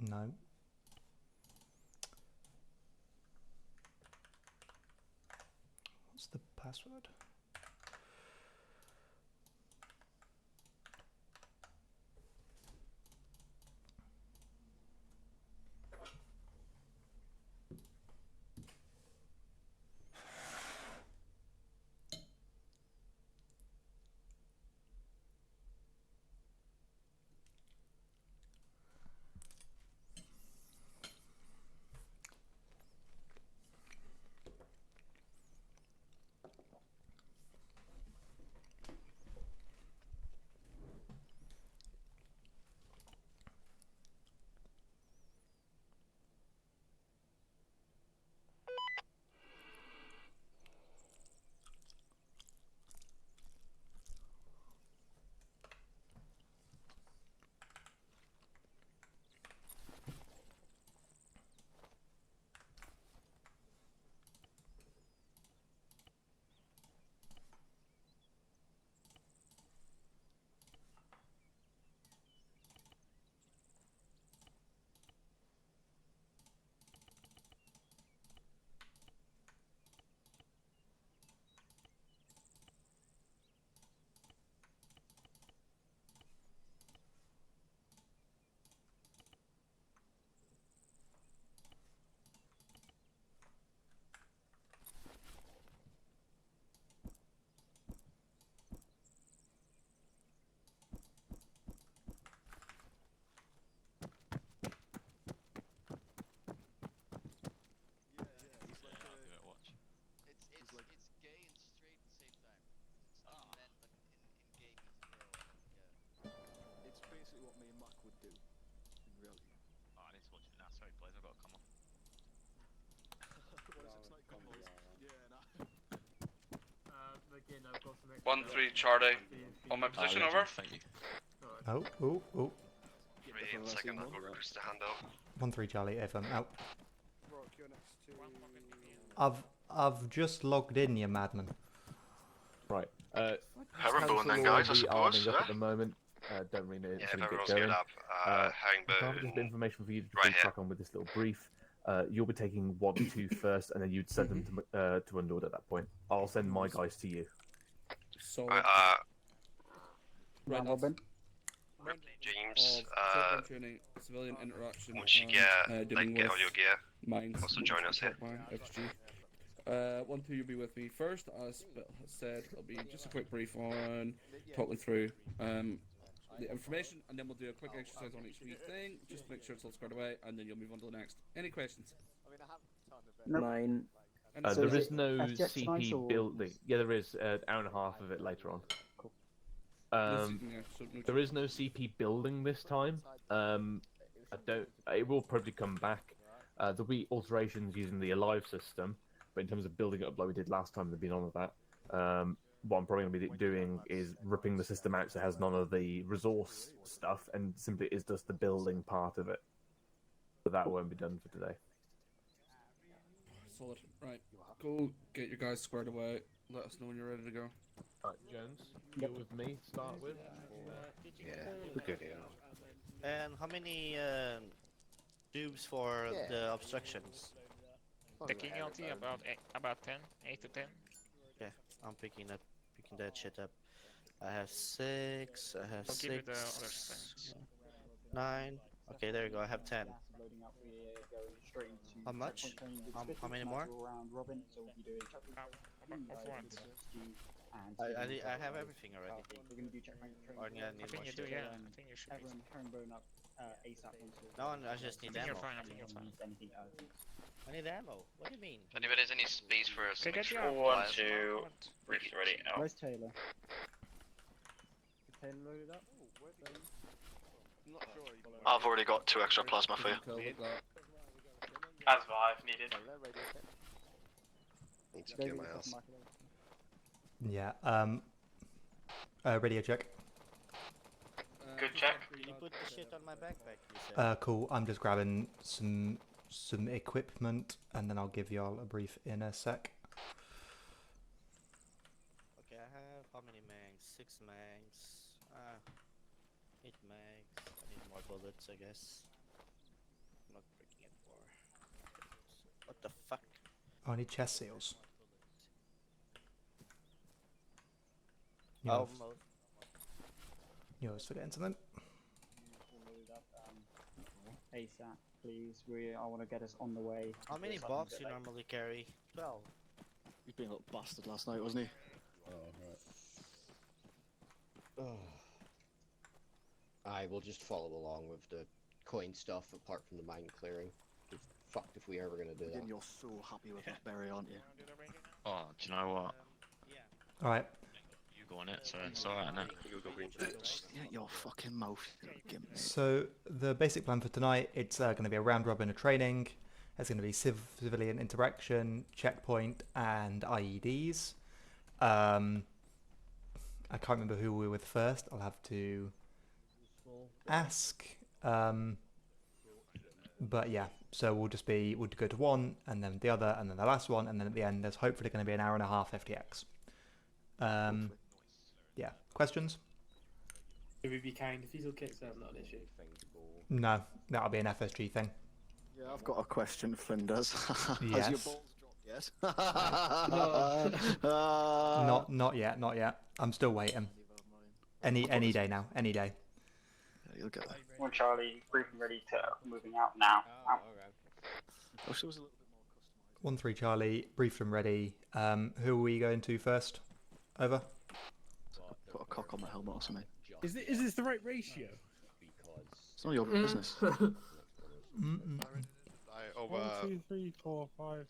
No. What's the password? One three Charlie. On my position, over. Thank you. Oh. 3 in second, I've got Chris to hand out. 1-3 Charlie, FM out. I've just logged in, you madman. Right. Herringbone then, guys, I suppose. Up at the moment. Don't really know. Yeah, if everyone's geared up. Herringbone. Just information for you to right crack on with this little brief. You'll be taking 1-2 first, and then you'd send them to Unlord at that point. I'll send my guys to you. So. Right, Robin. James. Civilian interaction. Once you get all your gear, mines. also join us here. XG. 1-2, you'll be with me first. As Bill has said, it'll be just a quick brief on talking through the information, and then we'll do a quick exercise on each wee thing, just to make sure it's all squared away, and then you'll move on to the next. Any questions? Nine. There is no CP building. Yeah, there is. Hour and a half of it later on. There is no CP building this time. It will probably come back. There'll be alterations using the Alive system, but in terms of building it up like we did last time, they've been on with that. What I'm probably going to be doing is ripping the system out so it has none of the resource stuff and simply is just the building part of it. But that won't be done for today. Solid. Right. Go get your guys squared away. Let us know when you're ready to go. Right, Jones, you're with me to start with. Yeah, we're good here. And how many tubes for the obstructions? The King LT about 10, 8 to 10. Yeah, I'm picking that shit up. I have 6. I have I'll 6. give you the other things. 9. Okay, there you go. I have 10. How much? How many more? I have everything already. I think you do, yeah. I think you should be. No, I just need ammo. You're fine, I think you're fine. I need ammo. What do you mean? If anybody's any space for us, Okay, make get sure. your 1, 2, ready, out. Where's Taylor? Is Taylor loaded up? I've already got 2 extra plasma for you. As well, if needed. Need to get my ass. Yeah, radio check. Good check. Can you put the shit on my backpack, you said? Cool, I'm just grabbing some equipment, and then I'll give y'all a brief in a sec. Okay, I have how many mags? 6 mags. 8 mags. I need more bullets, I guess. What the fuck? Oh, I need chest seals. Oh, You always forgetting something. ASAP, please. I want to get us on the way. how many boxes you normally carry? 12. He's been a little bastard last night, wasn't he? Oh, right. I will just follow along with the coin stuff apart from the mine clearing. It's fucked if we ever gonna do that. And you're so happy with that berry, aren't you? Oh, do you know what? Yeah. Alright. You go on it, so it's alright now. You go green. Yeah, your fucking mouth. you little gimp. So the basic plan for tonight, it's going to be a round robin of training. There's going to be civilian interaction, checkpoint, and IEDs. I can't remember who we were with first. I'll have to ask. But yeah, so we'll go to one, and then the other, and then the last one, and then at the end there's hopefully going to be an hour and a half FTX. Yeah, questions? It would be kind if he's okay, so that's not an issue. No, that'll be an FSG thing. Yeah, I've got a question, Flinders. Has your Yes. balls dropped yet? Not yet. I'm still waiting. Any day now, any day. Yeah, you'll get there. One Charlie, brief and ready to moving out now. Out. Oh, she was a little bit more customized. 1-3 Charlie, briefed and ready. Who are we going to first? Over. Put a cock on my helmet or something. Is this the right ratio? It's none of your business. I 1, 2, 3, 4, 5.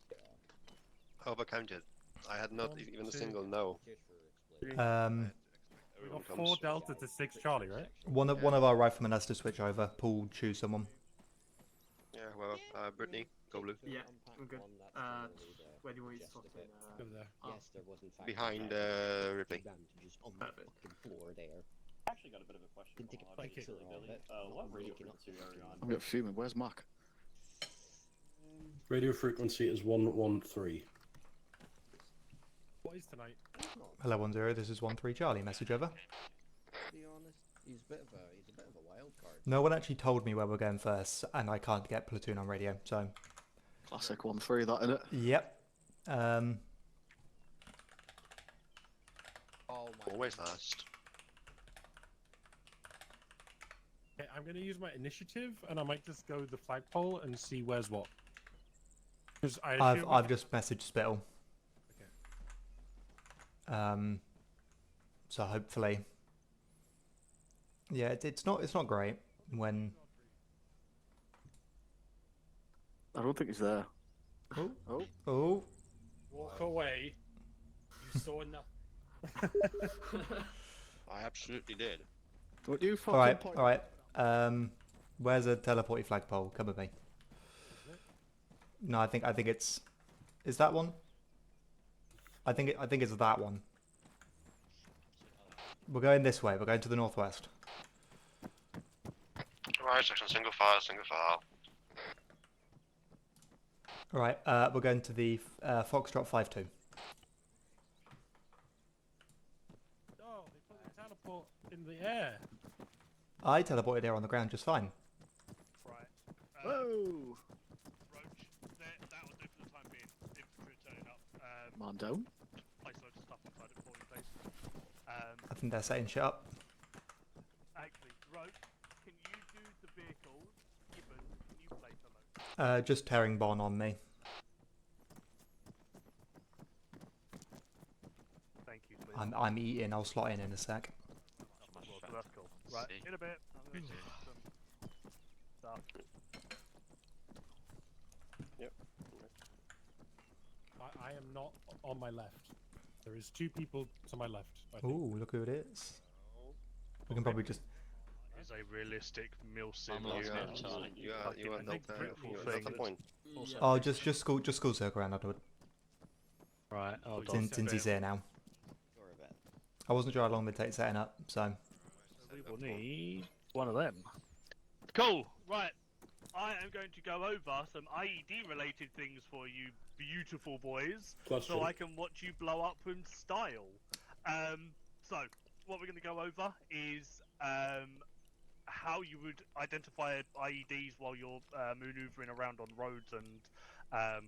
overcounted. I had not even a single no. We got 4 Delta to 6 Charlie, right? One of our riflemen has to switch over. Paul, choose someone. Yeah, well, Brittany, go blue. Yeah, I'm good. Where do you want me to swap in? Over there. Yes, there wasn't Behind Ripley. just on the Perfect. fucking floor there. Actually got a bit of a question. Didn't take a Thank picture you. of it. What radio frequency are you on? I'm a bit fuming. Where's Mark? Radio frequency is 113. What is tonight? Hello 1-0, this is 1-3 Charlie. Message over. To be honest, he's a bit of a wild card. No one actually told me where we're going first, and I can't get platoon on radio. So, Classic 1-3, that innit? yep. Oh my Always last. Okay, I'm going to use my initiative, and I might just go the flagpole and see where's what. Because I've just messaged Spittle. Okay. So hopefully, yeah, it's not great when. I don't think he's there. Oh, Oh. oh, Walk away. You saw enough. I absolutely did. Don't you fucking all right, point. all right. Where's a teleporty flagpole? Come with me. No, I think it's. Is that one? I think it's that one. We're going this way. We're going to the northwest. Right, section single file, single file. All right. We're going to the Foxtrot 5-2. Oh, they put the teleport in the air. I teleported here on the ground just fine. Right. Whoa! Roach, that will do for the time being. Infantry turning up. Man down. Place loads of stuff inside of polling place. I think they're setting shit up. Actually, Roach, can you do the vehicles? Gibbon, can you place a load? Just tearing Bon on me. Thank you, please. I'm eating. I'll slot in a sec. That's cool. Right, in a bit. I'm going to do some stuff. I am not on my left. There is 2 people to my left. I think. Ooh, look who it is. We can probably just. Is a realistic mill sim. You are I not think there. Britney You are thing not the that's point. also- Oh, just school circle around afterward. Right. Oh, Since he's here now. I wasn't sure how long they'd take setting up, so. We will need one of them. Cool. Right. I am going to go over some IED related things for you, beautiful boys, Question. so I can watch you blow up in style. So what we're going to go over is how you would identify IEDs while you're maneuvering around on roads and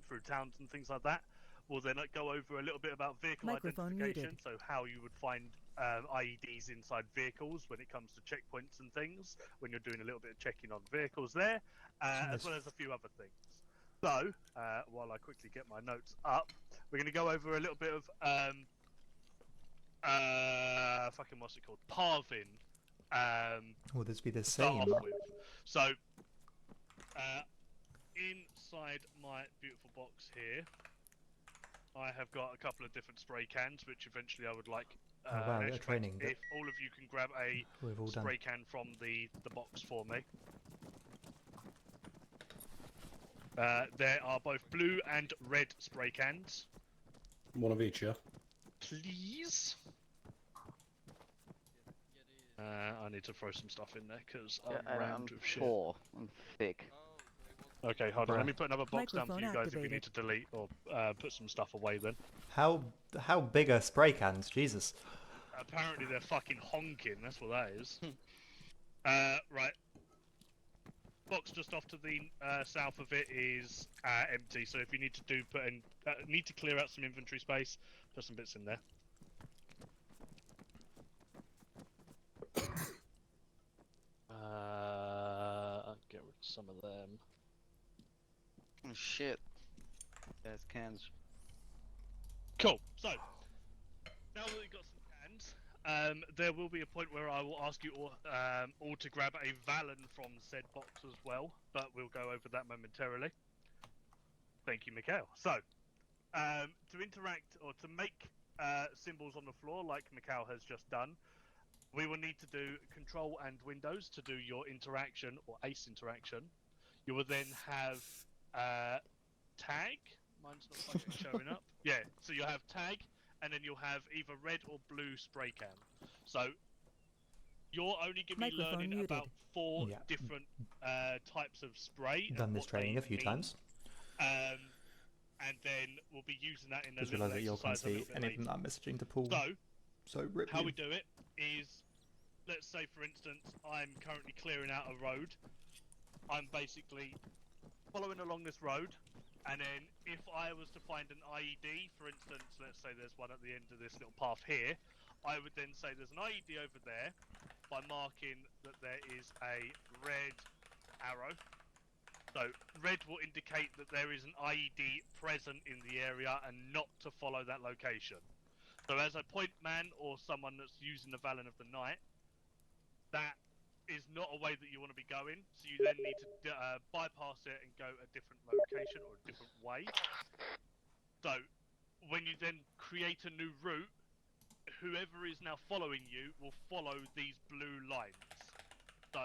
through towns and things like that. We'll then go over a little bit about vehicle Microphone identification, muted. so how you would find IEDs inside vehicles when it comes to checkpoints and things, when you're doing a little bit of checking on vehicles there, as well as a few other things. So, while I quickly get my notes up, we're going to go over a little bit of what's it called? Parvin. Will this be the Start same? off with. So, inside my beautiful box here, I have got a couple of different spray cans, which eventually I would like Oh, wow, an a extra training if all of you can grab a we've all done. spray can from the box for me. There are both blue and red spray cans. One of each, yeah? Please. I need to throw some stuff in there because I'm rammed with shit. I'm thick. Okay, hold on. Let me put another box down for Microphone you guys if you activated. need to delete or put some stuff away then. How big are spray cans? Jesus. Apparently they're fucking honking, that's what that is. Right. Box just off to the south of it is empty, so if you need to need to clear out some inventory space, put some bits in there. I'll get rid of some of them. Oh shit. There's cans. Cool. So now that we've got some cans, there will be a point where I will ask you all to grab a Valen from said box as well, but we'll go over that momentarily. Thank you, Mikhail. So, to interact or to make symbols on the floor, like Mikhail has just done, we will need to do Control and Windows to do your interaction or ACE interaction. You will then have tag. Mine's not fucking showing up. Yeah, so you'll have tag, and then you'll have either red or blue spray can. So you're only going to be Microphone learning muted. about 4 Yeah. different types of spray. Done and this what training they a few mean. times. And then we'll be using that in a Just little realise that you can't exercise a see little bit anything later. that I'm messaging to Paul. So rip How you. we do it is, let's say for instance, I'm currently clearing out a road. I'm basically following along this road, and then if I was to find an IED, for instance, let's say there's one at the end of this little path here, I would then say there's an IED over there by marking that there is a red arrow. So red will indicate that there is an IED present in the area and not to follow that location. So as a point man or someone that's using the Valen of the Night, that is not a way that you want to be going. So you then need to bypass it and go a different location or a different way. So when you then create a new route, whoever is now following you will follow these blue lines. So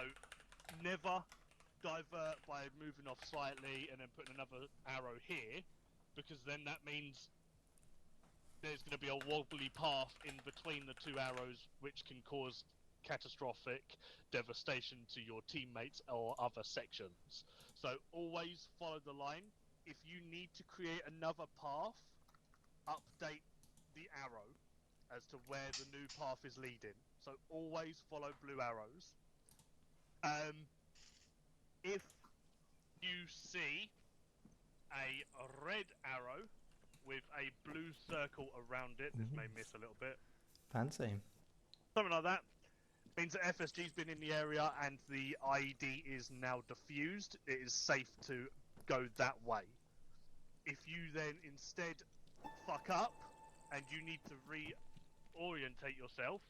never divert by moving off slightly and then putting another arrow here, because then that means there's going to be a wobbly path in between the 2 arrows, which can cause catastrophic devastation to your teammates or other sections. So always follow the line. If you need to create another path, update the arrow as to where the new path is leading. So always follow blue arrows. If you see a red arrow with a blue circle around it, this may miss a little bit, Fancy. something like that, means that FSG's been in the area and the IED is now diffused. It is safe to go that way. If you then instead fuck up and you need to reorientate yourself,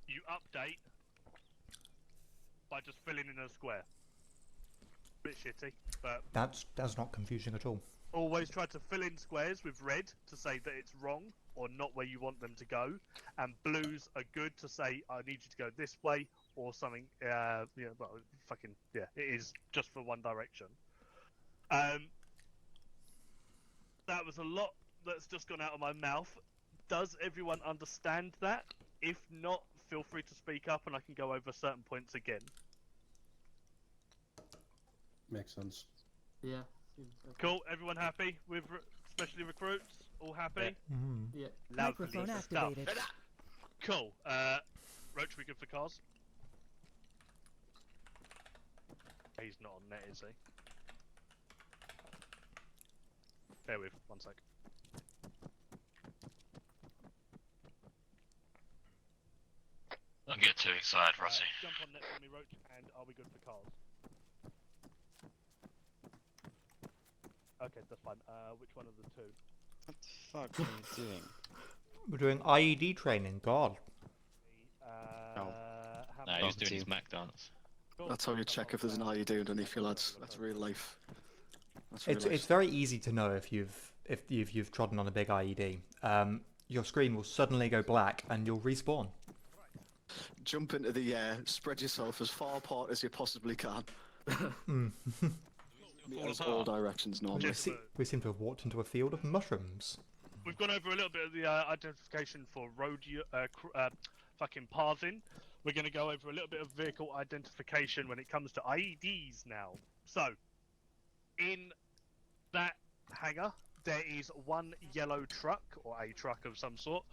you update by just filling in a square. Bit shitty, but That's not confusing at all. always try to fill in squares with red to say that it's wrong or not where you want them to go, and blues are good to say I need you to go this way or something. It is just for one direction. That was a lot that's just gone out of my mouth. Does everyone understand that? If not, feel free to speak up and I can go over certain points again. Makes sense. Yeah. Cool, everyone happy with especially recruits? All happy? Yeah. Lovely Microphone stuff. activated. Cool. Roach, we good for cars? He's not on net, is he? Bear with, 1 sec. Don't get too excited, Rossi. Jump on net for me, Roach, and are we good for cars? Okay, that's fine. Which one of the two? What the fuck are you doing? We're doing IED training. God. Oh. No, he was doing his Mac dance. That's how you check if there's an IED underneath your lads. That's real life. That's real life. It's very easy to know if you've trodden on a big IED. Your screen will suddenly go black and you'll respawn. Jump into the air, spread yourself as far apart as you possibly can. Meters all directions normally. We seem to have walked into a field of mushrooms. We've gone over a little bit of the identification for road fucking pathing. We're going to go over a little bit of vehicle identification when it comes to IEDs now. So, in that hangar, there is one yellow truck, or a truck of some sort.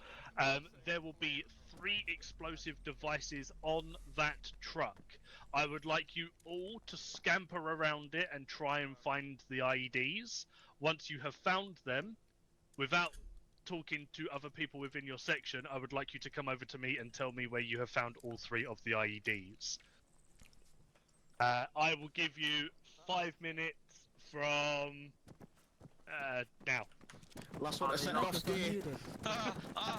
There will be 3 explosive devices on that truck. I would like you all to scamper around it and try and find the IEDs. Once you have found them, without talking to other people within your section, I would like you to come over to me and tell me where you have found all 3 of the IEDs. I will give you 5 minutes from now. Last one to send off gear. I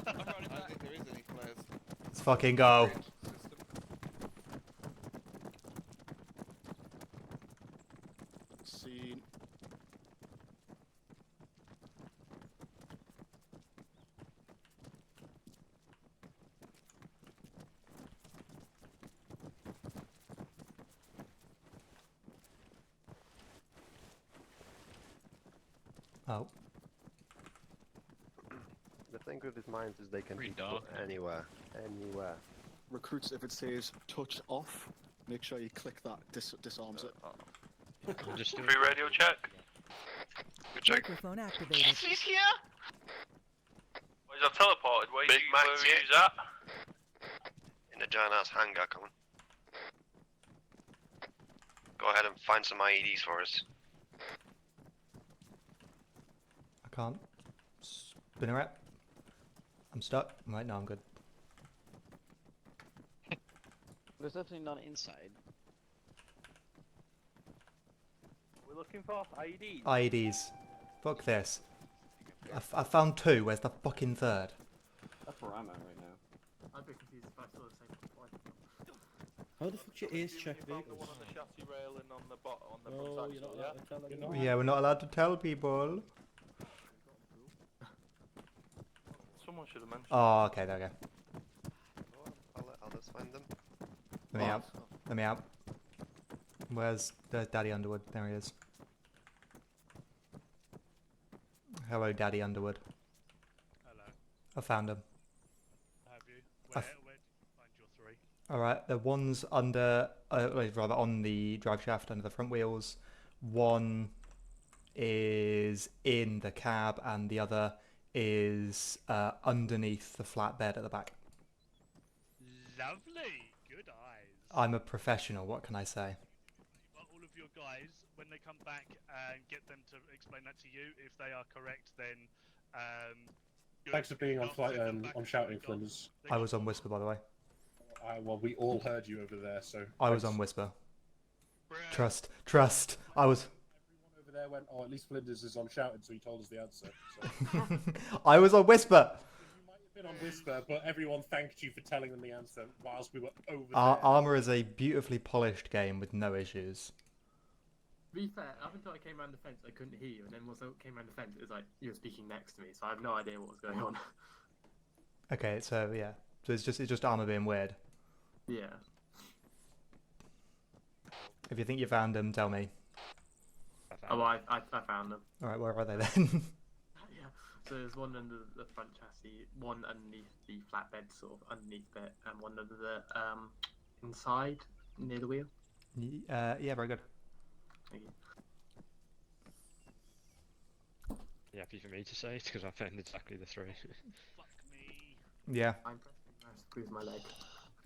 don't think there is any flares. Let's fucking go. Scene. Oh. The thing with these mines is they can be dark. put anywhere. Anywhere. Recruits, if it says touch off, make sure you click that, disarms it. Just Free radio check. Good check. Microphone activated. He's here. Well, he's teleported. Where you at? In the giant ass hangar, coming. Go ahead and find some IEDs for us. I can't spin around. I'm stuck. Right now I'm good. There's definitely none inside. We're looking for IEDs. IEDs. Fuck this. I found 2. Where's the fucking third? That's where I'm at right now. I'd be confused if I saw the same one. How the fuck's your ears check The one vehicles? on the chassis rail and on the bottom, on the No, front you're axle, not yeah? allowed to tell anyone. Yeah, we're not allowed to tell people. Someone should have mentioned. Oh, okay, there we go. I'll just find them. Let me out. Let me out. There's Daddy Underwood? There he is. Hello, Daddy Underwood. Hello. I found him. Have you? Where did you find your 3? Alright, the one's under, rather on the drive shaft under the front wheels. One is in the cab and the other is underneath the flatbed at the back. Lovely. Good eyes. I'm a professional, what can I say? Well, all of your guys, when they come back and get them to explain that to you, if they are correct, then good. Thanks for being on If flight they come back on and shouting, they've got- Flinders. I was on Whisper, by the way. Well, we all heard you over there, so. I was thanks. on Whisper. Bruh. Trust. I was... Everyone over there went, oh, at least Flinders is on shouting, so he told us the answer. So. I was on Whisper! You might have been on Whisper, but everyone thanked you for telling them the answer whilst we were over Our there. Armour is a beautifully polished game with no issues. To be fair, up until I came around the fence, I couldn't hear you, and then once I came around the fence, it was like you were speaking next to me, so I have no idea what was going on. Okay, so yeah. So it's just Armour being weird. Yeah. If you think you found them, tell me. Oh, well, I found them. Alright, where are they then? Yeah. So there's one under the front chassis, one underneath the flatbed, sort of underneath bit, and one under the inside near the wheel. Yeah, very good. Thank you. You happy for me to say it because I found exactly the 3. Fuck me. Yeah. I'm pressing mouse to squeeze my leg.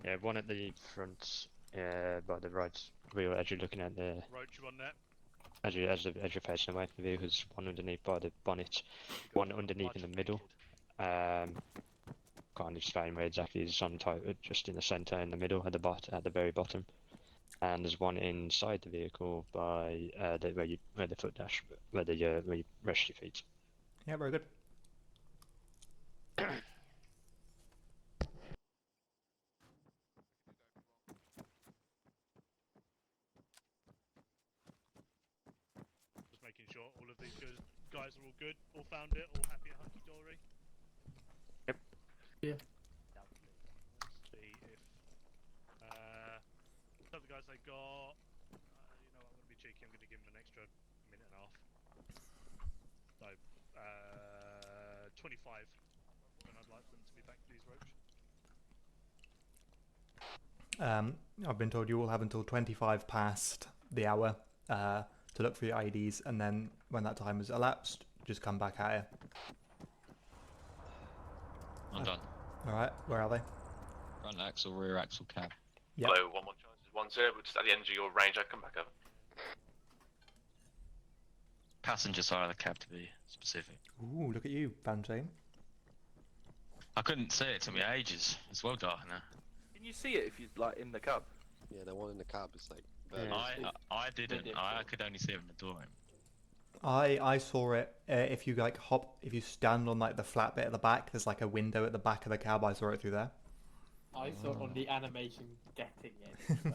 Yeah, one at the front, by the right wheel as you're looking at the. Roach, you on that? As you're facing away from the vehicle, there's one underneath by the bonnet, one underneath in the middle. Can't explain where exactly it's on top, just in the centre, in the middle, at the very bottom. And there's one inside the vehicle by where the foot dash, where you rest your feet. Yeah, very good. Just making sure all of these guys are all good, all found it, all happy, hunky dory. Yep. Yeah. See if the other guys they got. You know, I'm gonna be cheeky. I'm gonna give them an extra minute and a half. So 25. When I'd like them to be back, please, Roach. I've been told you all have until 25 past the hour to look for your IDs, and then when that time has elapsed, just come back at it. I'm done. Alright, where are they? Front axle, rear axle, cab. Yep. Hello, 1 chances, 10, just at the end of your range, I come back over. Passenger side of the cab, to be specific. Ooh, look at you, Banjane. I couldn't see it, it took me ages. It's well dark now. Can you see it if you like in the cab? Yeah, the one in the cab is like very... I didn't. I could only see it in the door. I saw it. If you like if you stand on like the flat bit at the back, there's like a window at the back of the cab. I saw it through there. I saw it on the animation getting in.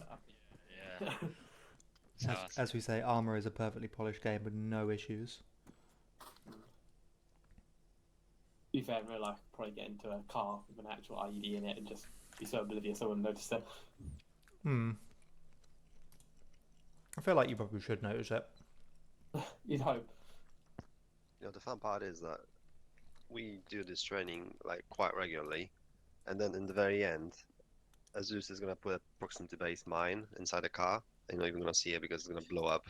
Yeah. As we say, Armour is a perfectly polished game with no issues. To be fair, in real life, probably get into a car with an actual IED in it and just be so oblivious I wouldn't notice it. I feel like you probably should notice it. You'd hope. You know, the fun part is that we do this training like quite regularly, and then in the very end, Azus is gonna put a proximity base mine inside the car, and you're not even gonna see it because it's gonna blow up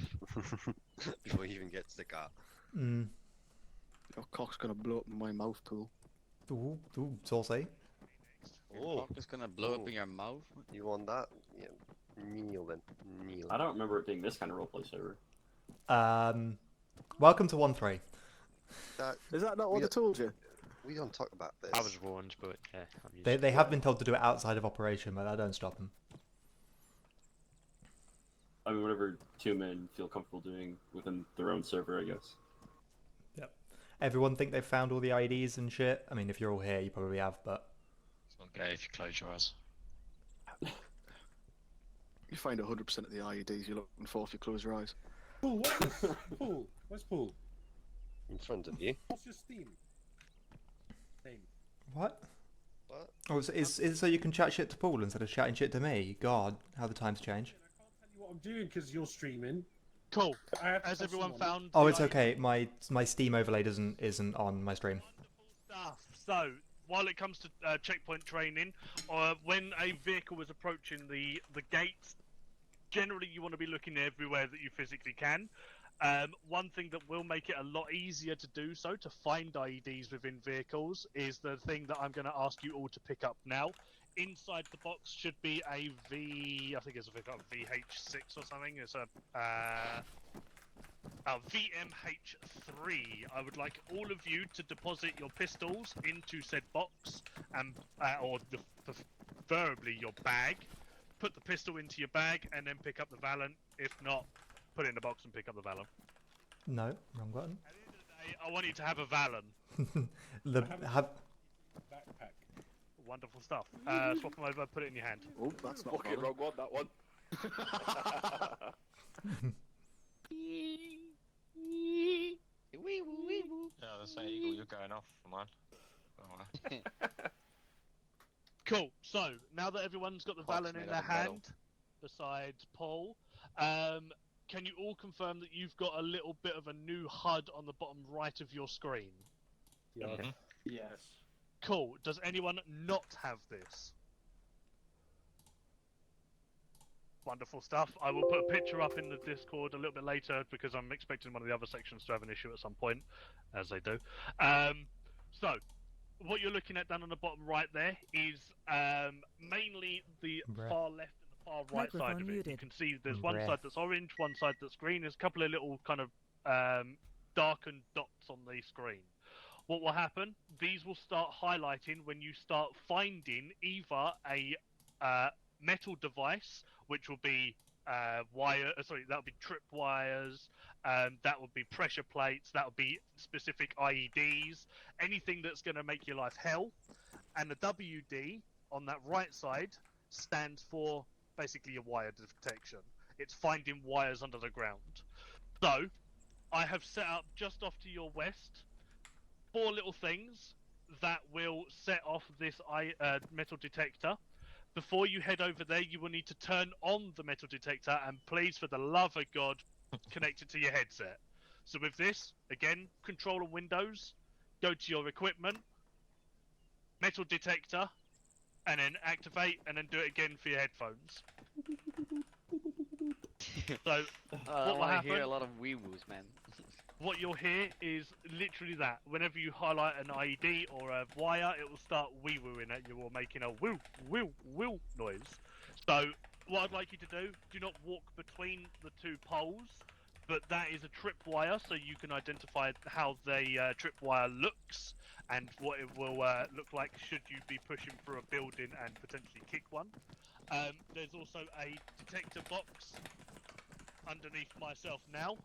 before you even get to the car. Your cock's gonna blow up in my mouth pool. Ooh, saucy. Oh, Cock is gonna blow up in your mouth. You want that? Yeah. Kneel then. Kneel. I don't remember it being this kind of roleplay server. Welcome to 1-3. Is that not what I told you? We don't talk about this. I was warned, but yeah. I'm used They have been told to do it outside of operation, but that don't stop them. I mean, whatever two men feel comfortable doing within their own server, I guess. Yep. Everyone think they've found all the IDs and shit? I mean, if you're all here, you probably have, but... It's not gay if you close your eyes. You find 100% of the IEDs you're looking for if you close your eyes. Paul, Paul, where's Paul? In front of you. What's your Steam? Name. What? What? Oh, is it so you can chat shit to Paul instead of chatting shit to me? God, how the times change. I can't tell you what I'm doing because you're streaming. Cool. I have to Has tell everyone someone. found? Oh, the it's ID? okay. My Steam overlay isn't on my stream. Stuff. So, while it comes to checkpoint training, when a vehicle is approaching the gates, generally you want to be looking everywhere that you physically can. One thing that will make it a lot easier to do so, to find IEDs within vehicles, is the thing that I'm going to ask you all to pick up now. Inside the box should be a I think it's a VH6 or something. It's a VMH3. I would like all of you to deposit your pistols into said box, and or preferably your bag. Put the pistol into your bag and then pick up the Valent. If not, put it in the box and pick up the Valent. No, wrong button. At the end of the day, I want you to have a Valent. Backpack. Wonderful stuff. Swap them over, put it in your hand. Oh, that's not Fucking wrong one, that one. Yeah, that's say Eagle, you're going off for mine. Oh, Cool. So now that everyone's got the Clock's Valent in made their up of metal. hand, besides Paul, can you all confirm that you've got a little bit of a new HUD on the bottom right of your screen? Yes. Cool. Does anyone not have this? Wonderful stuff. I will put a picture up in the Discord a little bit later because I'm expecting one of the other sections to have an issue at some point, as they do. So, what you're looking at down on the bottom right there is mainly the far left and the far right side Microphone of it. You muted. can see there's one Breath. side that's orange, one side that's green. There's a couple of little kind of darkened dots on the screen. What will happen? These will start highlighting when you start finding either a metal device, which will be that would be trip wires, that would be pressure plates, that would be specific IEDs, anything that's going to make your life hell. And the WD on that right side stands for basically a wire detection. It's finding wires under the ground. So, I have set up just off to your west 4 little things that will set off this metal detector. Before you head over there, you will need to turn on the metal detector and please, for the love of God, connect it to your headset. So with this, again, control on Windows, go to your equipment, metal detector, and then activate, and then do it again for your headphones. So, what will I happen? hear a lot of wee-woos, man. What you'll hear is literally that. Whenever you highlight an IED or a wire, it will start wee-wooing at you or making a woo, woo, woo noise. So, what I'd like you to do not walk between the 2 poles, but that is a tripwire, so you can identify how the tripwire looks and what it will look like should you be pushing through a building and potentially kick one. There's also a detector box underneath myself now,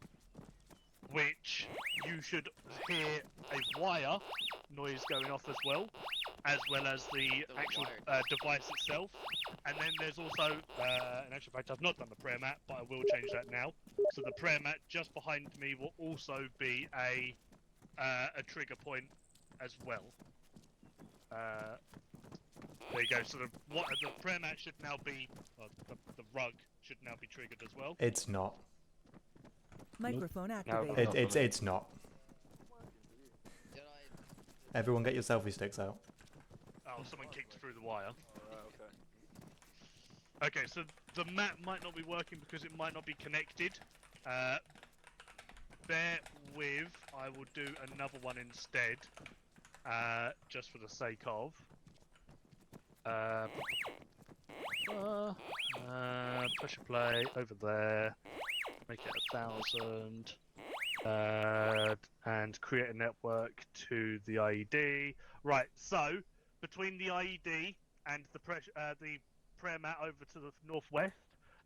which you should hear a wire noise going off as well as the actual device itself. And then there's also, in actual fact, I've not done the prayer mat, but I will change that now. So the prayer mat just behind me will also be a trigger point as well. There you go. So the prayer mat should now be, the rug should now be triggered as well. It's not. Microphone activated. It's not. Everyone get your selfie sticks out. Oh, someone kicked through the wire. Okay, so the mat might not be working because it might not be connected. Bear with, I will do another one instead, just for the sake of. Pressure plate over there. Make it 1,000. And create a network to the IED. Right, so between the IED and the prayer mat over to the northwest,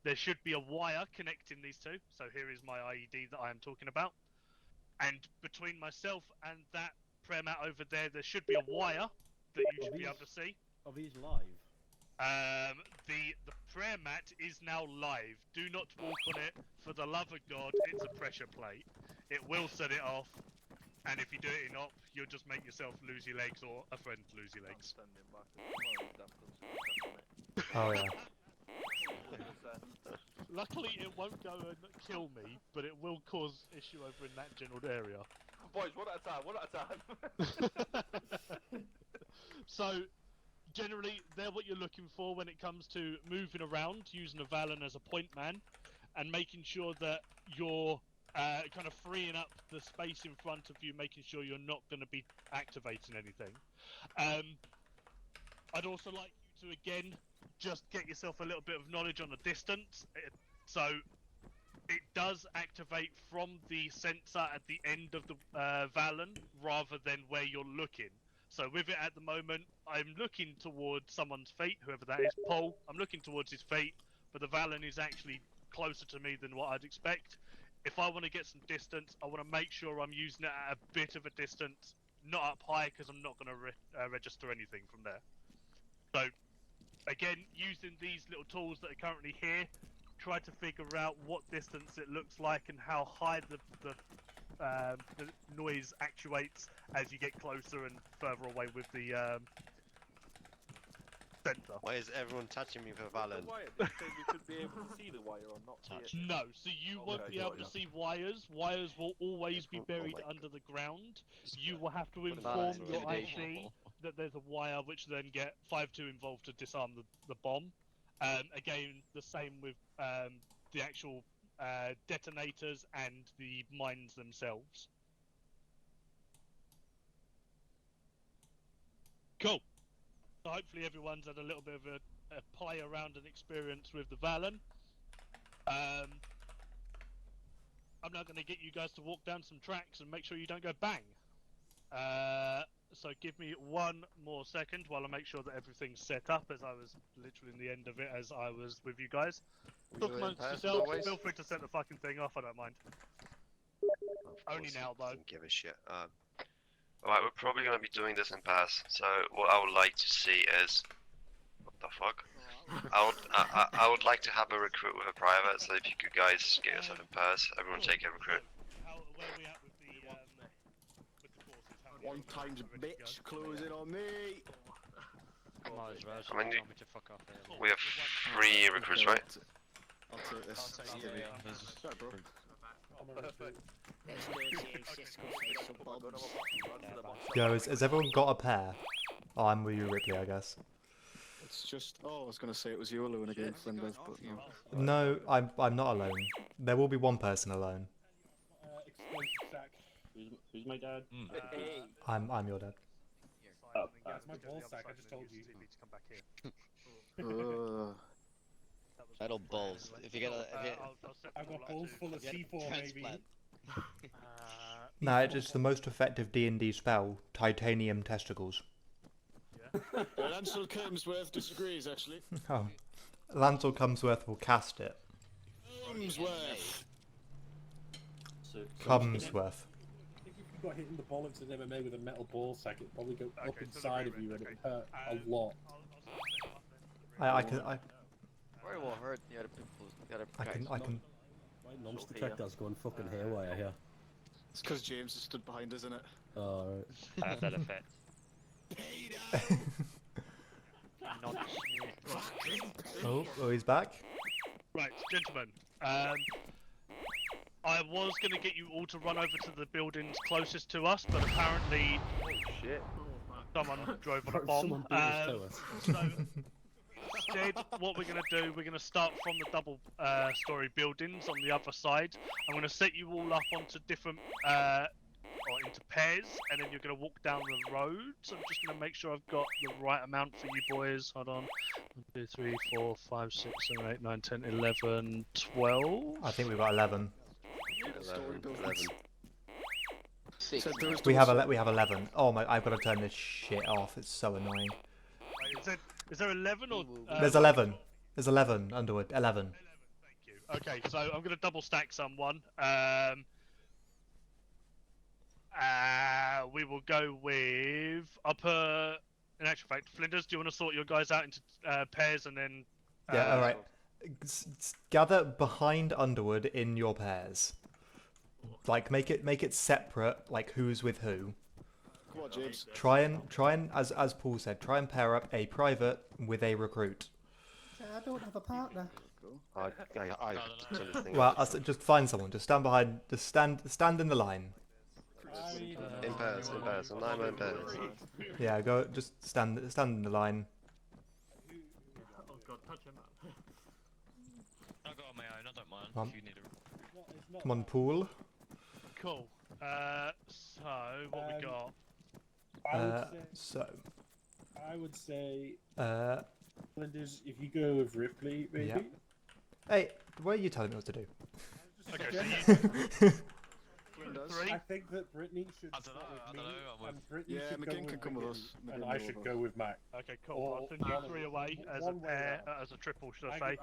there should be a wire connecting these 2. So here is my IED that I am talking about. And between myself and that prayer mat over there, there should be a wire that you should be able to see. Are these live? The prayer mat is now live. Do not walk on it. For the love of God, it's a pressure plate. It will set it off. And if you do it in op, you'll just make yourself lose your legs or a friend lose your legs. Oh yeah. Luckily, it won't go and kill me, but it will cause issue over in that general area. Boys, one at a time. So, generally, they're what you're looking for when it comes to moving around, using a Valen as a point man, and making sure that you're kind of freeing up the space in front of you, making sure you're not going to be activating anything. I'd also like you to, again, just get yourself a little bit of knowledge on the distance. So it does activate from the sensor at the end of the Valen rather than where you're looking. So with it at the moment, I'm looking towards someone's feet, whoever that is, Paul. I'm looking towards his feet, but the Valen is actually closer to me than what I'd expect. If I want to get some distance, I want to make sure I'm using it at a bit of a distance, not up high, because I'm not going to register anything from there. So, again, using these little tools that are currently here, try to figure out what distance it looks like and how high the noise actuates as you get closer and further away with the sensor. Why is everyone touching me for Valen? We could be able to see the wire or not see it. No, so you won't be able to see wires. Wires will always be buried under the ground. You will have to inform your IC that there's a wire, which then get 5-2 involved to disarm the bomb. Again, the same with the actual detonators and the mines themselves. Cool. So hopefully everyone's had a little bit of play around and experience with the Valen. I'm now going to get you guys to walk down some tracks and make sure you don't go bang. So give me one more second while I make sure that everything's set up, as I was literally in the end of it as I was with you guys. Talk amongst yourselves, feel free to set the fucking thing off, I don't mind. Only now though. Don't give a shit. Alright, we're probably going to be doing this in pass, so what I would like to see is... What the fuck? I would like to have a recruit with a private, so if you could guys get yourself in pass, everyone take a recruit. Where are we at with the courses? How many One times bitch, close it on me. Might as well. How many? Want me to fuck off here? We have 3 recruits, right? I'll take this. Sorry, bro. Yo, has everyone got a pair? Oh, I'm with you, Ripley, I guess. It's just. Oh, I was gonna say it was you alone again, Flinders, but no. No, I'm not alone. There will be one person alone. Who's my dad? I'm your dad. Oh, that's my ball sack. I just told you. Metal balls. If you get a, I've got balls full of C4, maybe. No, it's just the most effective D&D spell, titanium testicles. Lancel Cumsworth disagrees, actually. Oh, Lancel Cumsworth will cast it. Cumsworth. Cumsworth. If you got hit in the bollocks in MMA with a metal ball sack, it'd probably go up inside of you and it would hurt a lot. I can. Where it will hurt the other people. The other I can. My nonce detector's going fucking haywire here. It's because James has stood behind us, isn't it? Oh, right. That effect. Oh, he's back. Right, gentlemen. I was going to get you all to run over to the buildings closest to us, but apparently someone drove on a bomb. So instead, what we're going to do, we're going to start from the double-story buildings on the other side. I'm going to set you all up onto different, or into pairs, and then you're going to walk down the road. So I'm just going to make sure I've got the right amount for you boys. Hold on. 1, 2, 3, 4, 5, 6, 7, 8, 9, 10, 11, 12. I think we've got 11. 11. We have 11. Oh my! I've got to turn this shit off. It's so annoying. Is there 11 or? There's 11. There's 11. Underwood. 11. Thank you. Okay, so I'm going to double stack someone. We will go with. I'll put. In actual fact, Flinders, do you want to sort your guys out into pairs and then? Yeah. All right. Gather behind Underwood in your pairs. Like make it separate. Like who's with who. Come on, James. Try and as Paul said, try and pair up a private with a recruit. I don't have a partner. Well, just find someone. Just stand behind. Just stand in the line. In pairs, and I'm in pairs. Yeah, go. Just stand in the line. Oh god, touch him up. I'll go on my own, I don't mind. Come on. If you need a... Come on, Paul. Cool. So what we got? I would say. Flinders, if you go with Ripley, maybe. Yeah. Hey, what are you telling me what to do? Okay, so I think that Brittany should go with me, and Brittany should go McGinn with can come with Wigan, us. and I should go with Mac. Okay, cool. I'll send you 3 away as a pair, as a triple, should I say?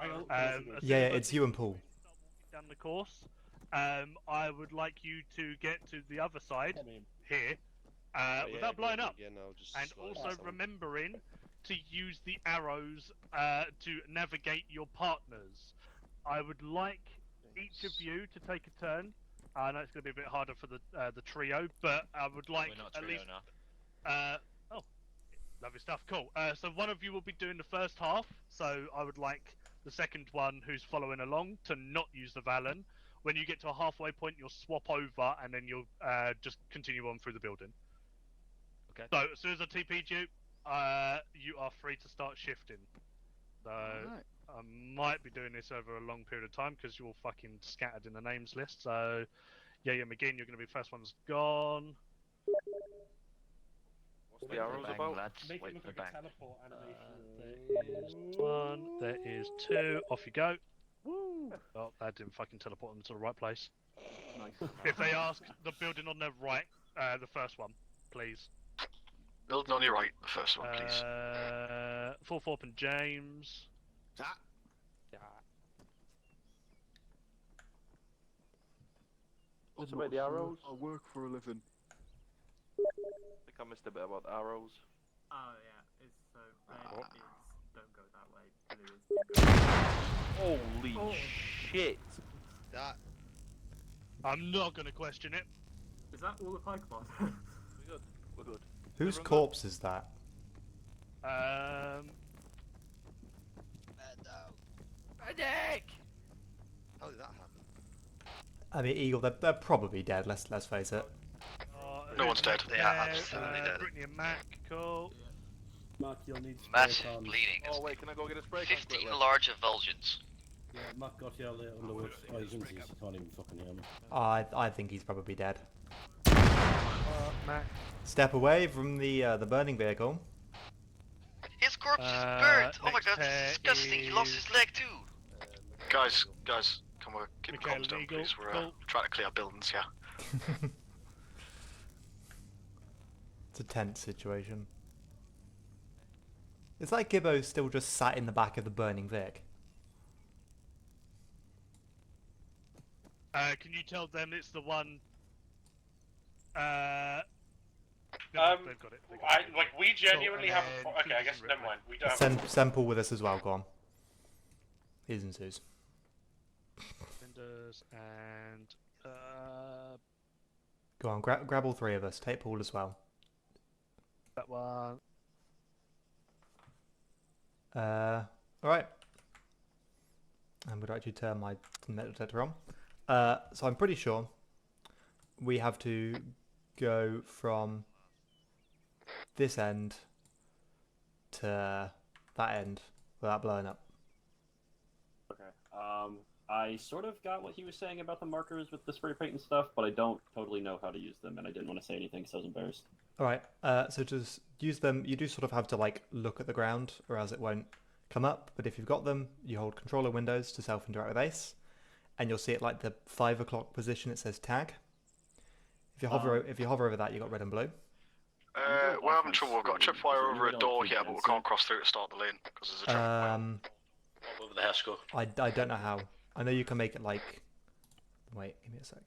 Yeah, it's you and Paul. Down the course. I would like you to get to the other side here, without blowing up, and also remembering to use the arrows to navigate your partners. I would like each of you to take a turn. I know it's going to be a bit harder for the trio, but I would like at least. Oh, lovely stuff. Cool. So one of you will be doing the first half. So I would like the second one, who's following along, to not use the Valen. When you get to a halfway point, you'll swap over, and then you'll just continue on through the building. Okay. So as soon as I TP'd you, you are free to start shifting. So I might be doing this over a long period of time because you're all fucking scattered in the names list. So yeah, McGinn, you're going to be the first one's gone. What's the arrows about? Make it look like a teleport animation. There is one. There is two. Off you go. Woo! Oh, that didn't fucking teleport them to the right place. Nice. If they ask the building on their right, the first one, please. Building on your right, the first one, please. Thorpe and James. Just about the arrows. I work for a living. I think I missed a bit about the arrows. Oh yeah, it's so red is don't go that way. Blue is Holy shit! That. I'm not gonna question it. Is that all the Pokemon? We're good. We're good. Whose corpse is that? Medic! How did that happen? I mean, Eagle, they're probably dead. Let's face it. No one's dead. They are absolutely dead. Brittany and Mac, cool. Mark, you'll need spray Massive cans. bleeding. Oh wait, can I go get a spray? 15 large evulsions. Yeah, Mark got you out there underwood. Oh, he's into this. You can't even fucking hear me. I think he's probably dead. Mac. Step away from the burning vehicle. His corpse is burnt! Oh my god, this is disgusting! He lost his leg too! Guys, can we keep the Michael comms down, Legal, please? We're cool. trying to clear buildings, yeah. It's a tense situation. It's like Gibbo's still just sat in the back of the burning Vic. Can you tell them it's the one? They've got it. We genuinely So, have. and then Okay, I guess Susan never Ripley. mind. We don't. Have Send Paul with us as well. Go on. He's and Suze. Windows and Go on. Grab all three of us. Take Paul as well. that one. All right. I'm going to actually turn my metal detector on. So I'm pretty sure we have to go from this end to that end without blowing up. Okay. I sort of got what he was saying about the markers with the spray paint and stuff, but I don't totally know how to use them, and I didn't want to say anything because I was embarrassed. All right. So just use them. You do sort of have to like look at the ground, or else it won't come up. But if you've got them, you hold Controller Windows to self-interact with Ace, and you'll see it like the 5 o'clock position. It says tag. If you hover over that, you got red and blue. We're having trouble. We've got a tripwire over a door here, but we can't cross through to start the lane because there's a tripwire over the Hesco. I don't know how. I know you can make it like. Wait, give me a sec.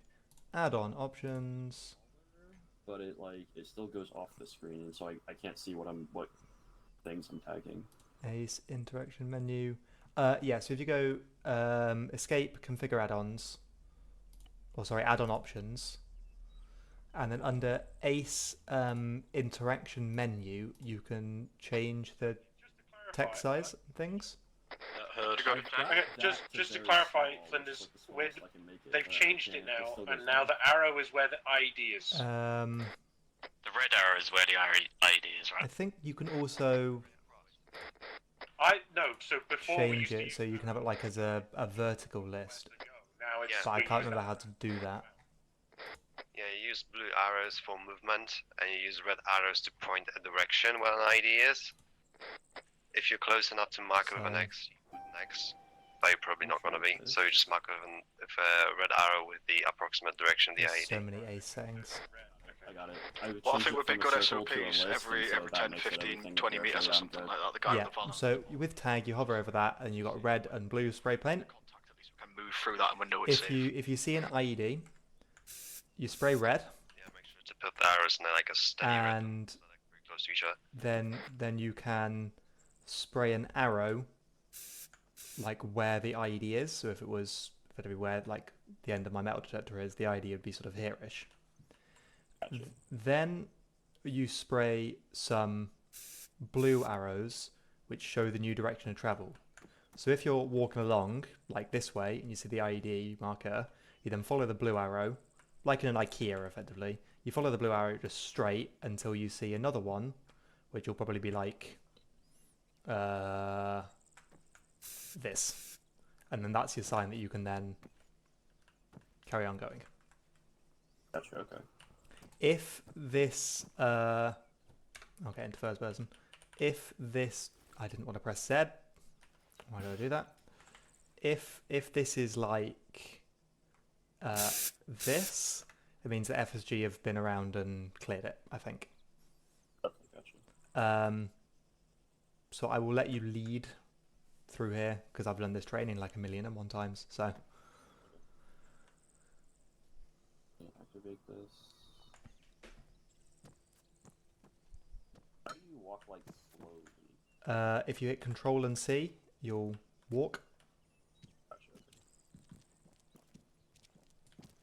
Add-on options. But it still goes off the screen, and so I can't see what things I'm tagging. Ace interaction menu. Yeah. So if you go escape, configure add-ons. Or sorry, add-on options. And then under Ace interaction menu, you can change the text size and things. just to clarify, Flinders, they've changed it now, and now the arrow is where the ID is. The red arrow is where the ID is, right? I think you can also So before change it so you can have it like as a vertical list. Now it's But I can't remember how to do that. Yeah, you use blue arrows for movement, and you use red arrows to point a direction where an ID is. If you're close enough to mark it with an X, you put an X, but you're probably not going to be, so you just mark it with a red arrow with the approximate direction of the There's ID. so many Ace settings. I got it. Well, I think we've been good SOPs every 10, 15, 20 meters or something like that. The guy Yeah, with the van so with tag, you hover over that, and you got red and blue spray paint. can move through that window. It's If you see an IED, you spray red, Yeah, make sure to put the arrows in like a steady red, and so they're very close to each other. then you can spray an arrow like where the IED is. So if it'd be where like the end of my metal detector is, the IED would be sort of here-ish. Gotcha. Then you spray some blue arrows which show the new direction of travel. So if you're walking along like this way and you see the IED marker, you then follow the blue arrow, like in an IKEA effectively. You follow the blue arrow just straight until you see another one, which will probably be like this. And then that's your sign that you can then carry on going. Gotcha, okay. If this Okay, into first person. If this, I didn't want to press Z. Why did I do that? If this is like this, it means that FSG have been around and cleared it, I think. Gotcha. So I will let you lead through here because I've done this training like 1,000,001 times. So activate this. How do you walk like slowly? if you hit Control and C, you'll walk.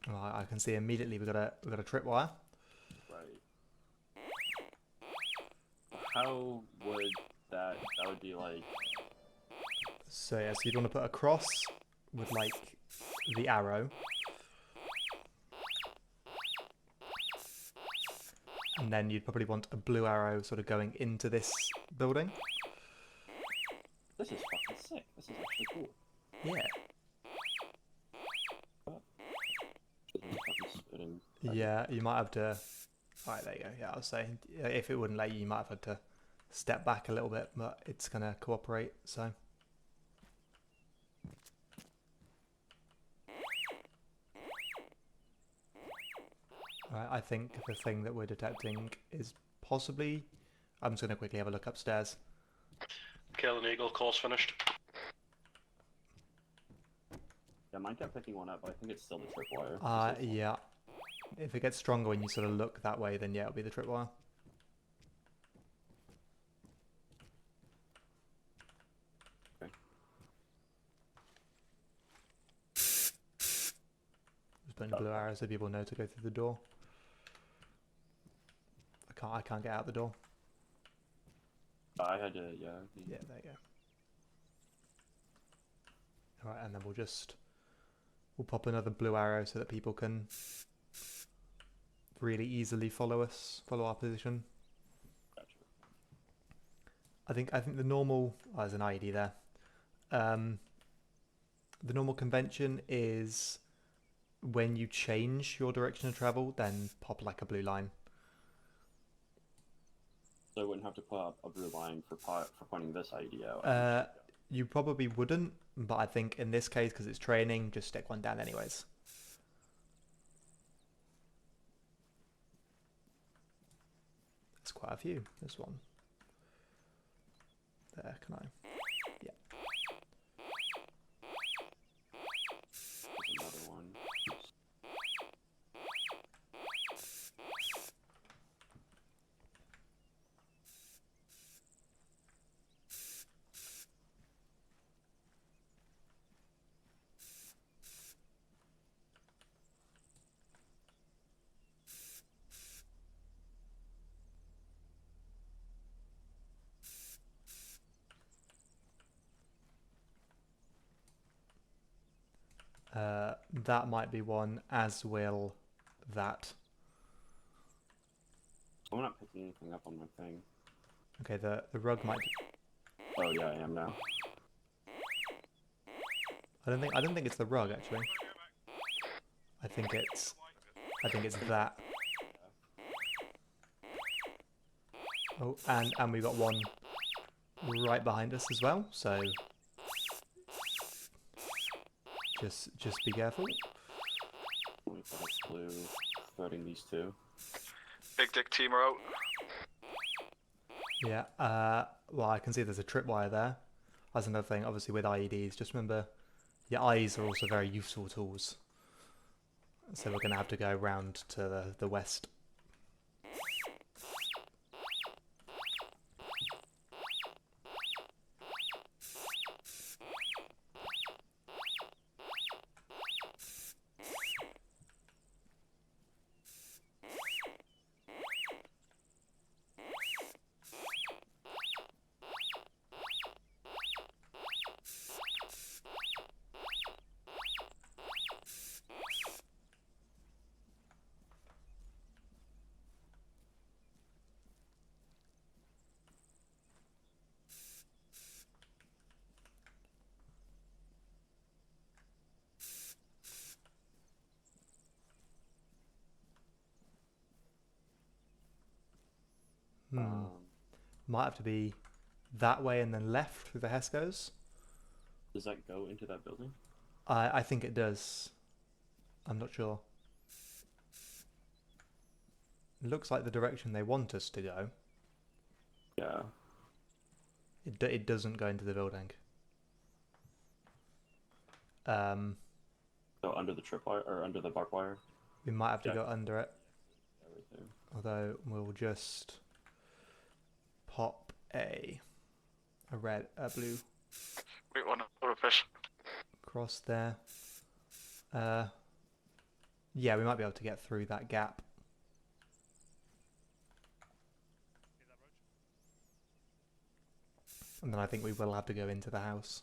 Oh, I can see immediately we've got a tripwire. Right. How would that would be like? So yeah, so you'd want to put a cross with like the arrow. And then you'd probably want a blue arrow sort of going into this building. This is fucking sick. This is actually cool. Yeah. Yeah, you might have to... Alright, there you go. Yeah, I was saying, if it wouldn't let you, you might have had to step back a little bit, but it's going to cooperate, so... Alright, I think the thing that we're detecting is possibly... I'm just going to quickly have a look upstairs. Kill an eagle, course finished. Yeah, mine kept picking one up, but I think it's still the tripwire. Yeah. If it gets stronger when you sort of look that way, then yeah, it'll be the tripwire. Okay. Just putting blue arrows so people know to go through the door. I can't get out the door. I had to, yeah. Yeah, there you go. Alright, and then we'll pop another blue arrow so that people can really easily follow our position. Gotcha. I think the normal, there's an IED there. The normal convention is when you change your direction of travel, then pop like a blue line. So I wouldn't have to put up a blue line for pointing this IED out. You probably wouldn't, but I think in this case, because it's training, just stick one down anyways. There's quite a few. There's one. There, can I? Yeah. There's another one. That might be one, as will that. I'm not picking anything up on my thing. Okay, the rug might... Oh yeah, I am now. I don't think it's the rug actually. I think it's that. Oh, and we've got one right behind us as well, so just be careful. Let me put a blue threading these two. Big dick team are out. Yeah, well I can see there's a tripwire there. That's another thing, obviously with IEDs, just remember your eyes are also very useful tools. So we're going to have to go round to the west. Might have to be that way and then left through the Hescos. Does that go into that building? I think it does. I'm not sure. It looks like the direction they want us to go. Yeah. It doesn't go into the building. So under the tripwire or under the barbed wire? We might have to Yeah. go under it. Everything. Although we'll just pop a blue Wait, one other fish. across there. Yeah, we might be able to get through that gap. And then I think we will have to go into the house.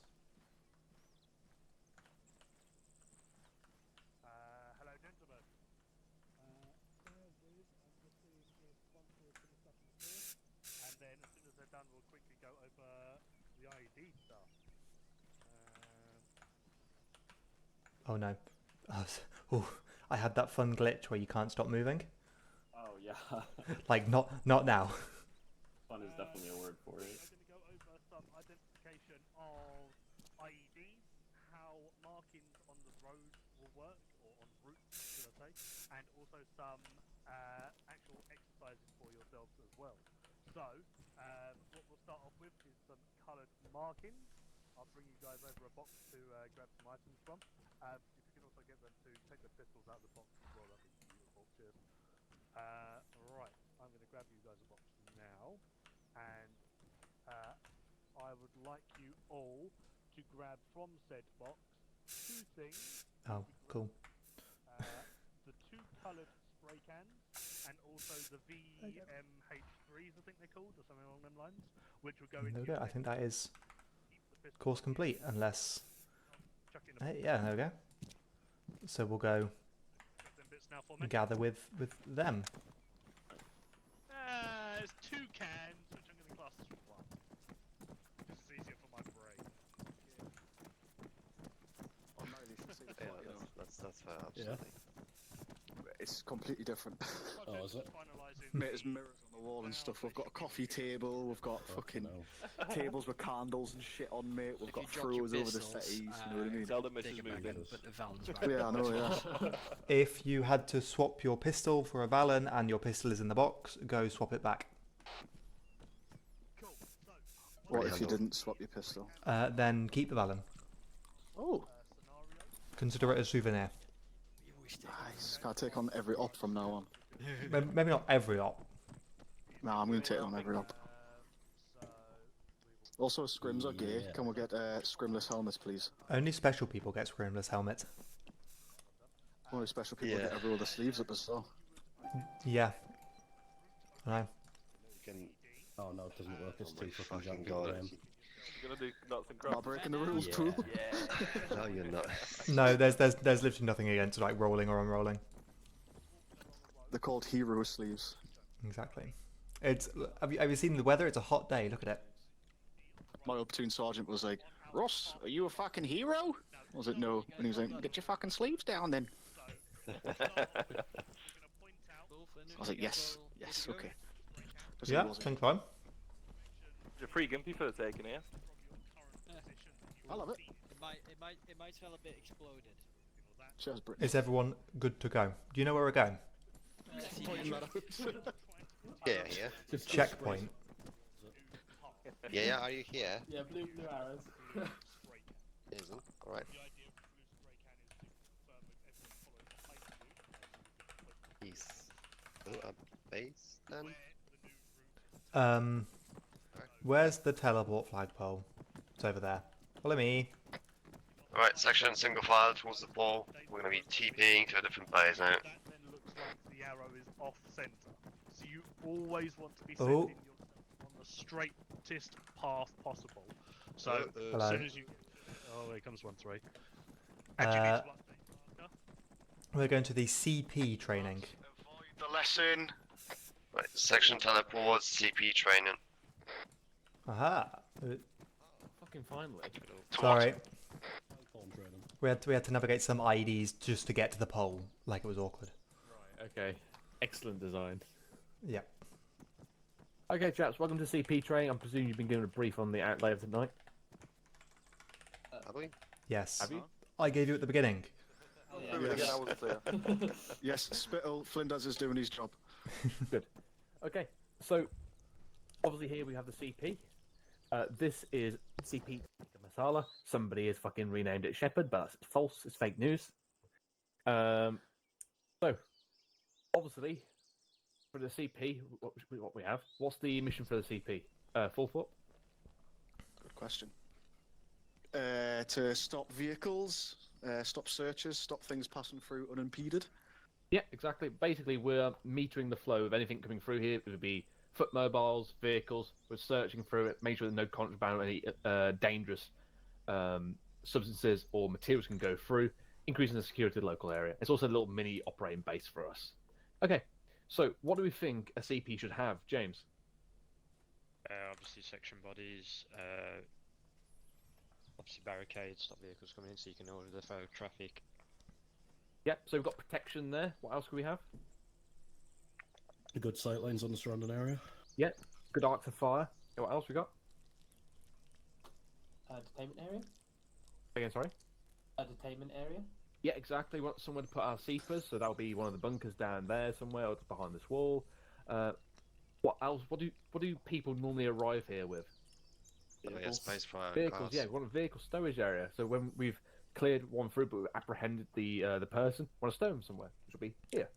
Hello, gentlemen. And then as soon as they're done, we'll quickly go over the IED stuff. Oh no. Oh, I had that fun glitch where you can't stop moving. Oh yeah. Like not now. Fun is definitely a word for it. We're going to go over some identification of IEDs, how markings on the road will work, or on routes, should I say, and also some actual exercises for yourselves as well. So, what we'll start off with is some coloured markings. I'll bring you guys over a box to grab some items from. If you can also get them to take the pistols out of the box as well, that'd be beautiful. Cheers. Right, I'm going to grab you guys a box now, and I would like you all to grab from said box two things. Oh, cool. The two coloured spray cans, and also the VMH3s, I think they're called, or something along them lines, which will go into. There we go. I think that is course complete, unless. Yeah, there we go. So we'll go gather with them. There's two cans, which I'm going to class as one. This is easier for my brain. That's fair, absolutely. It's completely different. Oh, is it? Mate, there's mirrors on the wall and stuff. We've got a coffee table. We've got fucking tables with candles and shit on, mate. We've got throws over the settees. You know what I mean? Tell them it's moving, but the Valen's Yeah, I know. Yeah. If you had to swap your pistol for a Valen and your pistol is in the box, go swap it back. What if you didn't swap your pistol? Then keep the Valen. Oh. Consider it a souvenir. Nice. Can I take on every op from now on? Maybe not every op. Nah, I'm going to take on every op. Also, scrims are gay. Can we get scrimless helmets, please? Only special people get scrimless helmets. Only special people get every other sleeves up as well. Yeah. I know. Oh no, it doesn't work. It's too fucking Fucking janky. God. Graham. You're gonna do nuts and Not breaking the rules, Pool. No, you're not. No, there's literally nothing against like rolling or unrolling. They're called hero sleeves. Exactly. It's. Have you seen the weather? It's a hot day. Look at it. My platoon sergeant was like, "Ross, are you a fucking hero?" I was like, "No," and he was like, "Get your fucking sleeves down, then." I was like, "Yes, okay." Yeah, thanks, fine. You're free gimpy for the taking here. I love it. It might smell a bit exploded. Cheers, Brit. Is everyone good to go? Do you know where we're going? Yeah. Just checkpoint. Yeah, are you here? Yeah, blue arrows. Isn't? Alright. He's a base then? Where's the teleport flagpole? It's over there. Follow me. Alright, section single file towards the ball. We're going to be TPing to a different base now. That then looks like the arrow is off center. So you always want to be setting yourself on the straightest path possible. So as soon as you... Oh, there comes 1-3. And you need to update. We're going to the CP training. The lesson. Right, section teleports, CP training. Aha. Fucking finally. Sorry. We had to navigate some IEDs just to get to the pole. Like it was awkward. Right. Okay. Excellent design. Yeah. Okay, chaps, welcome to CP Train. I'm presuming you've been given a brief on the outlay of tonight. Have we? Yes. Have you? I gave you at the beginning. Yes, Spittle, Flinders is doing his job. Good. Okay, so obviously here we have the CP. This is CP Masala. Somebody has fucking renamed it Shepherd, but that's false. It's fake news. So obviously for the CP, what we have? What's the mission for the CP? Full foot. Good question. To stop vehicles, stop searches, stop things passing through unimpeded. Yeah, exactly. Basically, we're metering the flow of anything coming through here. It would be foot mobiles, vehicles. We're searching through it, making sure that no contraband or any dangerous substances or materials can go through, increasing the security of the local area. It's also a little mini operating base for us. Okay, so what do we think a CP should have, James? Obviously section bodies, obviously barricades, stop vehicles coming in so you can order the flow of traffic. Yep, so we've got protection there. What else can we have? A good sight lines on the surrounding area. Yep, good arcs of fire. What else we got? Detainment area? Again, sorry? Detainment area? Yeah, exactly. We want somewhere to put our seepers, so that'll be one of the bunkers down there somewhere, or behind this wall. What else? What do people normally arrive here with? Yeah, space for vehicles. cars. Yeah, we want a vehicle stowage area. So when we've cleared one through, but we've apprehended the person, we want to stow them somewhere, which will be here,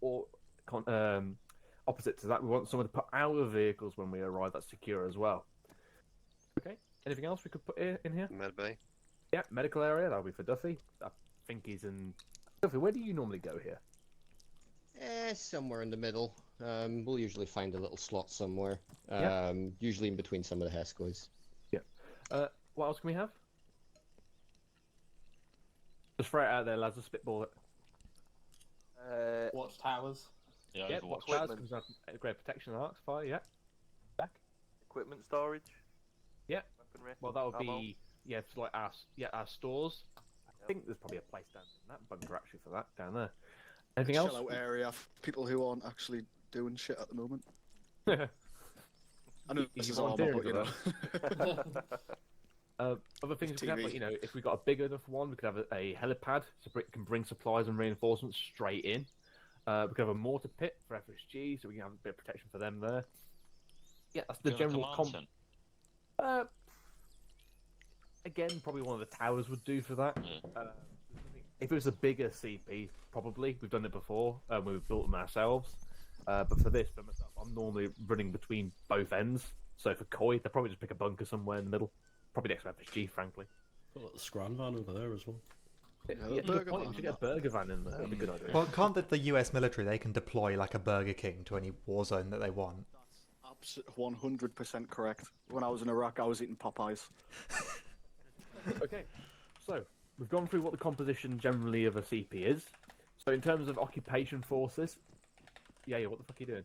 or opposite to that, we want someone to put our vehicles when we arrive that's secure as well. Okay. Anything else we could put in here? Med bay. Yeah, medical area. That'll be for Duffy. I think he's in. Duffy, where do you normally go here? Somewhere in the middle. We'll usually find a little slot somewhere. Yeah. Usually in between some of the Hescoys. Yeah. What else can we have? Just throw it out there, lads. A spitball it. Watchtowers. Yeah, watchtowers comes out great protection and arcs fire. Yeah. Back. Equipment storage. Yeah. Weaponry. Well, that would ammo. be it's like our stores. I think there's probably a place down in that bunker actually for that down there. Anything else? Shell out area for people who aren't actually doing shit at the moment. I know this is armor, but you know. Other things we can have, like, if we got a big enough one, we could have a helipad so it can bring supplies and reinforcements straight in. We could have a mortar pit for FSG, so we can have a bit of protection for them there. Yeah, that's the general again, probably one of the towers would do for that. If it was a bigger CP, probably. We've done it before, we've built them ourselves. But for this, for myself, I'm normally running between both ends. So for Koi, they'll probably just pick a bunker somewhere in the middle. Probably next to FSG, frankly. Got a little scran van over there as well. Yeah, good point. We should get a burger van in there. That'd be a good idea. Well, can't the US military, they can deploy like a Burger King to any war zone that they want? That's 100% correct. When I was in Iraq, I was eating Popeyes. Okay, so we've gone through what the composition generally of a CP is. So in terms of occupation forces, yeah, what the fuck are you doing?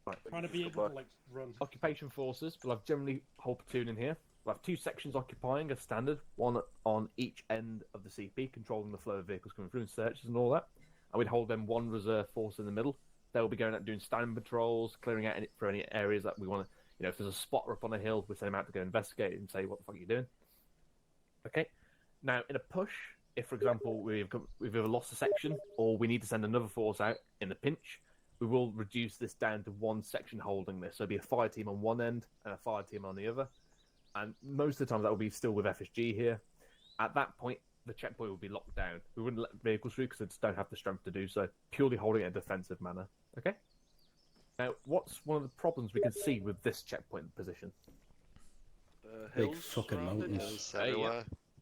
Right. Trying to be able to like run. Occupation forces, we'll have generally whole platoon in here. We'll have two sections occupying as standard, one on each end of the CP, controlling the flow of vehicles coming through and searches and all that. And we'd hold them one reserve force in the middle. They'll be going out doing standing patrols, clearing out for any areas that we want to, if there's a spotter up on a hill, we send them out to go investigate and say, what the fuck are you doing? Okay. Now, in a push, if, for example, we've either lost a section or we need to send another force out in a pinch, we will reduce this down to one section holding this. So it'll be a fire team on one end and a fire team on the other. And most of the time that will be still with FSG here. At that point, the checkpoint will be locked down. We wouldn't let vehicles through because they just don't have the strength to do so. Purely holding it in a defensive manner. Okay? Now, what's one of the problems we can see with this checkpoint position? Big fucking mountains.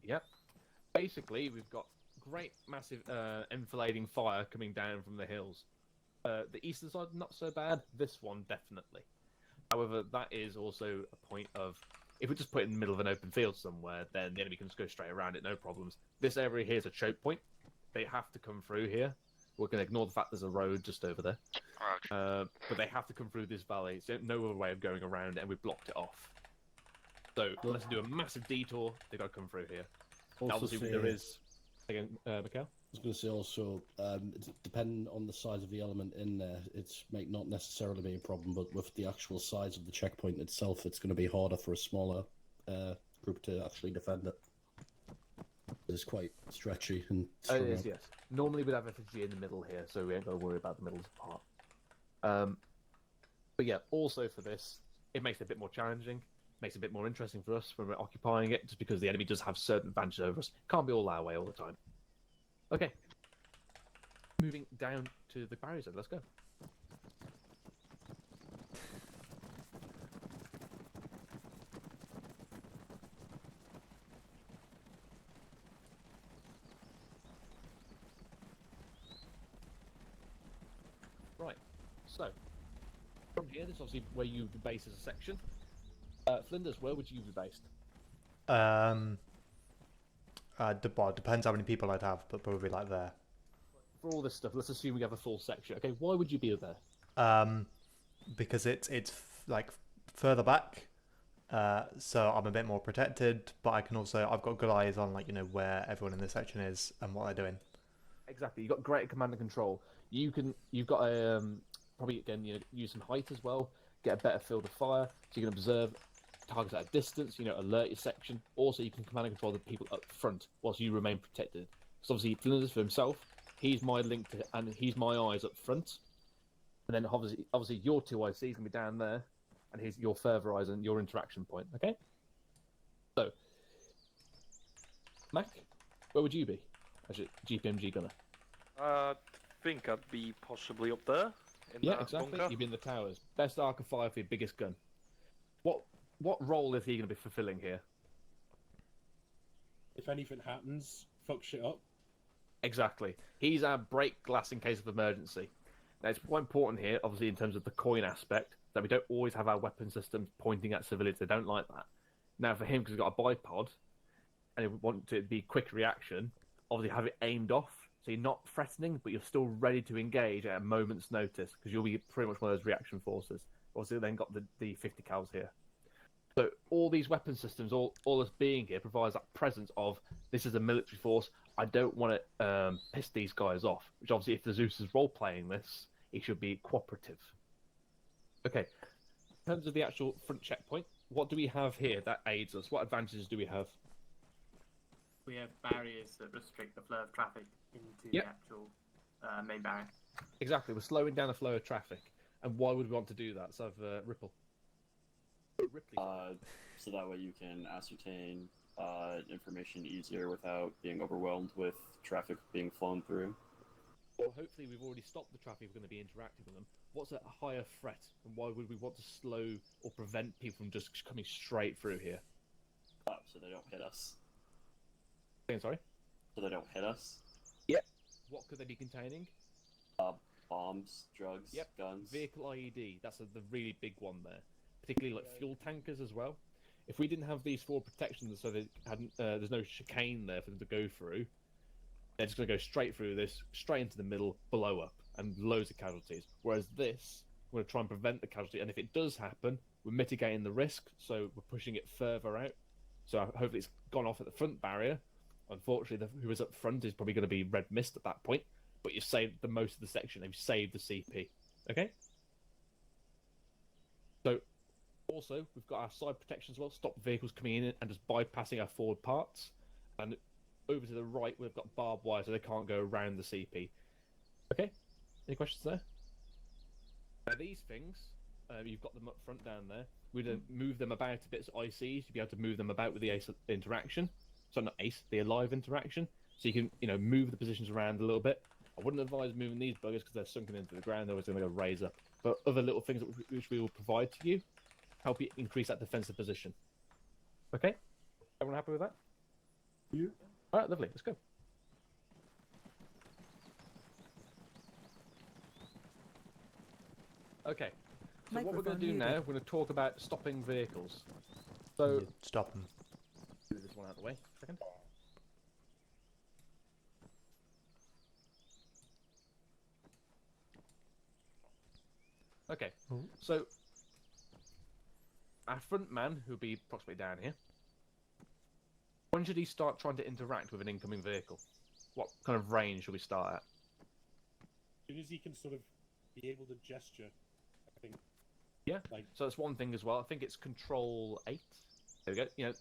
Yep. Basically, we've got great, massive enfilading fire coming down from the hills. The eastern side, not so bad. This one, definitely. However, that is also a point of... If we just put it in the middle of an open field somewhere, then the enemy can just go straight around it, no problems. This area here is a choke point. They have to come through here. We're going to ignore the fact there's a road just over there. But they have to come through this valley. So no other way of going around it, and we've blocked it off. So let's do a massive detour. They've got to come through here. Also Obviously, say- there is... Again, Mikhail? I was going to say also, depending on the size of the element in there, it might not necessarily be a problem, but with the actual size of the checkpoint itself, it's going to be harder for a smaller group to actually defend it. It's quite stretchy and It is, yes. Normally we'd have FSG in the middle here, so we ain't got to worry about the middle part. But yeah, also for this, it makes it a bit more challenging, makes it a bit more interesting for us when we're occupying it, just because the enemy does have certain advantages over us. Can't be all our way all the time. Okay. Moving down to the barriers then, let's go. Right, so from here, this is obviously where you would be based as a section. Flinders, where would you be based? Well, depends how many people I'd have, but probably like there. For all this stuff, let's assume we have a full section. Okay, why would you be there? Because it's like further back, so I'm a bit more protected. But I can also I've got good eyes on where everyone in this section is and what they're doing. Exactly, you've got greater command and control. You've got a probably again use some height as well, get a better field of fire, so you can observe targets at a distance. Alert your section. Also, you can command and control the people up front whilst you remain protected. Because obviously, Flinders for himself, he's my link to, and he's my eyes up front. And then obviously your two eyes, he's gonna be down there, and he's your further eyes and your interaction point. Okay. So, Mac, where would you be as a GPMG gunner? I think I'd be possibly up there. Yeah, exactly. Bunker. You'd be in the towers. Best arc of fire for your biggest gun. What role is he going to be fulfilling here? If anything happens, fuck shit up. Exactly. He's our break glass in case of emergency. Now, it's quite important here, obviously, in terms of the coin aspect, that we don't always have our weapon systems pointing at civilians. They don't like that. Now, for him, because he's got a bipod, and he wants it to be quick reaction, obviously have it aimed off, so you're not threatening, but you're still ready to engage at a moment's notice, because you'll be pretty much one of those reaction forces. Obviously, then got the 50 cals here. So all these weapon systems, all us being here, provides that presence of this is a military force. I don't want to piss these guys off. Which obviously, if the Zeus is role playing this, he should be cooperative. Okay. In terms of the actual front checkpoint, what do we have here that aids us? What advantages do we have? We have barriers that restrict the flow of traffic into the actual main barrier. Exactly. We're slowing down the flow of traffic. And why would we want to do that? So Ripple. So that way you can ascertain information easier without being overwhelmed with traffic being flown through. Well, hopefully we've already stopped the traffic we're going to be interacting with them. What's a higher threat, and why would we want to slow or prevent people from just coming straight through here? So they don't hit us. Sorry? So they don't hit us? Yep. What could they be containing? Bombs, drugs, guns. Vehicle IED, that's the really big one there. Particularly like fuel tankers as well. If we didn't have these four protections, so they hadn't, there's no chicane there for them to go through, they're just going to go straight through this, straight into the middle, blow up, and loads of casualties. Whereas this, we're going to try and prevent the casualty, and if it does happen, we're mitigating the risk, so we're pushing it further out. So hopefully it's gone off at the front barrier. Unfortunately, who is up front is probably going to be red mist at that point, but you've saved the most of the section, you've saved the CP. Okay? So, also, we've got our side protection as well, stop vehicles coming in and just bypassing our forward parts. And over to the right, we've got barbed wire so they can't go around the CP. Okay? Any questions there? Now, these things, you've got them up front down there. We'd move them about a bit as ICs. You'd be able to move them about with the ACE interaction. So not ACE, the alive interaction. So you can, move the positions around a little bit. I wouldn't advise moving these buggers because they're sunken into the ground. They're always going to go raise up. But other little things which we will provide to you help you increase that defensive position. Okay? Everyone happy with that? Yeah. Alright, lovely. Let's go. Okay. So what we're going to do now, we're going to talk about stopping vehicles. So stop them. Move this one out of the way. Second. Okay. So our front man, who'll be approximately down here, when should he start trying to interact with an incoming vehicle? what kind of range should we start at? As soon as he can sort of be able to gesture, I think. Yeah. So that's one thing as well. I think it's Control 8. There we go. You know,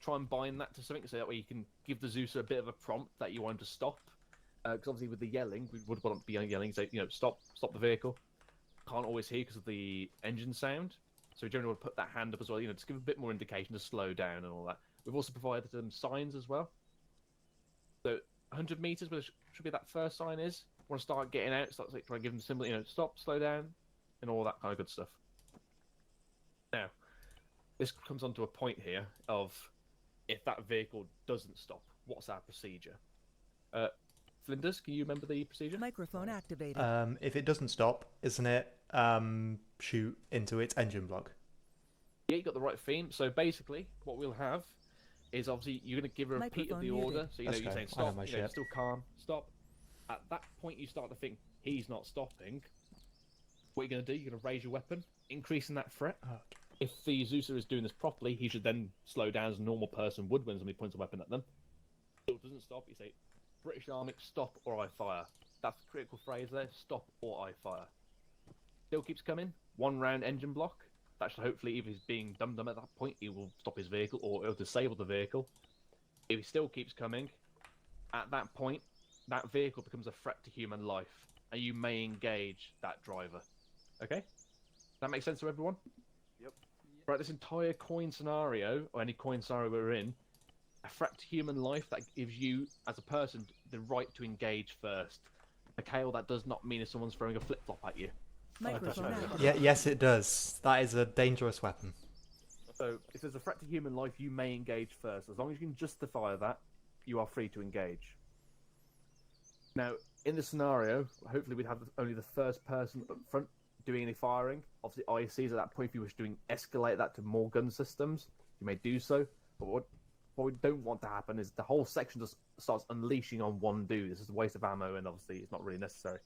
try and bind that to something so that way you can give the Zeus a bit of a prompt that you want him to stop. Because obviously with the yelling, we would want to be yelling, say, you know, stop the vehicle. Can't always hear because of the engine sound. So we generally want to put that hand up as well, you know, just give a bit more indication to slow down and all that. We've also provided them signs as well. So 100 meters, where should be that first sign is. Want to start getting out, start like, trying to give them symbol, you know, stop, slow down, and all that kind of good stuff. Now, this comes onto a point here of if that vehicle doesn't stop, what's our procedure? Flinders, can you remember the procedure? Microphone activated. If it doesn't stop, isn't it shoot into its engine block? Yeah, you got the right theme. So basically, what we'll have is obviously you're going to give a repeat of the order. So you know, you're saying stop, you know, still calm, stop. At that point, you start to think he's not stopping. What you're going to do, you're going to raise your weapon, increasing that threat. Okay. If the Zeuser is doing this properly, he should then slow down as a normal person would when somebody points a weapon at them. If it doesn't stop, you say, British Army, stop or I fire. That's the critical phrase there, stop or I fire. Still keeps coming, 1 round engine block. That should hopefully, if he's being dum-dum at that point, he will stop his vehicle or it'll disable the vehicle. If he still keeps coming, at that point, that vehicle becomes a threat to human life, and you may engage that driver. Okay? Does that make sense to everyone? Yep. Right, this entire coin scenario, or any coin scenario we're in, a threat to human life that gives you, as a person, the right to engage first. Mikhail, that does not mean if someone's throwing a flip-flop at you. Yeah, yes, it does. That is a dangerous weapon. So, if there's a threat to human life, you may engage first. As long as you can justify that, you are free to engage. Now, in this scenario, hopefully we'd have only the first person up front doing any firing. Obviously, ICs at that point, if you wish to escalate that to more gun systems, you may do so. But what we don't want to happen is the whole section just starts unleashing on one dude. This is a waste of ammo, and obviously it's not really necessary.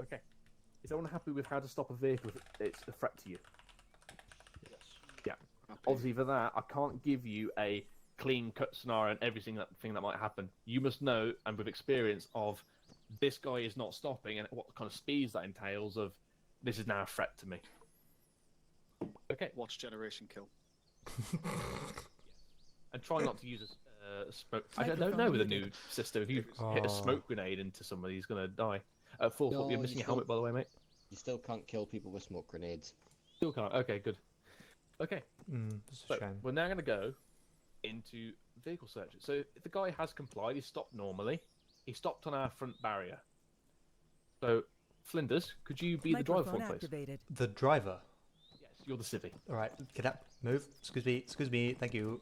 Okay. Is everyone happy with how to stop a vehicle if it's a threat to you? Yes. Yeah. Obviously, for that, I can't give you a clean-cut scenario and every single thing that might happen. You must know, and with experience, of this guy is not stopping, and what kind of speeds that entails of this is now a threat to me. Okay. Watch Generation Kill. And try not to use a smoke. I don't know with a new system. If you hit a smoke grenade into somebody, he's going to die. Full, you're missing your helmet, by the way, mate. You still can't kill people with smoke grenades. Still can't. Okay, good. Okay. That's a shame. We're now going to go into vehicle searches. So if the guy has complied, he stopped normally. He stopped on our front barrier. So, Flinders, could you be the driver for me, please? The driver? Yes, you're the civvy. Alright, get up. Move. Excuse me, thank you.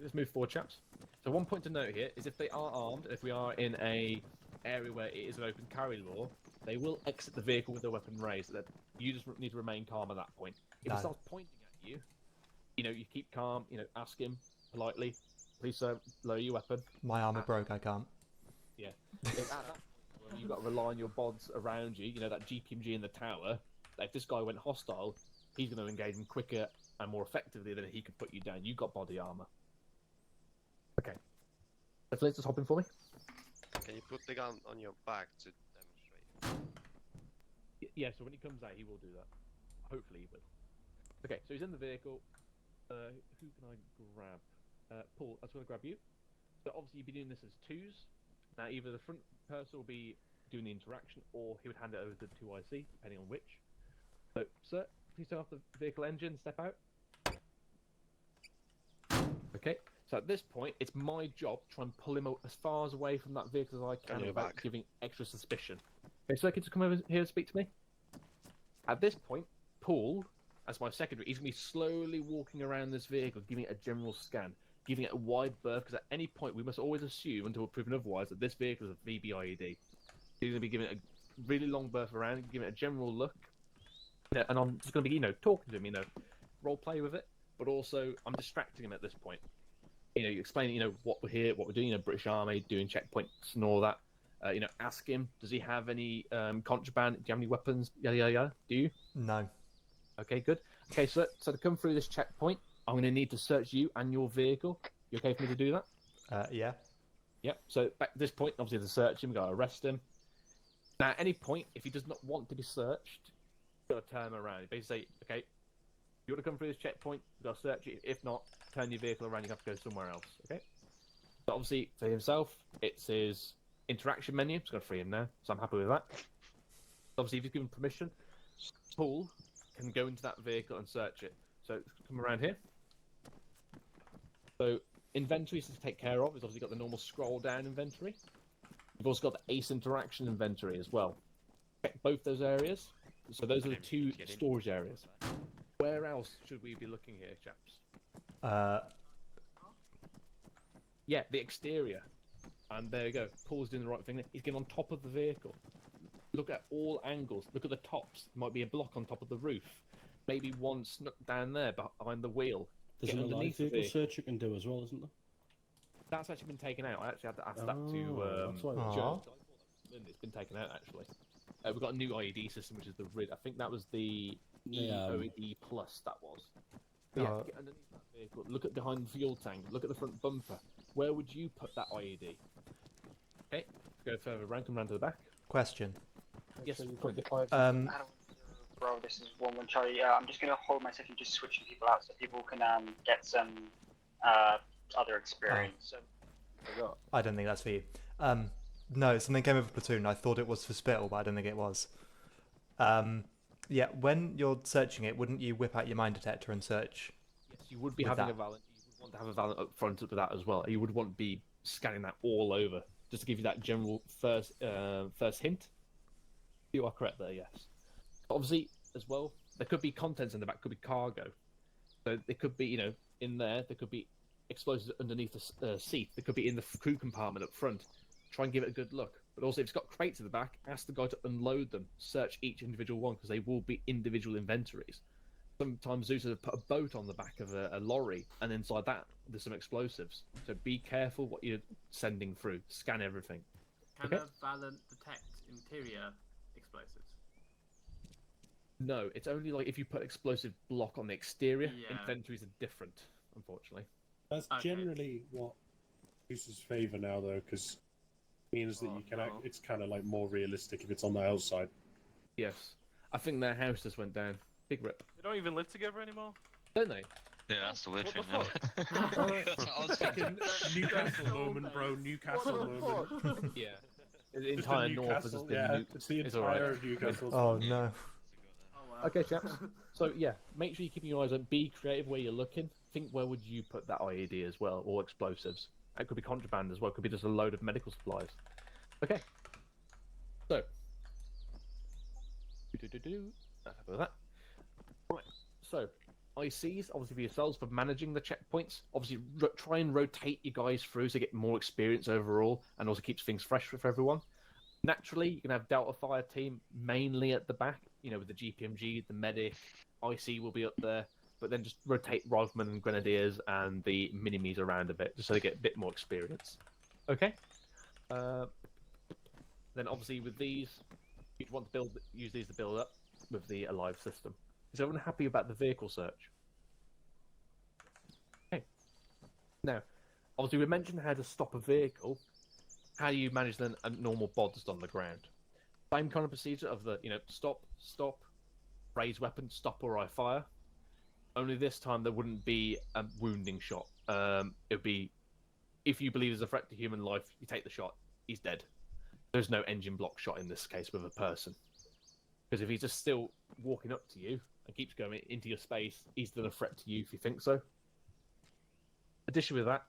Let's move forward, chaps. So one point to note here is if they are armed, if we are in a area where it is an open carry law, they will exit the vehicle with their weapon raised. That you just need to remain calm at that point. If he starts pointing at you, you know, you keep calm, you know, ask him politely, please sir, lower your weapon. My armor broke, I can't. Yeah. At that point, you've got to rely on your bods around you, you know, that GPMG in the tower. If this guy went hostile, he's going to engage him quicker and more effectively than he could put you down. You've got body armor. Okay. Let's just hop in for me. Can you put the gun on your back to demonstrate? Yeah, so when he comes out, he will do that. Hopefully he will. Okay, so he's in the vehicle. Who can I grab? Paul, I just want to grab you. So obviously you'd be doing this as twos. Now either the front person will be doing the interaction, or he would hand it over to 2IC, depending on which. So, sir, please turn off the vehicle engine, step out. Okay, so at this point, it's my job to try and pull him as far away from that vehicle as I can without giving extra suspicion. Okay, so can you just come over here and speak to me? At this point, Paul, as my secondary, he's going to be slowly walking around this vehicle, giving it a general scan, giving it a wide berth, because at any point we must always assume, until we're proven otherwise, that this vehicle is a VBIED. He's going to be giving it a really long berth around, giving it a general look. Yeah, and I'm just going to be, talking to him, role play with it, but also I'm distracting him at this point. You explaining, what we're here, what we're doing, British Army, doing checkpoints and all that. Ask him, does he have any contraband? Do you have any weapons? Yeah. Do you? No. Okay, good. Okay, so to come through this checkpoint, I'm going to need to search you and your vehicle. You okay for me to do that? Yeah. Yep. So back at this point, obviously, to search him, we got to arrest him. Now, at any point, if he does not want to be searched, you've got to turn him around. You basically say, okay, you want to come through this checkpoint, you've got to search it. If not, turn your vehicle around, you have to go somewhere else. Okay? So obviously, for himself, it's his interaction menu. I'm just going to free him now, so I'm happy with that. Obviously, if he's given permission, Paul can go into that vehicle and search it. So come around here. So inventories to take care of. He's obviously got the normal scroll down inventory. You've also got the ACE interaction inventory as well. Check both those areas. So those are the two storage areas. Where else should we be looking here, chaps? Yeah, the exterior. And there you go. Paul's doing the right thing. He's getting on top of the vehicle. Look at all angles. Look at the tops. There might be a block on top of the roof. Maybe one snuck down there behind the wheel. There's Get an alive underneath the vehicle vehicle. search you can do as well, isn't there? That's actually been taken out. I actually had to ask that to that's why it was- Joe. It's been taken out actually. We've got a new IED system, which is the RID. I think that was the EOED Plus. That was. But yeah, get underneath that vehicle. Look at behind the fuel tank. Look at the front bumper. Where would you put that IED? Okay, go further around. Come round to the back. Question. Yes. Bro, this is 1-1 Charlie. I'm just gonna hold myself and just switching people out so people can get some other experience. So, I don't think that's for you. No, something came over Platoon. I thought it was for Spittle, but I don't think it was. Yeah, when you're searching it, wouldn't you whip out your mine detector and search? Yes, you would be with having that? a Valent. You would want to have a Valent up front with that as well. You would want to be scanning that all over, just to give you that general first hint. You are correct there, yes. Obviously, as well, there could be contents in the back, could be cargo. So there could be, in there could be explosives underneath the seat. There could be in the crew compartment up front. Try and give it a good look. But also, if it's got crates in the back, ask the guy to unload them. Search each individual one, because they will be individual inventories. Sometimes Zeus has put a boat on the back of a lorry, and inside that, there's some explosives. So be careful what you're sending through. Scan everything. Can Okay? a Valent detect interior explosives? No, it's only like if you put explosive block on the exterior. Yeah. Inventories are different, unfortunately. That's generally what uses favour now, though, because it means that you can act, it's kind of like more realistic if it's on the outside. Yes. I think their house just went down. Big rip. They don't even live together anymore. Don't they? Yeah, that's the weird thing. That's what I was thinking. Newcastle moment, bro. Newcastle moment. Yeah. The Just entire the north has just Newcastle, been yeah, nuked. it's the It's alright. entire Newcastle. Oh no. Okay, chaps. So yeah, make sure you're keeping your eyes on. Be creative where you're looking. Think where would you put that IED as well, or explosives. It could be contraband as well. It could be just a load of medical supplies. Okay. So. Let's have a look at that. Right. So, ICs, obviously for yourselves, for managing the checkpoints. Obviously, try and rotate your guys through so you get more experience overall, and also keeps things fresh for everyone. Naturally, you can have Delta Fire team mainly at the back, with the GPMG, the medic, IC will be up there, but then just rotate Riflemen and Grenadiers and the Minimes around a bit, just so they get a bit more experience. Okay? Then obviously with these, you want to use these to build up with the Alive system. Is everyone happy about the vehicle search? Okay. Now, obviously we mentioned how to stop a vehicle. How do you manage then a normal bod just on the ground? Same kind of procedure of the, stop, raise weapon, stop or I fire. Only this time there wouldn't be a wounding shot. It would be, if you believe there's a threat to human life, you take the shot, he's dead. There's no engine block shot in this case with a person. Because if he's just still walking up to you and keeps going into your space, he's still a threat to you if you think so. Addition with that,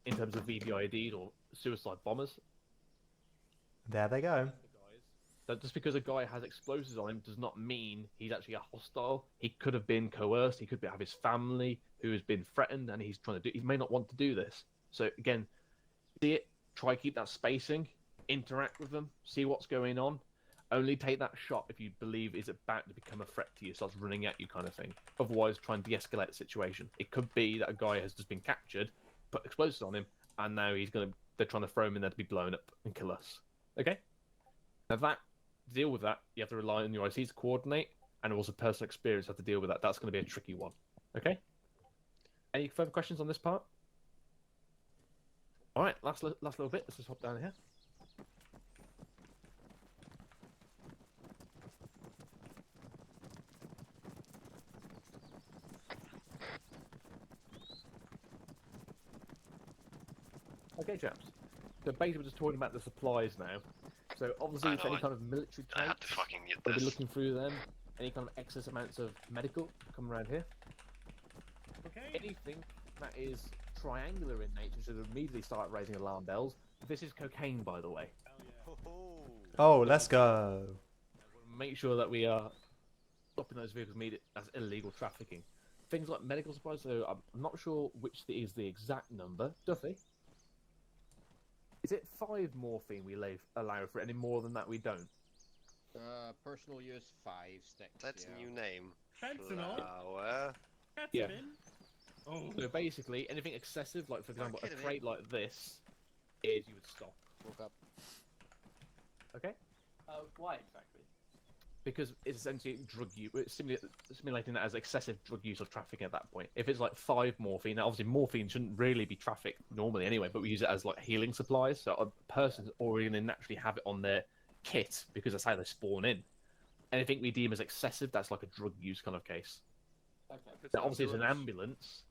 in terms of VVIDs or suicide bombers, There they go. that just because a guy has explosives on him does not mean he's actually a hostile. He could have been coerced. He could have his family who has been threatened, and he's trying to do. He may not want to do this. So again, see it. Try keep that spacing. Interact with them. See what's going on. Only take that shot if you believe is about to become a threat to you, starts running at you, kind of thing. Otherwise, try and de-escalate the situation. It could be that a guy has just been captured, put explosives on him, and now they're trying to throw him in there to be blown up and kill us. Okay. Now to deal with that, you have to rely on your ICs to coordinate, and also personal experience have to deal with that. That's going to be a tricky one. Okay? Any further questions on this part? All right, last little bit. Let's just hop down here. Okay, chaps. So basically, we're just talking about the supplies now. So obviously, if any kind of military I tanks, have to fucking get we'll be this. looking through them. Any kind of excess amounts of medical come around here. Okay. Anything that is triangular in nature should immediately start raising alarm bells. This is cocaine, by the way. Oh, let's go. Make sure that we are stopping those vehicles immediately as illegal trafficking. Things like medical supplies, so I'm not sure which is the exact number. Duffy? Is it 5 morphine we allow for it? Any more than that we don't? Personal use 5 sticks. That's a new name. Fentanyl? Flower. Yeah. Oh. So basically, anything excessive, like for example, a kidding me. crate like this, is you would stop. Woke up. Okay? Why exactly? Because it's essentially drug use, simulating that as excessive drug use or trafficking at that point. If it's like 5 morphine, now obviously morphine shouldn't really be trafficked normally anyway, but we use it as like healing supplies. So a person's already going to naturally have it on their kit because that's how they spawn in. Anything we deem as excessive, that's like a drug use kind of case. Okay. Now, obviously, it's an ambulance.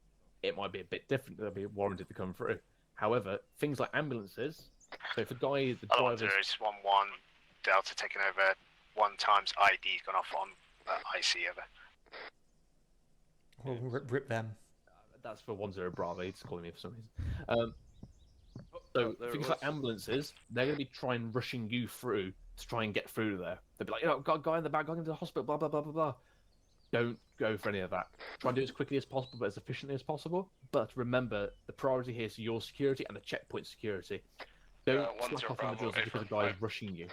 It might be a bit different. They'll be warranted to come through. However, things like ambulances. So if a guy, the Other driver's 1-0 1-1 Delta taking over. 1 times ID's gone off on IC over. Well, rip them. That's for 1-0 Bravo. He's calling me for some reason. So things like ambulances, they're going to be trying rushing you through to try and get through there. They'll be like, got a guy in the back, going into the hospital, blah blah blah blah blah. Don't go for any of that. Try and do it as quickly as possible, but as efficiently as possible. But remember, the priority here is your security and the checkpoint security. Don't slack off on the drills just because a guy is rushing you.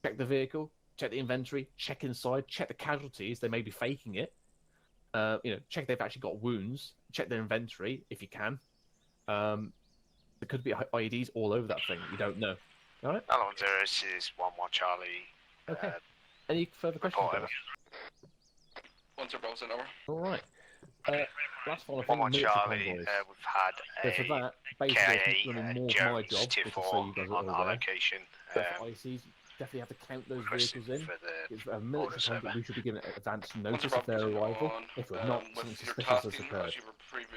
Check the vehicle, check the inventory, check inside, check the casualties. They may be faking it. Check if they've actually got wounds. Check their inventory if you can. There could be IEDs all over that thing. You don't know. All right. Other 1-0 is 1-1 Charlie. Okay. Any further questions? Report over. 1-0 Bravo sent over. All right. Last one, I think 1-1 military Charlie. convoys. We've had So for a that, basically, KIA running more of my Jones job, Tier which 4 is so you guys are on all our there. location. But for ICs, definitely have to count those vehicles in. It's a military convoy. We should be given advance notice of their arrival. If we're not, something suspicious has occurred.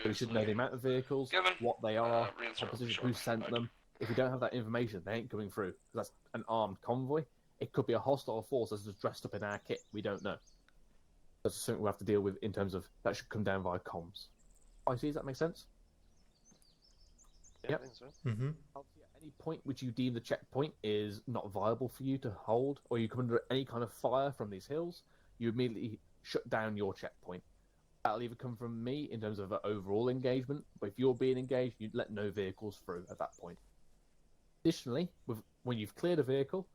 So we should know the amount of vehicles, what they are, composition, who sent them. If we don't have that information, they ain't coming through. That's an armed convoy. It could be a hostile force that's just dressed up in our kit. We don't know. That's something we have to deal with in terms of that should come down via comms. Does that make sense? Yeah, Yep. I think so. Mm-hmm. Obviously, at any point which you deem the checkpoint is not viable for you to hold, or you come under any kind of fire from these hills, you immediately shut down your checkpoint. That'll either come from me in terms of an overall engagement, but if you're being engaged, you let no vehicles through at that point. Additionally, when you've cleared a vehicle,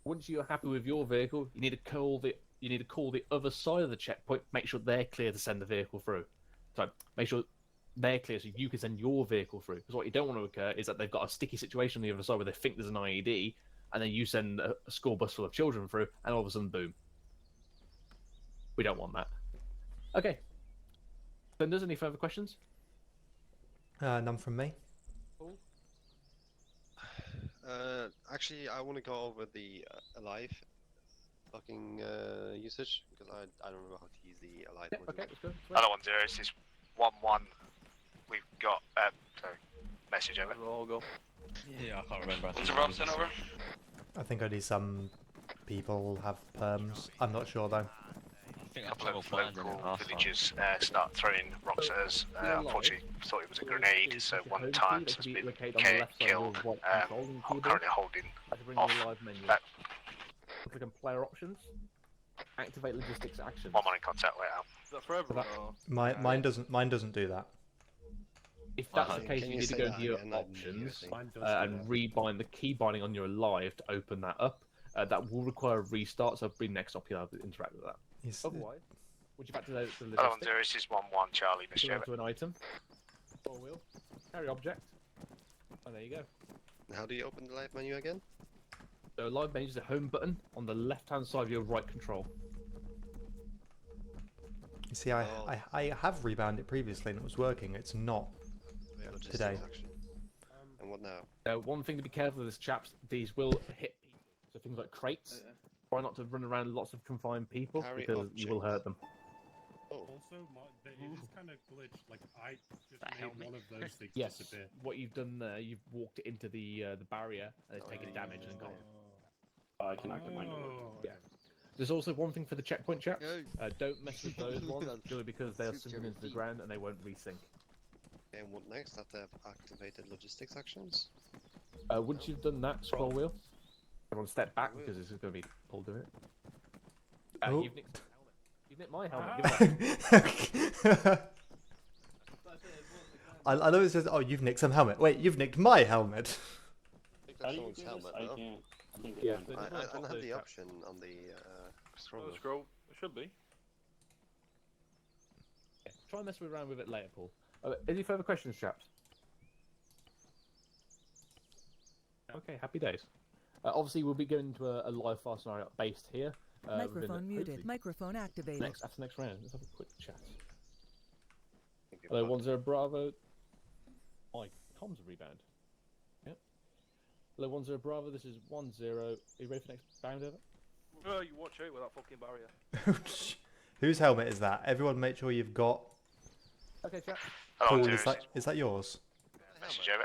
once you're happy with your vehicle, you need to call the other side of the checkpoint, make sure they're clear to send the vehicle through. So make sure they're clear so you can send your vehicle through. Because what you don't want to occur is that they've got a sticky situation on the other side where they think there's an IED, and then you send a school bus full of children through, and all of a sudden, boom. We don't want that. Okay. Then there's any further questions? None from me. Actually, I want to go over the alive fucking usage because I don't know how to use the alive. Yeah, okay, let's go. Other 1-0 is 1-1. We've got sorry, message over. We'll all go. Yeah, I can't remember. 1-0 Bravo sent over. I think only some people have perms. I'm not sure though. A couple of local villagers start throwing rocks at us. Unfortunately, thought it was a grenade, so 1 time has been killed. I'm currently holding off that. Click on player options. Activate logistics actions. 1-1 in contact later. Is that for everyone? Mine doesn't do that. If that's the case, you need to go to your options and rebind the key binding on your alive to open that up. That will require a restart, so be next up you'll have to interact with that. Otherwise, would you back to the Other 1-0 is 1-1 Charlie, Go Mr. to an item. 4-wheel. Carry object. Oh, there you go. How do you open the live menu again? So live menu is the home button on the left-hand side of your right control. You see, I have rebound it previously and it was working. It's not today. And what now? One thing to be careful of is, chaps, these will hit people. So things like crates. Try not to run around lots of confined people Carry because you will hurt them. Also, it is kind of glitched. Like I just made one of those things Yes, disappear. what you've done there, you've walked it into the barrier and it's taken damage and gone. I can activate mine. Yeah. There's also one thing for the checkpoint chaps. Don't mess with those ones purely because they'll sink them into the ground and they won't resync. And what next? After I've activated logistics actions? Once you've done that, scroll wheel. Everyone step back because this is going to be pulled to it. Oh. You've nicked my helmet. Give it back. I know it says, oh, you've nicked some helmet. Wait, you've nicked my helmet. That's someone's helmet, though. Yeah, I don't have the option on the scroll. Oh, scroll. It should be. Yeah, try and mess around with it later, Paul. Any further questions, chaps? Okay, happy days. Obviously, we'll be going to a live fire scenario based here. Microphone muted. Microphone activated. After next round, let's have a quick chat. Hello, 1-0 Bravo. My comms rebound. Yep. Hello, 1-0 Bravo. This is 1-0. Are you ready for next round, over? Oh, you watch out with that fucking barrier. Whose helmet is that? Everyone, make sure you've got. Okay, chat. Paul, is that yours?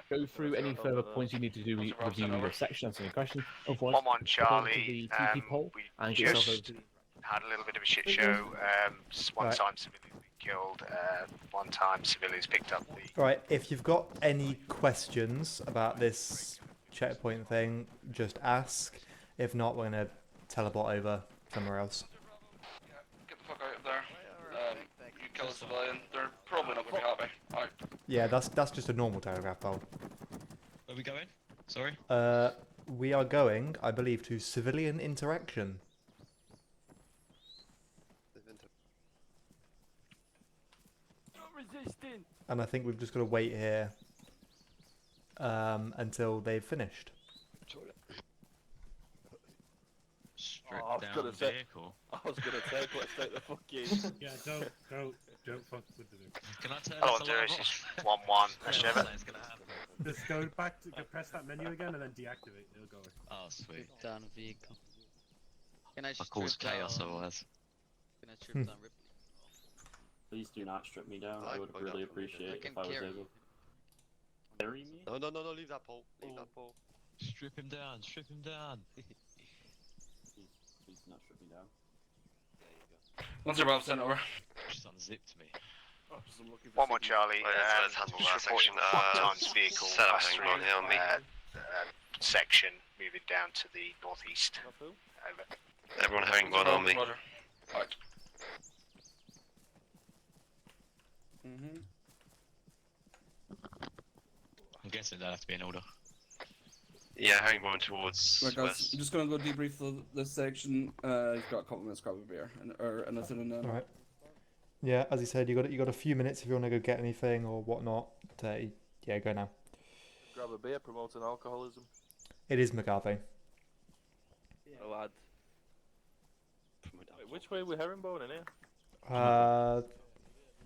Go through any further points you need to do review your section, answer any question. Otherwise, 1-1 Charlie. The TP poll We and get yourself over just to had a little bit of a shit show. One Right. time civilians killed. One time civilians picked up the. Right, if you've got any questions about this checkpoint thing, just ask. If not, we're going to teleport over somewhere else. Get the fuck out of there. You kill a civilian, they're probably not going to be happy. Alright. Yeah, that's just a normal telegraph pole. Where are we going? Sorry? We are going, I believe, to civilian interaction. Resisting. And I think we've just got to wait here until they've finished. I was gonna say, let's take the fucking. Yeah, don't fuck with the vehicle. Can I turn Oh, this there alarm is off? 1-1. Let's have it. Just go back to press that menu again and then deactivate. It'll go away. Oh, sweet. Down vehicle. Can I I'll cause chaos otherwise. Can I strip down Ripley? Please do not strip me down. I would really appreciate if I was able. Carry me? No, leave that pole. Leave that pole. Strip him down, strip him down. Please do not strip me down. Once you're sent over. Just unzipped me. 1-1 Charlie. Let's handle that just reporting section. one times vehicle Set up pass hang through on here on me. section moving down to the northeast. Over. Everyone herringbone on me. Roger. Alright. Mm-hmm. I'm guessing that has to be in order. Yeah, herringbone towards Right, guys, west. I'm just gonna go debrief this section. You've got a couple minutes, grab a beer or anything, and then. Alright. Yeah, as you said, you got a few minutes if you want to go get anything or whatnot. Yeah, go now. Grab a beer, promoting alcoholism. It is McCarthy. Oh, lad. Wait, which way are we herringbone in here?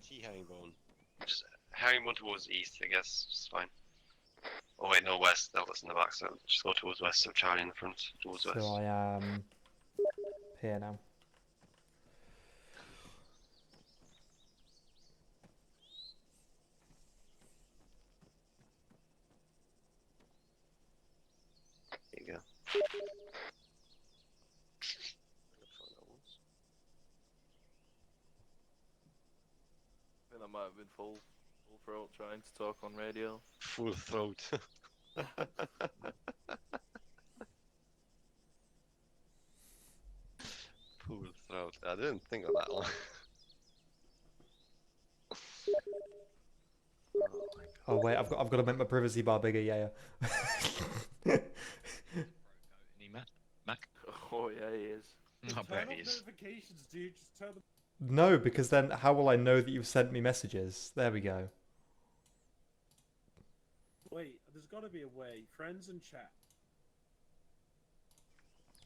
T herringbone. Just herringbone towards east, I guess. It's fine. Oh wait, no, west. Delta's in the back, so just go towards west. So Charlie in the front, towards west. So I am here now. There you go. I think I might have been full throat trying to talk on radio. Full throat. Full throat. I didn't think of that one. Oh wait, I've got to make my privacy bar bigger. Yeah. Any Mac? Oh yeah, he is. I bet he is. Notifications, dude. Just turn them. No, because then how will I know that you've sent me messages? There we go. Wait, there's got to be a way. Friends and chat.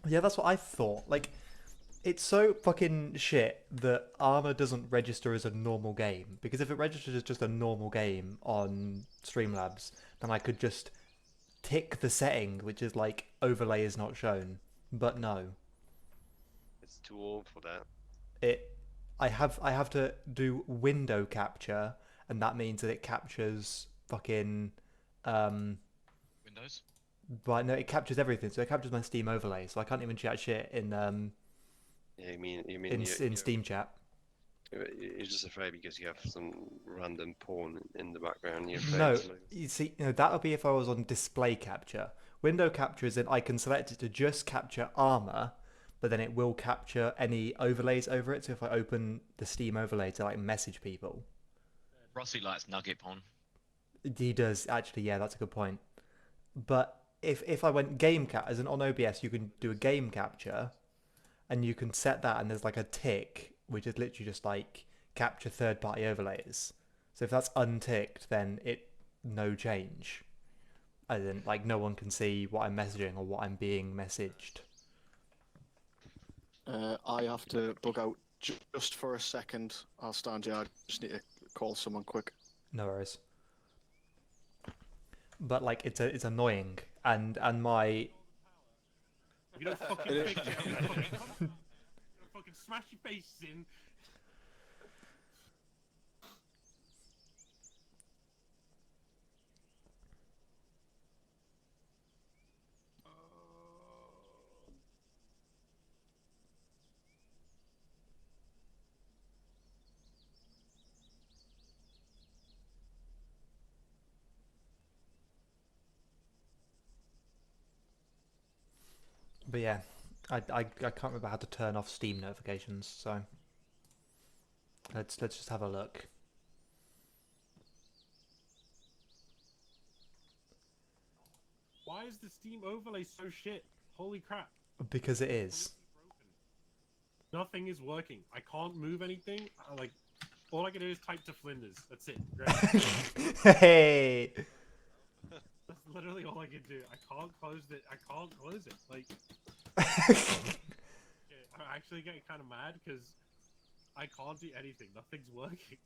Yeah, that's what I thought. Like, it's so fucking shit that Arma doesn't register as a normal game. Because if it registered as just a normal game on Streamlabs, then I could just tick the setting, which is like overlay is not shown. But no, It's too old for that. I have to do window capture, and that means that it captures fucking Windows? but no, it captures everything. So it captures my Steam overlay, so I can't even chat shit in Yeah, you mean in Steam chat. You're just afraid because you have some random porn in the background. You're afraid No, somebody- you see, that would be if I was on display capture. Window capture is in I can select it to just capture armor, but then it will capture any overlays over it. So if I open the Steam overlay to like message people, Rossi likes nugget porn. he does actually. Yeah, that's a good point. But if I went game cap as an on OBS, you can do a game capture, and you can set that, and there's like a tick, which is literally just like capture third party overlays. So if that's unticked, then it no change. As in, like, no one can see what I'm messaging or what I'm being messaged. I have to bug out just for a second. I'll stand here. I just need to call someone quick. No worries. But like, it's annoying, and my You don't fucking fix it. I'm gonna fucking smash your face in. But yeah, I can't remember how to turn off Steam notifications, so let's just have a look. Why is the Steam overlay so shit? Holy crap. Because it is. Nothing is working. I can't move anything. Like, all I can do is type to Flinders. That's it. Hey! That's literally all I can do. I can't close it. I can't close it. Like, I'm actually getting kind of mad because I can't do anything. Nothing's working.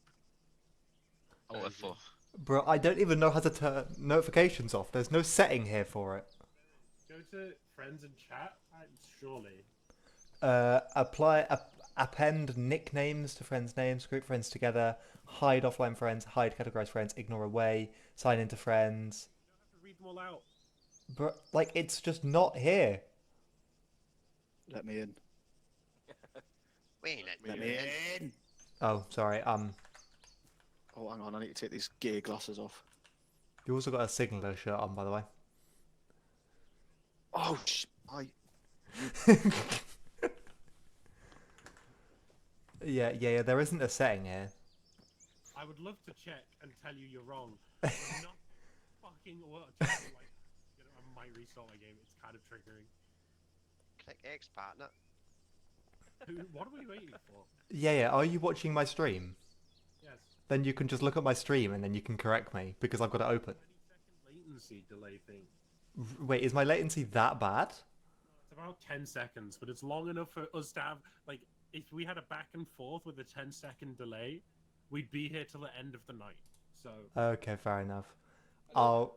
Oh, what for? Bro, I don't even know how to turn notifications off. There's no setting here for it. Go to friends and chat, surely. Append nicknames to friends' names, group friends together, hide offline friends, hide categorize friends, ignore away, sign into friends. You don't have to read them all out. Bro, like, it's just not here. Let me in. Let me in. Oh, sorry. Oh, hang on. I need to take these gear glasses off. You also got a Signaler shirt on, by the way. Oh, Yeah. There isn't a setting here. I would love to check and tell you you're wrong. But I'm not fucking what? Like, I might restart my game. It's kind of triggering. Click X, partner. What are we waiting for? Yeah. Are you watching my stream? Yes. Then you can just look at my stream and then you can correct me because I've got it open. Latency delay thing. Wait, is my latency that bad? It's about 10 seconds, but it's long enough for us to have, like, if we had a back and forth with a 10-second delay, we'd be here till the end of the night. So. Okay, fair enough. Hello.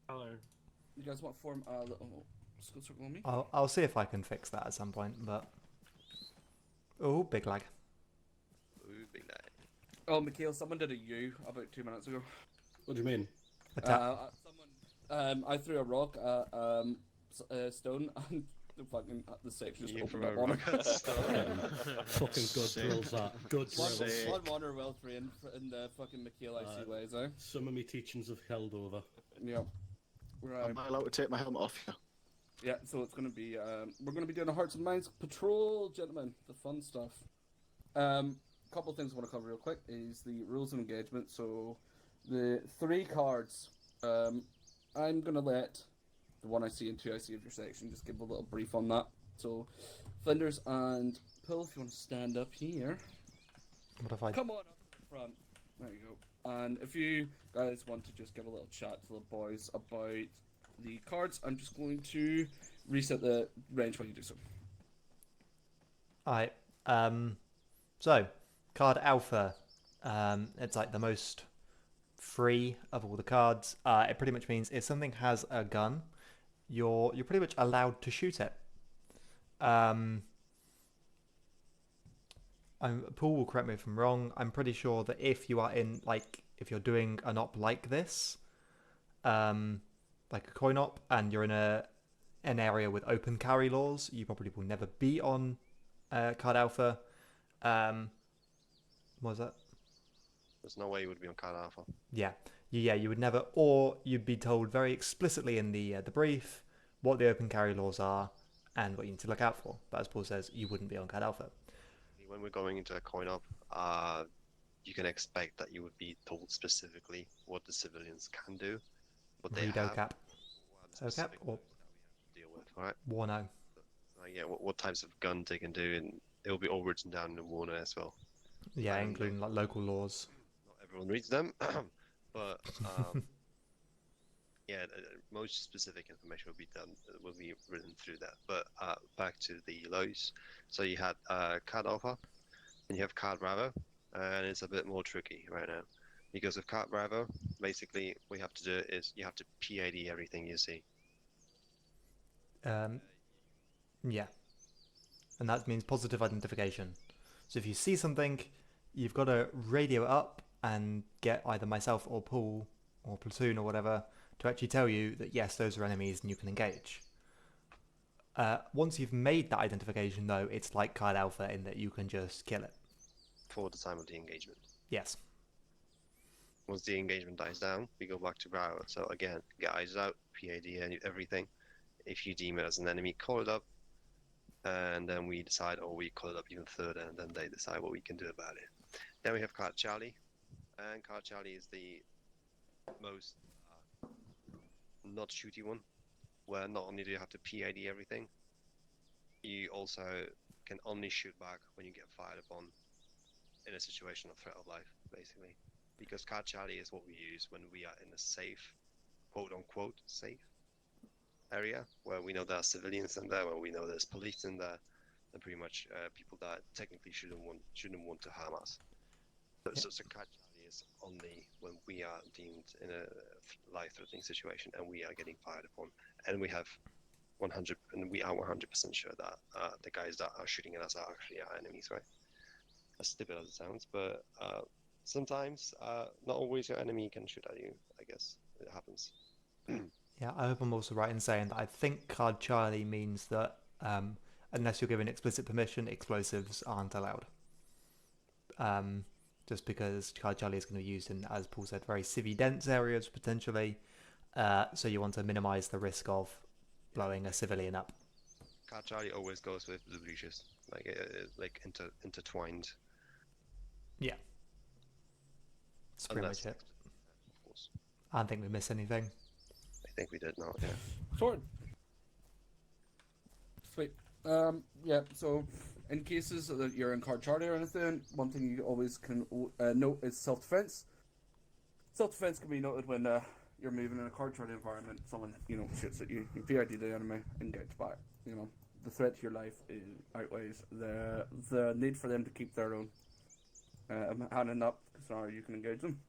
Hello. You guys want to form a little skill circle on me? I'll see if I can fix that at some point, but. Oh, big lag. Ooh, big lag. Oh, Mikhail, someone did a U about 2 minutes ago. What do you mean? I threw a rock at Stone and the safe just opened up on him. Fucking good drills that. Good drills. One water well trained in the fucking Mikhail IC ways, eh? Some of my teachings have held over. Yeah. Right. Am I allowed to take my helmet off? Yeah, so it's gonna be we're gonna be doing a Hearts and Minds patrol, gentlemen. The fun stuff. Couple of things I want to cover real quick is the rules of engagement. So the 3 cards. I'm gonna let the 1 IC and 2 IC of your section just give a little brief on that. So Flinders and Pill, if you want to stand up here. What if I come on up front? There you go. And if you guys want to just give a little chat to the boys about the cards, I'm just going to reset the range while you do so. Alright. So, card Alpha. It's like the most free of all the cards. It pretty much means if something has a gun, you're pretty much allowed to shoot it. Paul will correct me if I'm wrong. I'm pretty sure that if you are in, like, if you're doing an op like this, like a coin op, and you're in an area with open carry laws, you probably will never be on card alpha. What was that? There's no way you would be on card alpha. Yeah, you would never, or you'd be told very explicitly in the brief what the open carry laws are and what you need to look out for. But as Paul says, you wouldn't be on card alpha. When we're going into a coin op, you can expect that you would be told specifically what the civilians can do, what they Read have, OCAP. OCAP or deal with, right? Warno. Yeah, what types of guns they can do, and it will be all written down in the Warner as well. Yeah, including like local laws. Not everyone reads them, but yeah, most specific information will be written through that. But back to the lows. So you had card alpha, and you have card bravo, and it's a bit more tricky right now because of card bravo. Basically, what you have to do is you have to PID everything you see. Yeah, and that means positive identification. So if you see something, you've got to radio it up and get either myself or Paul or platoon or whatever to actually tell you that yes, those are enemies and you can engage. Once you've made that identification, though, it's like card alpha in that you can just kill it. For the time of the engagement. Yes. Once the engagement dies down, we go back to Bravo. So again, get eyes out, PID everything. If you deem it as an enemy, call it up, and then we decide, or we call it up even further, and then they decide what we can do about it. Then we have Card Charlie, and Card Charlie is the most not shooty one, where not only do you have to PID everything, you also can only shoot back when you get fired upon in a situation of threat of life, basically. Because Card Charlie is what we use when we are in a safe, quote-unquote, safe area, where we know there are civilians in there, where we know there's police in there, and pretty much people that technically shouldn't want to harm us. So Card Charlie is only when we are deemed in a life-threatening situation and we are getting fired upon, and we are 100% sure that the guys that are shooting at us are actually our enemies, right? As stupid as it sounds, but sometimes not always your enemy can shoot at you. I guess it happens. Yeah, I hope I'm also right in saying that I think Card Charlie means that unless you're given explicit permission, explosives aren't allowed. Just because Card Charlie is going to be used in, as Paul said, very civvy dense areas potentially. So you want to minimize the risk of blowing a civilian up. Card Charlie always goes with the breaches, like intertwined. Yeah. That's pretty much it. Of course. I don't think we missed anything. I think we did not, yeah. Sword. Sweet. Yeah, so in cases that you're in Card Charlie or anything, one thing you always can note is self-defense. Self-defense can be noted when you're moving in a Card Charlie environment. Someone, shoots at you. You PID the enemy, engage back. The threat to your life outweighs the need for them to keep their own. Handing up, so you can engage them.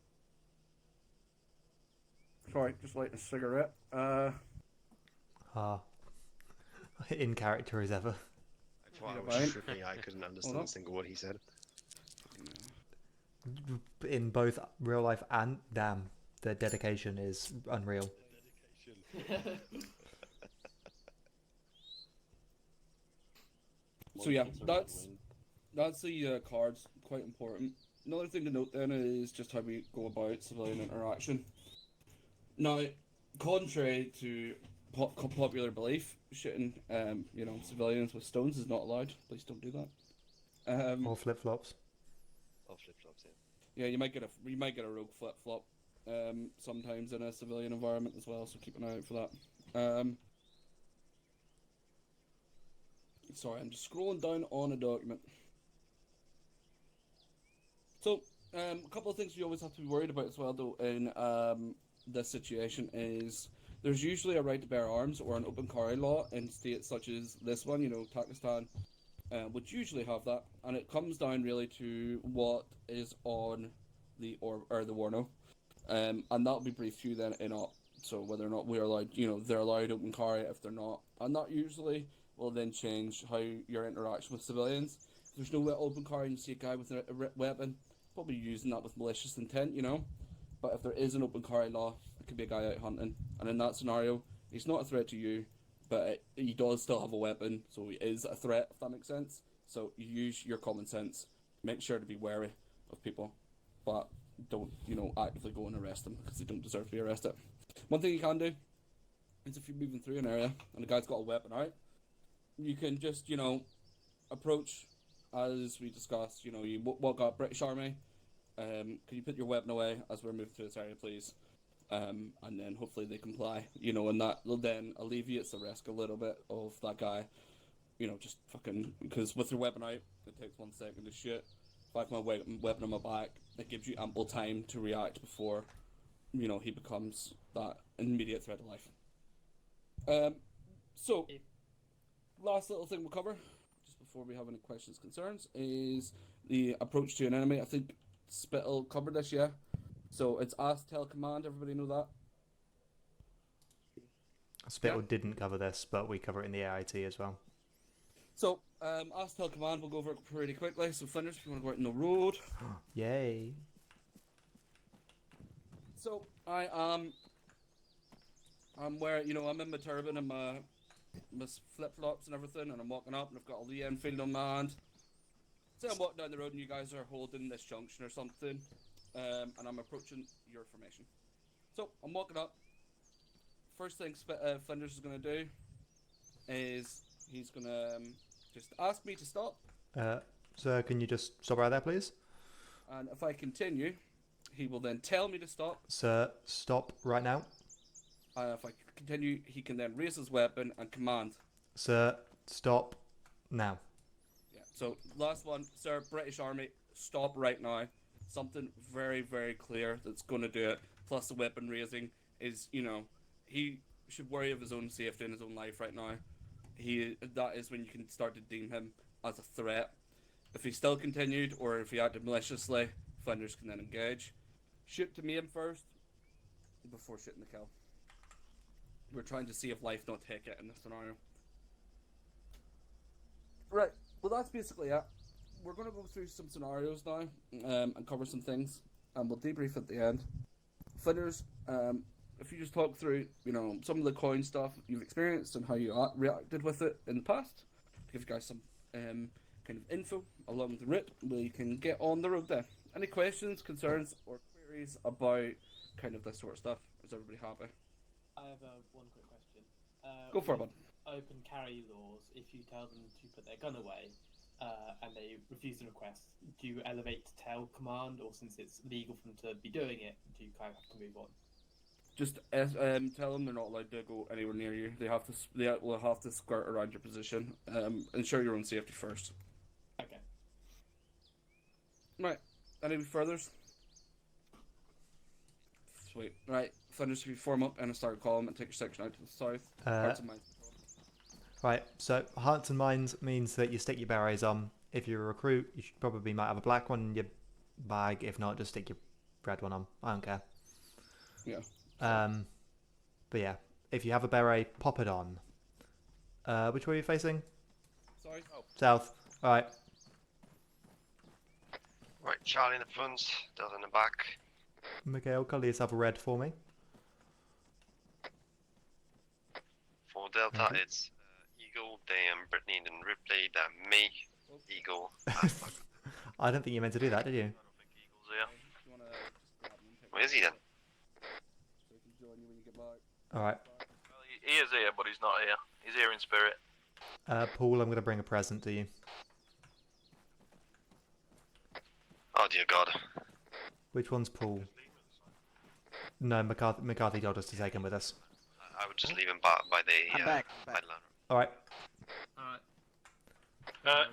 Sorry, just lighting a cigarette. In character as ever. I couldn't understand a single word he said. In both real life and damn, the dedication is unreal. So yeah, that's the cards. Quite important. Another thing to note then is just how we go about civilian interaction. Now, contrary to popular belief, shooting civilians with stones is not allowed. Please don't do that. Or flip flops. Or flip flops, yeah. Yeah, you might get a rogue flip flop sometimes in a civilian environment as well. So keep an eye out for that. Sorry, I'm just scrolling down on a document. So, a couple of things you always have to be worried about as well, though, in this situation is there's usually a right to bear arms or an open carry law in states such as this one, Pakistan, would usually have that, and it comes down really to what is on the Warno. and that'll be briefed to you then in op. So whether or not we're allowed, they're allowed open carry. If they're not, and not usually, will then change how your interaction with civilians. If there's no open carry and you see a guy with a weapon, probably using that with malicious intent, But if there is an open carry law, it could be a guy out hunting, and in that scenario, he's not a threat to you, but he does still have a weapon, so he is a threat, if that makes sense. So you use your common sense. Make sure to be wary of people, but don't, actively go and arrest them because they don't deserve to be arrested. One thing you can do is if you're moving through an area and a guy's got a weapon out, you can just, approach, as we discussed, you walk up, British Army, can you put your weapon away as we're moving through this area, please? And then hopefully they comply, and that will then alleviates the risk a little bit of that guy, just fucking, because with your weapon out, it takes 1 second to shoot. If I have my weapon on my back, it gives you ample time to react before, he becomes that immediate threat to life. So, last little thing we'll cover, just before we have any questions, concerns, is the approach to an enemy. I think Spittle covered this, yeah? So it's ask, tell, command, everybody know that? Spittle didn't cover this, but we cover it in the AIT as well. So, ask, tell, command, we'll go over it pretty quickly. So Flinders, if you want to go out in the road. Yay. So, I'm wearing, I'm in my turban and my flip-flops and everything, and I'm walking up and I've got a Lee Enfield on my hand. Say I'm walking down the road and you guys are holding this junction or something, and I'm approaching your formation. So, I'm walking up. First thing Flinders is going to do is he's going to just ask me to stop. Sir, can you just stop right there, please? And if I continue, he will then tell me to stop. Sir, stop right now. If I continue, he can then raise his weapon and command. Sir, stop now. Yeah. So last one, sir, British Army, stop right now. Something very, very clear that's going to do it. Plus the weapon raising is, he should worry of his own safety and his own life right now. That is when you can start to deem him as a threat. If he still continued or if he acted maliciously, Flinders can then engage. Shoot to maim first before shooting the kill. We're trying to see if life not take it in this scenario. Right, well that's basically it. We're going to go through some scenarios now and cover some things, and we'll debrief at the end. Flinders, if you just talk through, some of the coin stuff you've experienced and how you reacted with it in the past, to give you guys some kind of info along the route, we can get on the road then. Any questions, concerns, or queries about kind of this sort of stuff? Is everybody happy? I have one quick question. Go for it, bud. Open carry laws, if you tell them to put their gun away and they refuse the request, do you elevate to tell command, or since it's legal for them to be doing it, do you kind of have to move on? Just tell them they're not allowed to go anywhere near you. They will have to skirt around your position. Ensure your own safety first. Okay. Right. Any furthers? Sweet. Right. Flinders, if you form up and start column and take your section out to the south. Hearts and Minds. Right. So hearts and minds means that you stick your berets on. If you're a recruit, you should probably might have a black one in your bag. If not, just stick your red one on. I don't care. Yeah. But yeah, if you have a beret, pop it on. Which way are you facing? Sorry. South. Alright. Right, Charlie in the front, Delta in the back. Mikhail, colour yourself a red for me. For Delta, it's Eagle, then Brittany, then Ripley, then me, Eagle. I don't think you meant to do that, did you? Eagle's here. Where is he then? Alright. Well, he is here, but he's not here. He's here in spirit. Paul, I'm going to bring a present to you. Oh dear God. Which one's Paul? No, McCarthy told us to take him with us. I would just leave him by the by the ladder. Alright.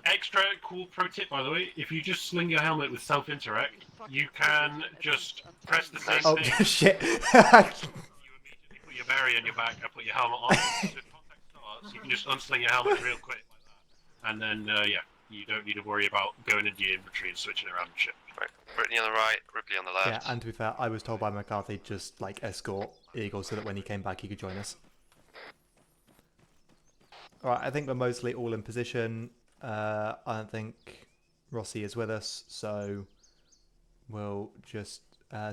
Extra cool pro tip, by the way, if you just sling your helmet with self-interact, you can just press the same Oh, thing. shit. You immediately put your barrier on your back and put your helmet on. So if contact starts, you can just unsling your helmet real quick like that. And then, yeah, you don't need to worry about going into your inventory and switching around and shit. Right. Brittany on the right, Ripley on the left. Yeah, and to be fair, I was told by McCarthy just like escort Eagle so that when he came back he could join us. Alright, I think we're mostly all in position. I don't think Rossi is with us, so we'll just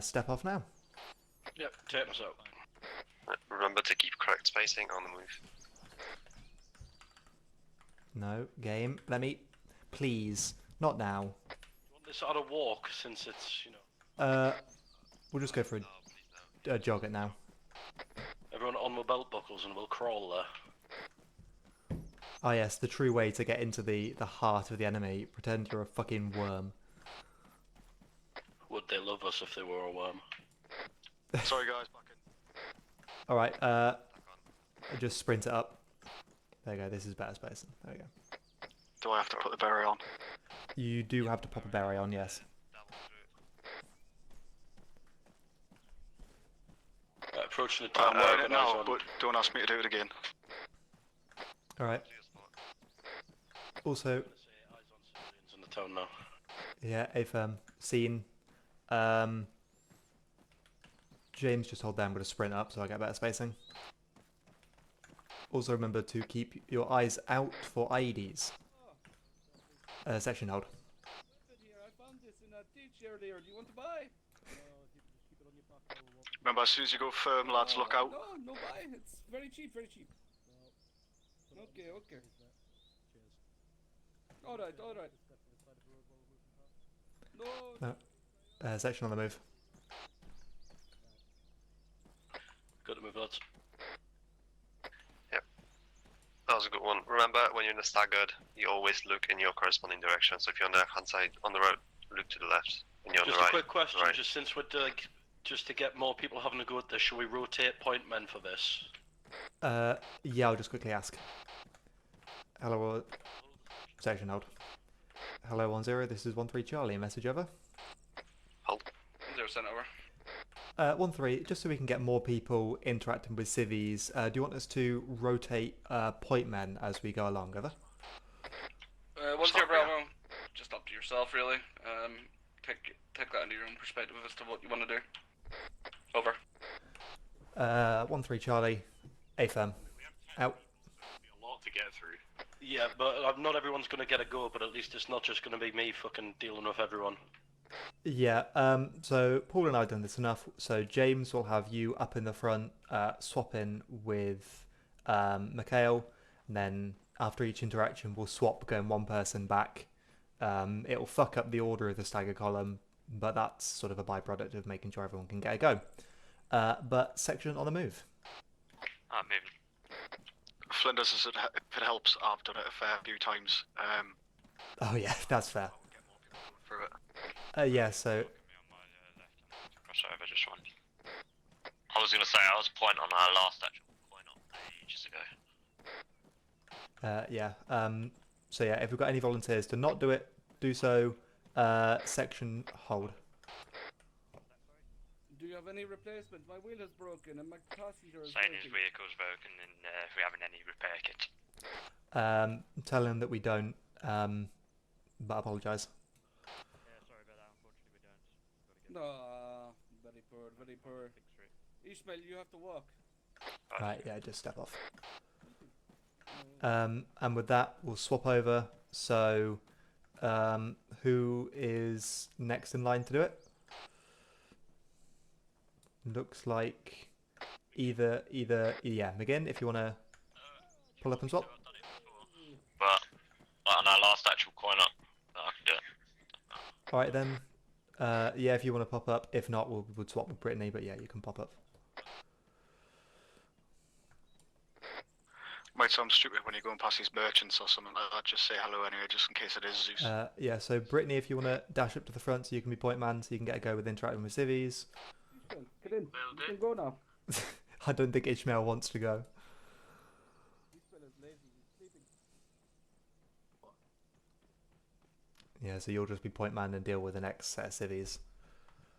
step off now. Yep, take us out. Remember to keep correct spacing on the move. No, game. Let me... Please. Not now. You want this on a walk since it's, you know... We'll just go for a jog it now. Everyone on the belt buckles and we'll crawl there. Oh yes, the true way to get into the heart of the enemy. Pretend you're a fucking worm. Would they love us if they were a worm? Sorry guys, back in. Alright, just sprint it up. There you go, this is better spacing. There we go. Do I have to put the berry on? You do have to pop a berry on, yes. Approaching the town. I'm wearing it now, but don't ask me to do it again. Alright. Also... in the town now. Yeah, if seen. James just hold down with a sprint up so I get better spacing. Also remember to keep your eyes out for IEDs. Section hold. I found this in a ditch earlier. Do you want to buy? Remember, as soon as you go firm, lads, look out. No buy. It's very cheap, very cheap. Okay. Alright. No. Section on the move. Got to move, lads. Yep. That was a good one. Remember, when you're in a staggered, you always look in your corresponding direction. So if you're on the left-hand side on the road, look to the left. When you're on Just the right. a quick question, right. just since we're just to get more people having a go at this, should we rotate point men for this? Yeah, I'll just quickly ask. Hello, section hold. Hello 10, this is 13 Charlie, message over. Hold. 0 sent over. 13, just so we can get more people interacting with civvies, do you want us to rotate point men as we go along, over? 10 Bravo, just up to yourself really. Take that into your own perspective as to what you want to do. Over. 13 Charlie, AFM, out. A lot to get through. Yeah, but not everyone's going to get a go, but at least it's not just going to be me fucking dealing with everyone. Yeah, so Paul and I have done this enough, so James will have you up in the front, swapping with Mikhail, and then after each interaction we'll swap going one person back. It'll fuck up the order of the stagger column, but that's sort of a byproduct of making sure everyone can get a go. But section on the move. I'm moving. Flinders, if it helps, I've done it a fair few times. Oh yeah, that's fair. Through it. Yeah, so... Cross over just one. I was going to say, I was pointing on our last actual point-up ages ago. Yeah, so yeah, if we've got any volunteers to not do it, do so. Section hold. Do you have any replacement? My wheel is broken and my passenger is Saying his vehicle's broken and if we haven't any repair kit. Tell him that we don't, but apologise. Yeah, sorry about that, unfortunately we don't. No, very poor, very poor. Ishmael, you have to walk. Right, yeah, just step off. And with that, we'll swap over. So, who is next in line to do it? Looks like either, yeah, McGinn, if you want to pull up and swap. But on our last actual coin up, I can do it. Alright then, yeah, if you want to pop up. If not, we'll swap with Brittany, but yeah, you can pop up. Might sound stupid when you're going past these merchants or something like that. Just say hello anyway, just in case it is Zeus. Yeah, so Brittany, if you want to dash up to the front so you can be point man, so you can get a go with interacting with civvies. Get in. You can go now. I don't think Ishmael wants to go. Ishmael is lazy. He's sleeping. Yeah, so you'll just be point man and deal with the next set of civvies.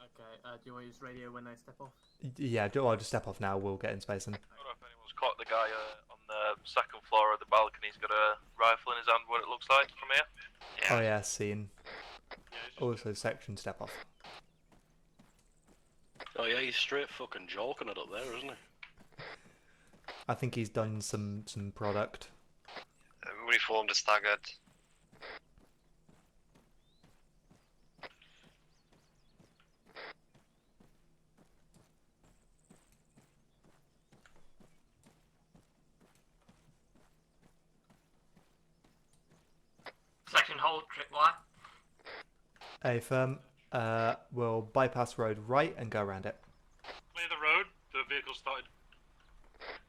Okay, do you want to use radio when I step off? Yeah, I'll just step off now. We'll get in space and. I don't know if anyone's caught the guy on second floor of the balcony. He's got a rifle in his hand. What it looks like from here. Oh yeah, seen. Also, section step off. Oh yeah, he's straight fucking joking it up there, isn't he? I think he's done some product. Reformed is staggered. Section hold, tripwire. A firm will bypass road right and go around it. Clear the road. The vehicle started.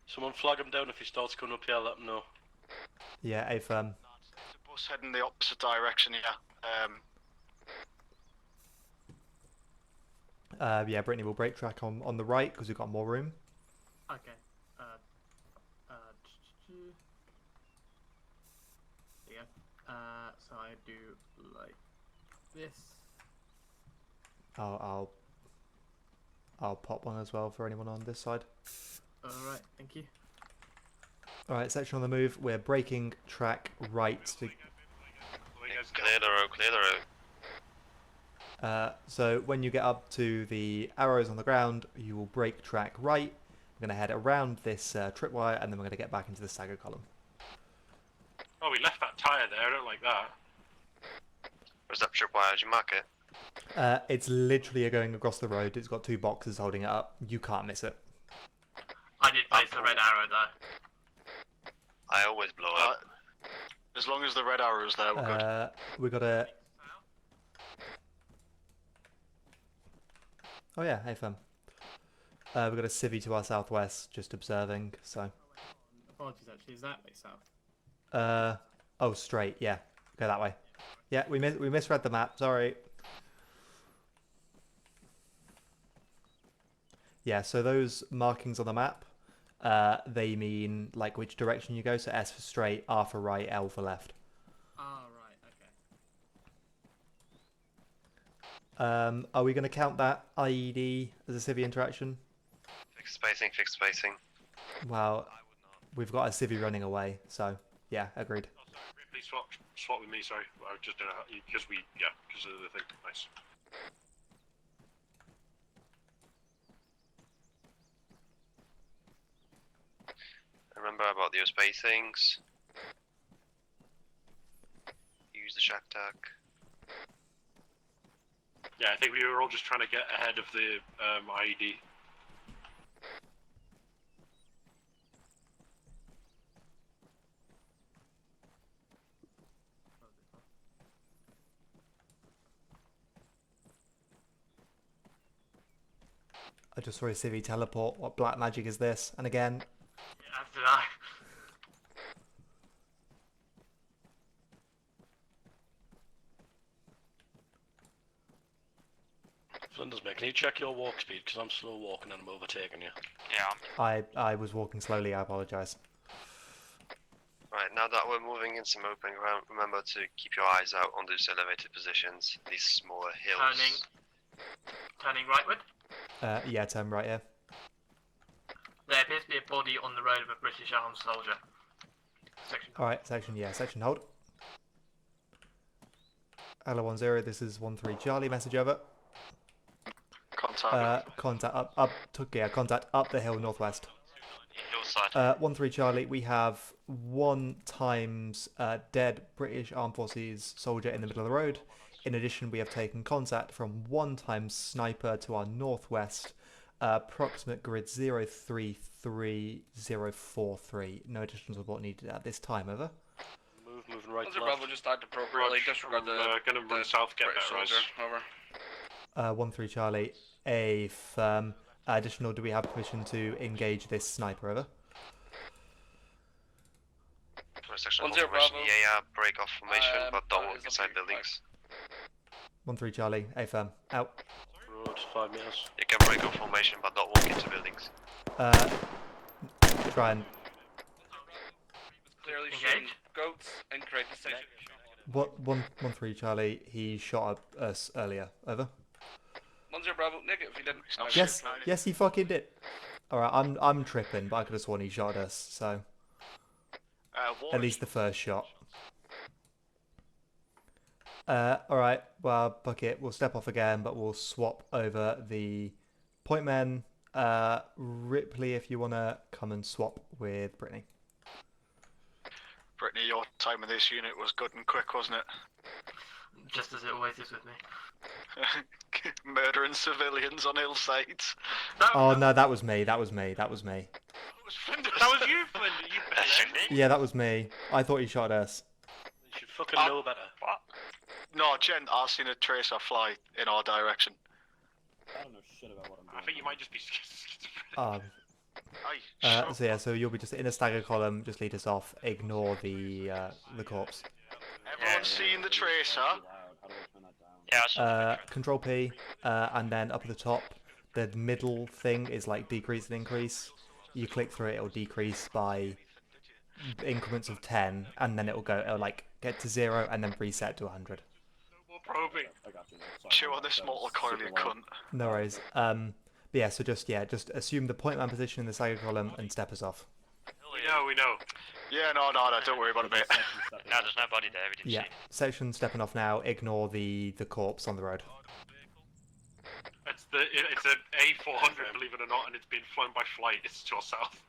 Someone flag him down if he starts coming up here, let him know. Yeah, a firm. The bus heading the opposite direction, yeah. Yeah, Brittany will break track on the right because we've got more room. Okay. Yeah. So I do like this. I'll pop one as well for anyone on this side. Alright, thank you. Alright, section on the move. We're breaking track right to... Clear the road, clear the road. So when you get up to the arrows on the ground, you will break track right. We're going to head around this tripwire, and then we're going to get back into the stagger column. Oh, we left that tyre there. I don't like that. Where's that tripwire? Did you mark it? It's literally going across the road. It's got two boxes holding it up. You can't miss it. I did place the red arrow though. I always blow up. As long as the red arrow's there, we're good. We got a... Oh yeah, hey fam. We've got a civvy to our southwest, just observing, so... Apologies actually, is that way south? Oh, straight, yeah. Go that way. Yeah, we misread the map, sorry. Yeah, so those markings on the map, they mean like which direction you go. So S for straight, R for right, L for left. Ah, right, okay. Are we going to count that IED as a civvy interaction? Fixed spacing, fixed spacing. Well, we've got a civvy running away, so yeah, agreed. Oh, sorry. Please swap with me. Sorry, I just don't know because because of the thing. Nice. Remember about your spacings. Use the shack tack. Yeah, I think we were all just trying to get ahead of the IED. I just saw a civvy teleport. What black magic is this? And again... Yeah, as did I. Flinders, mate, can you check your walk speed? Because I'm slow walking and I'm overtaking you. Yeah. I was walking slowly, I apologise. Right, now that we're moving in some open ground, remember to keep your eyes out on those elevated positions, these smaller hills. Turning rightward. Yeah, turn right here. There appears to be a body on the road of a British armed soldier. Section. Alright, section hold. Hello 10, this is 13 Charlie, message over. Contact. Contact up the hill northwest. Hillside. 13 Charlie, we have 1 times dead British Armed Forces soldier in the middle of the road. In addition, we have taken contact from 1 times sniper to our northwest, approximate grid 033043. No additional support needed at this time, over. Moving right to Bravo just died appropriately. Disregard the gonna run south, get British that, Rise. soldier. Over. 13 Charlie, a firm. Additional, do we have permission to engage this sniper, over? Section 10 Bravo. Yeah, break off formation, but don't walk inside buildings. 13 Charlie, a firm. Out. Road, 5 meters. You can break off formation, but don't walk into buildings. Try and... Clearly shooting goats and create the station. 13 Charlie, he shot at us earlier, over. 10 Bravo, negative, he didn't. Yes, he fucking did. Alright, I'm tripping, but I could have sworn he shot at us, so... at least the first shot. Alright, well, fuck it. We'll step off again, but we'll swap over the point men. Ripley, if you want to come and swap with Brittany. Brittany, your time in this unit was good and quick, wasn't it? Just as it always is with me. Murdering civilians on hillsides. Oh no, that was me. That was me. That was me. That was you, Flinders. You bitch. Yeah, that was me. I thought he shot at us. You should fucking know better. What? No, Jen, I've seen a tracer fly in our direction. I don't know shit about what I'm doing. I think you might just be schizophrenic. So yeah, so you'll be just in a stagger column. Just lead us off. Ignore the corpse. Everyone's seen the tracer. Control P, and then up at the top, the middle thing is like decrease and increase. You click through it, it'll decrease by increments of 10, and then it'll like get to 0 and then reset to 100. Probing. Chew on this mortal coil, you cunt. No worries. But yeah, so just assume the point man position in the stagger column and step us off. We know. Yeah, no, don't worry about it, mate. No, there's nobody there. We didn't Yeah, see. section stepping off now. Ignore the corpse on the road. It's an A400, believe it or not, and it's being flown by flight. It's to our south.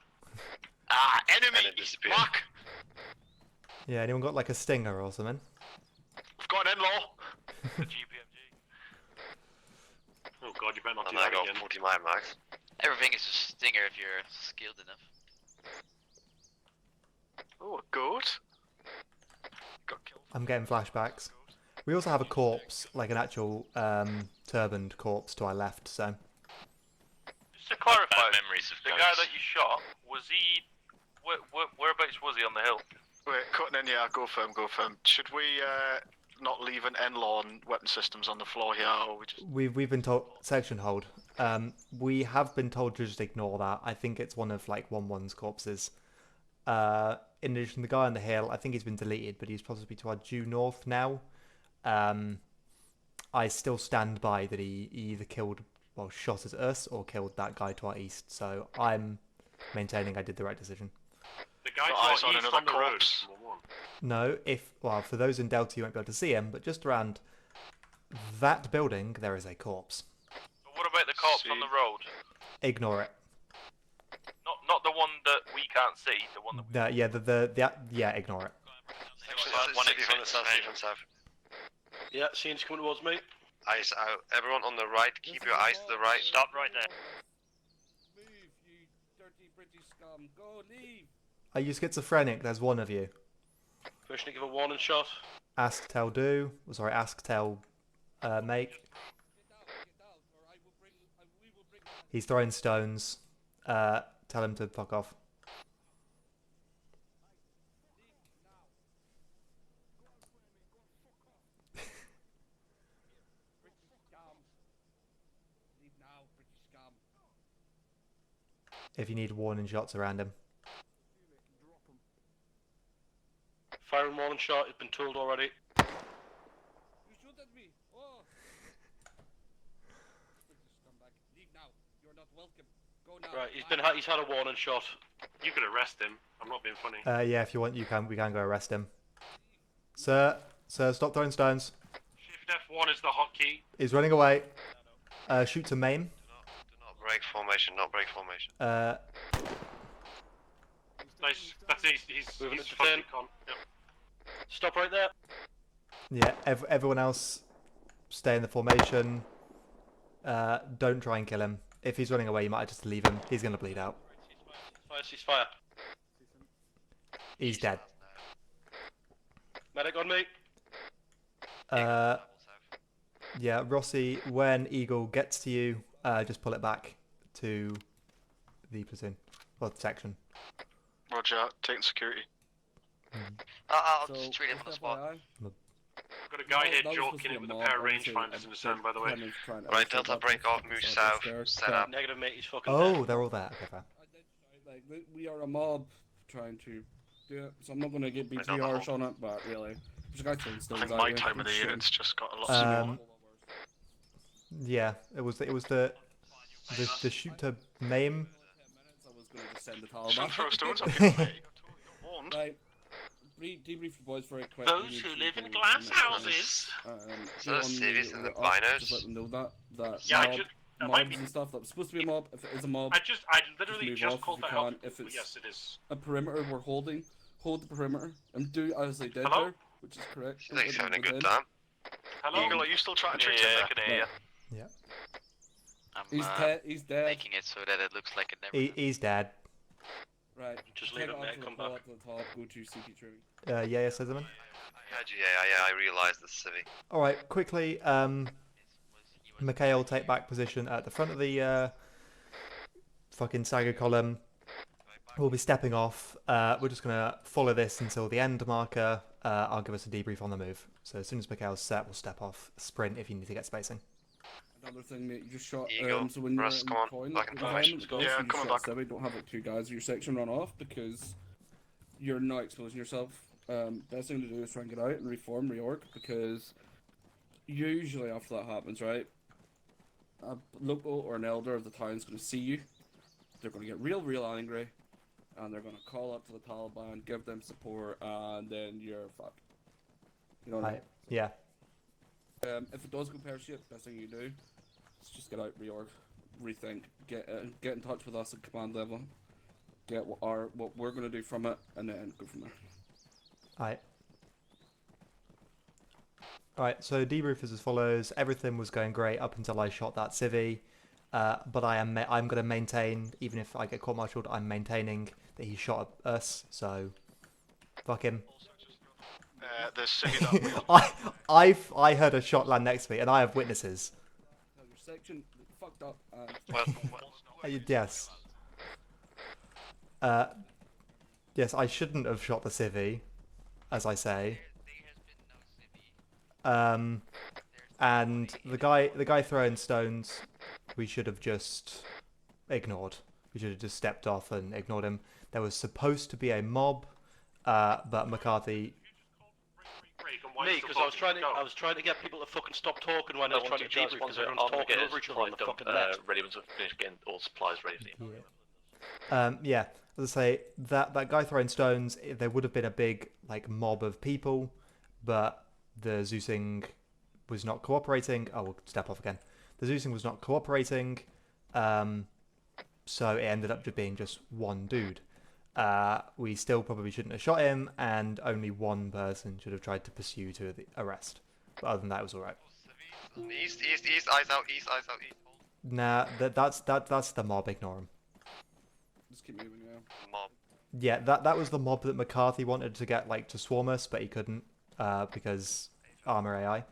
Enemy! Mark! Yeah, anyone got like a stinger or something? We've got an in-law. Oh god, you better not do And I that got again. 40 mile max. Everything is a stinger if you're skilled enough. Oh, a goat. Got killed. I'm getting flashbacks. We also have a corpse, like an actual turbaned corpse to our left, so... Just to clarify, memories of the ghosts. guy that you shot, was he... Whereabouts was he on the hill? Wait, cutting in, yeah, go firm. Should we not leave an in-law and weapon systems on the floor here, or we just... We've been told... Section hold. We have been told to just ignore that. I think it's one of, like, 1-1's corpses. In addition, the guy on the hill, I think he's been deleted, but he's possibly to our due north now. I still stand by that he either shot at us or killed that guy to our east. So I'm maintaining I did the right decision. The guy to eyes our on east another on the road. corpse. No, for those in Delta, you won't be able to see him, but just around that building, there is a corpse. But what about the corpse on the road? Ignore it. Not the one that we can't see, the one that Yeah, ignore it. south. Yeah, scene's coming towards me. Eyes out. Everyone on the right, keep your eyes to the right. Stop right there. Move, you dirty British scum. Go, leave. Are you schizophrenic? There's one of you. First, give a warning shot. Ask, tell, do. Sorry, ask, tell, make. He's throwing stones. Tell him to fuck off. If you need warning shots around him. Firing warning shot, it's been told already. You shoot at me. Oh. British scumbag. Leave now. You're not welcome. Go now. Right, he's had a warning shot. You could arrest him. I'm not being funny. Yeah, if you want, we can go arrest him. Sir, stop throwing stones. Shift F1 is the hotkey. He's running away. Shoot to maim. Break formation, not break formation. Nice. That's he's moving he's it to fucking 10. con. Yep. Stop right there. Yeah, everyone else, stay in the formation. Don't try and kill him. If he's running away, you might just leave him. He's going to bleed out. Ceasefire. He's dead. Medic on me. Yeah, Rossi, when Eagle gets to you, just pull it back to the platoon, or the section. Roger, taking security. I'll just treat him on the spot. I've got a guy here joking it with a pair of rangefinders in his hand, by the way. Right, Delta break off, move south, set up. Negative, mate, he's fucking Oh, dead. they're all there. Okay, fair. Like, we are a mob trying to do it, so I'm not going to be too harsh on it, but really. There's a guy throwing stones I think at my you. time in the Shit. unit's just got a lot more. Yeah, it was the shoot to maim. I was going to just send the Don't Taliban. throw stones at people, mate. You got warned. Right. debrief the boys very quick. Those who live in glass houses. Do on cities the and the up, binos. just let them know that Yeah, I mob, just- mobs and stuff. That's supposed to be a mob. If it is a mob, I literally move just off called if you that out. can. If But it's yes, it is. a perimeter we're holding, hold the perimeter and do as they did Hello? there, which is correct. She's like Don't having a let them good in. time. Hello? Eagle, are you still trying to trick Yeah, him I can hear you. Yeah. I'm He's dead. making it so that it looks like it never. He's dead. Right. Just Take leave it, off mate. to the Come pull back. up to the top. Go to CP training. Yeah, Slytherin. Yeah, I realised the civvy. All right, quickly. Mikhail, take back position at the front of the fucking stagger column. We'll be stepping off. We're just gonna follow this until the end marker. I'll give us a debrief on the move. So as soon as Mikhail's set, we'll step off. Sprint if you need to get spacing. Another thing, mate, you just shot. Eagle, So when you're Russ, in come on, coin back in environment, formation. you coming shot back. Sevi, don't have like two guys in your section run off because you're now exposing yourself. Best thing to do is try and get out and reform, reorg, because usually after that happens, right, a local or an elder of the town is going to see you. They're going to get real angry, and they're going to call up to the Taliban, give them support, and then you're fucked. You know what I mean? Yeah. If it does go pear-shaped, best thing you do is just get out, reorg, rethink, get in touch with us at command level, get what we're going to do from it, and then go from there. Alright, so debrief is as follows. Everything was going great up until I shot that civvy. But I'm going to maintain, even if I get court-martialed, I'm maintaining that he shot at us, so fuck him. The civvy that I heard a shot land next to me, and I have witnesses. No, your section fucked up. Yes. Yes, I shouldn't have shot the civvy, as I say. And the guy throwing stones, we should have just ignored. We should have just stepped off and ignored him. There was supposed to be a mob, but McCarthy. Me, because I was trying to get people to fucking stop talking when I was trying to debrief because everyone's talking over each other on the fucking net. Ready to finish getting all supplies ready for you. Yeah. As I say, that guy throwing stones, there would have been a big mob of people, but the Zeusing was not cooperating. Oh, we'll step off again. The Zeusing was not cooperating, so it ended up just being just one dude. We still probably shouldn't have shot him, and only one person should have tried to pursue to the arrest. But other than that, it was all right. East, eyes out, east. Nah, that's the mob. Ignore him. Just keep moving now. Mob. Yeah, that was the mob that McCarthy wanted to get to swarm us, but he couldn't because armor AI.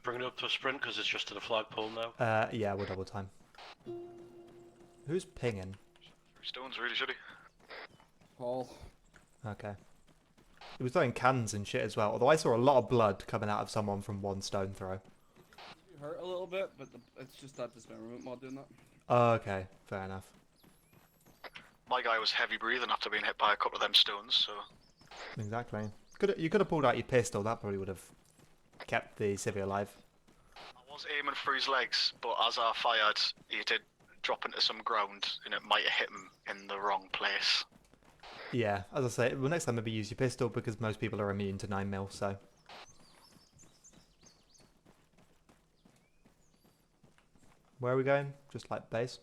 Bring it up to a sprint because it's just to the flagpole now. Yeah, we'll double time. Who's pinging? Stones really shitty. Paul. Okay. He was throwing cans and shit as well, although I saw a lot of blood coming out of someone from one stone throw. You hurt a little bit, but it's just that dismemberment mod doing that. Oh, okay, fair enough. My guy was heavy breathing after being hit by a couple of them stones, so. Exactly. You could have pulled out your pistol. That probably would have kept the civvy alive. I was aiming for his legs, but as I fired, he did drop into some ground, and it might have hit him in the wrong place. Yeah, as I say, well, next time maybe use your pistol because most people are immune to 9mm. So. Where are we going? Just like base?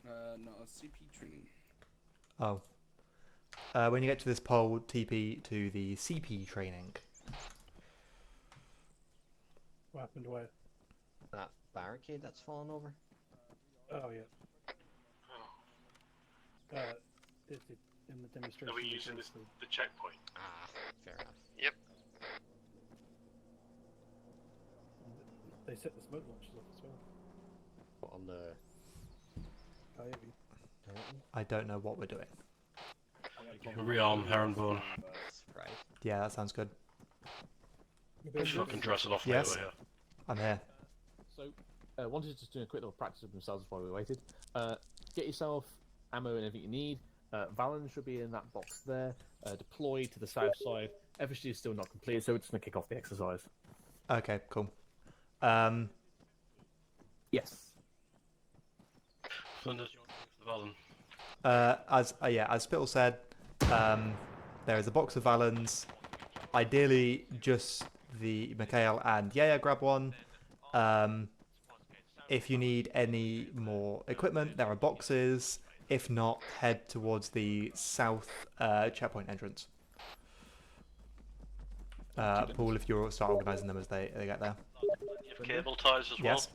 No, CP training. Oh. When you get to this pole, TP to the CP training. What happened where? That barricade that's fallen over? Oh, yeah. In the demonstration. Are we using the checkpoint? Ah, fair enough. Yep. They set the smoke launchers off as well. What, on the Coyote? I don't know what we're doing. Rearm herringbone. Right. Yeah, that sounds good. So I can dress it off Yes, later, yeah. I'm here. So, wanted to just do a quick little practice of themselves while we waited. Get yourself ammo and everything you need. Valen should be in that box there. Deploy to the south side. FSG is still not completed, so we're just going to kick off the exercise. Okay, cool. Yes. Flinders, Valen. As Spittle said, there is a box of Valens. Ideally, just the Mikhail and Yaya grab one. If you need any more equipment, there are boxes. If not, head towards the south checkpoint entrance. Paul, if you'll start organising them as they get there. You have cable ties as well. Yes.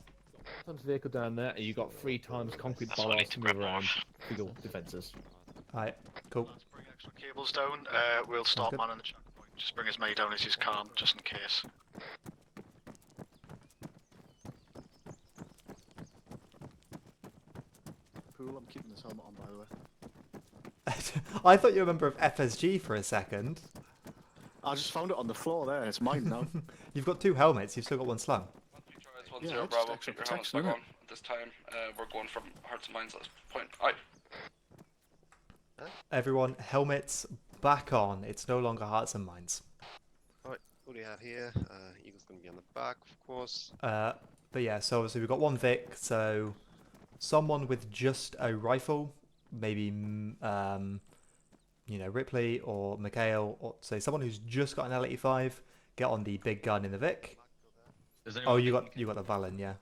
Sometimes vehicle down there, and you got 3 times concrete bollards to move around for your defences. Alright, cool. Let's bring extra cables down. We'll start manning the checkpoint. Just bring as many down as you can, just in case. Cool, I'm keeping this helmet on, by the way. I thought you were a member of FSG for a second. I just found it on the floor there. It's mine now. You've got 2 helmets. You've still got 1 slung. It's 10 Bravo, keep your helmets back on. At this time, we're going from hearts and minds at this point. Aye. Everyone, helmets back on. It's no longer hearts and minds. Alright, what do you have here? Eagle's going to be on the back, of course. But yeah, so obviously we've got 1 Vic, so someone with just a rifle, maybe, Ripley or Mikhail, or say someone who's just got an L85, get on the big gun in the Vic. Oh, you got the Valen, yeah.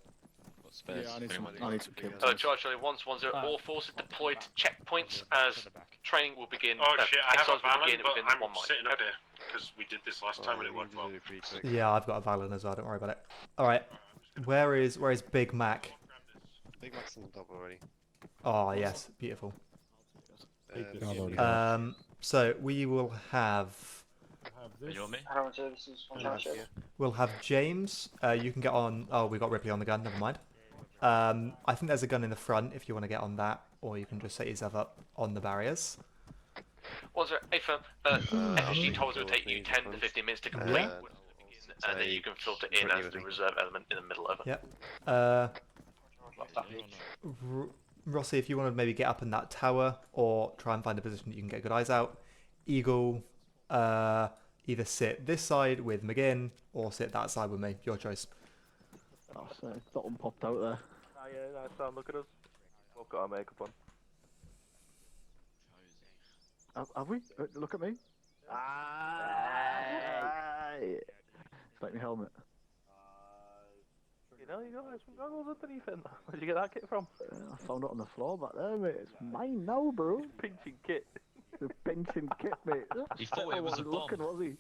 Yeah, I need some cables. Charlie 110, all forces deployed to checkpoints as training will begin. Oh shit, I have a Valen, but within I'm 1 mile. sitting up here because we did this last time and it worked well. Yeah, I've got a Valen as well. Don't worry about it. All right, where is Big Mac? Big Mac's on the top already. Oh yes, beautiful. Uh, So we will have. We'll have James. You can get on. Oh, we got Ripley on the gun. Never mind. I think there's a gun in the front if you want to get on that, or you can just set yourself up on the barriers. Was there a FSG told us it would take you 10 to 15 minutes to complete, and then you can filter in as the reserve element in the middle of it. Yep. Rossi, if you want to maybe get up in that tower or try and find a position that you can get good eyes out. Eagle, either sit this side with McGinn or sit that side with me. Your choice. Oh, so that one popped out there. Ah, yeah, nice Sam, look at us. We've got our makeup on. Have we? Look at me. It's like my helmet. You know, you got some goggles underneath it. Where'd you get that kit from? I found it on the floor back there, mate. It's mine now, bro. Pinching kit. The pinching kit, mate. He thought it was a bomb. Looking, was he?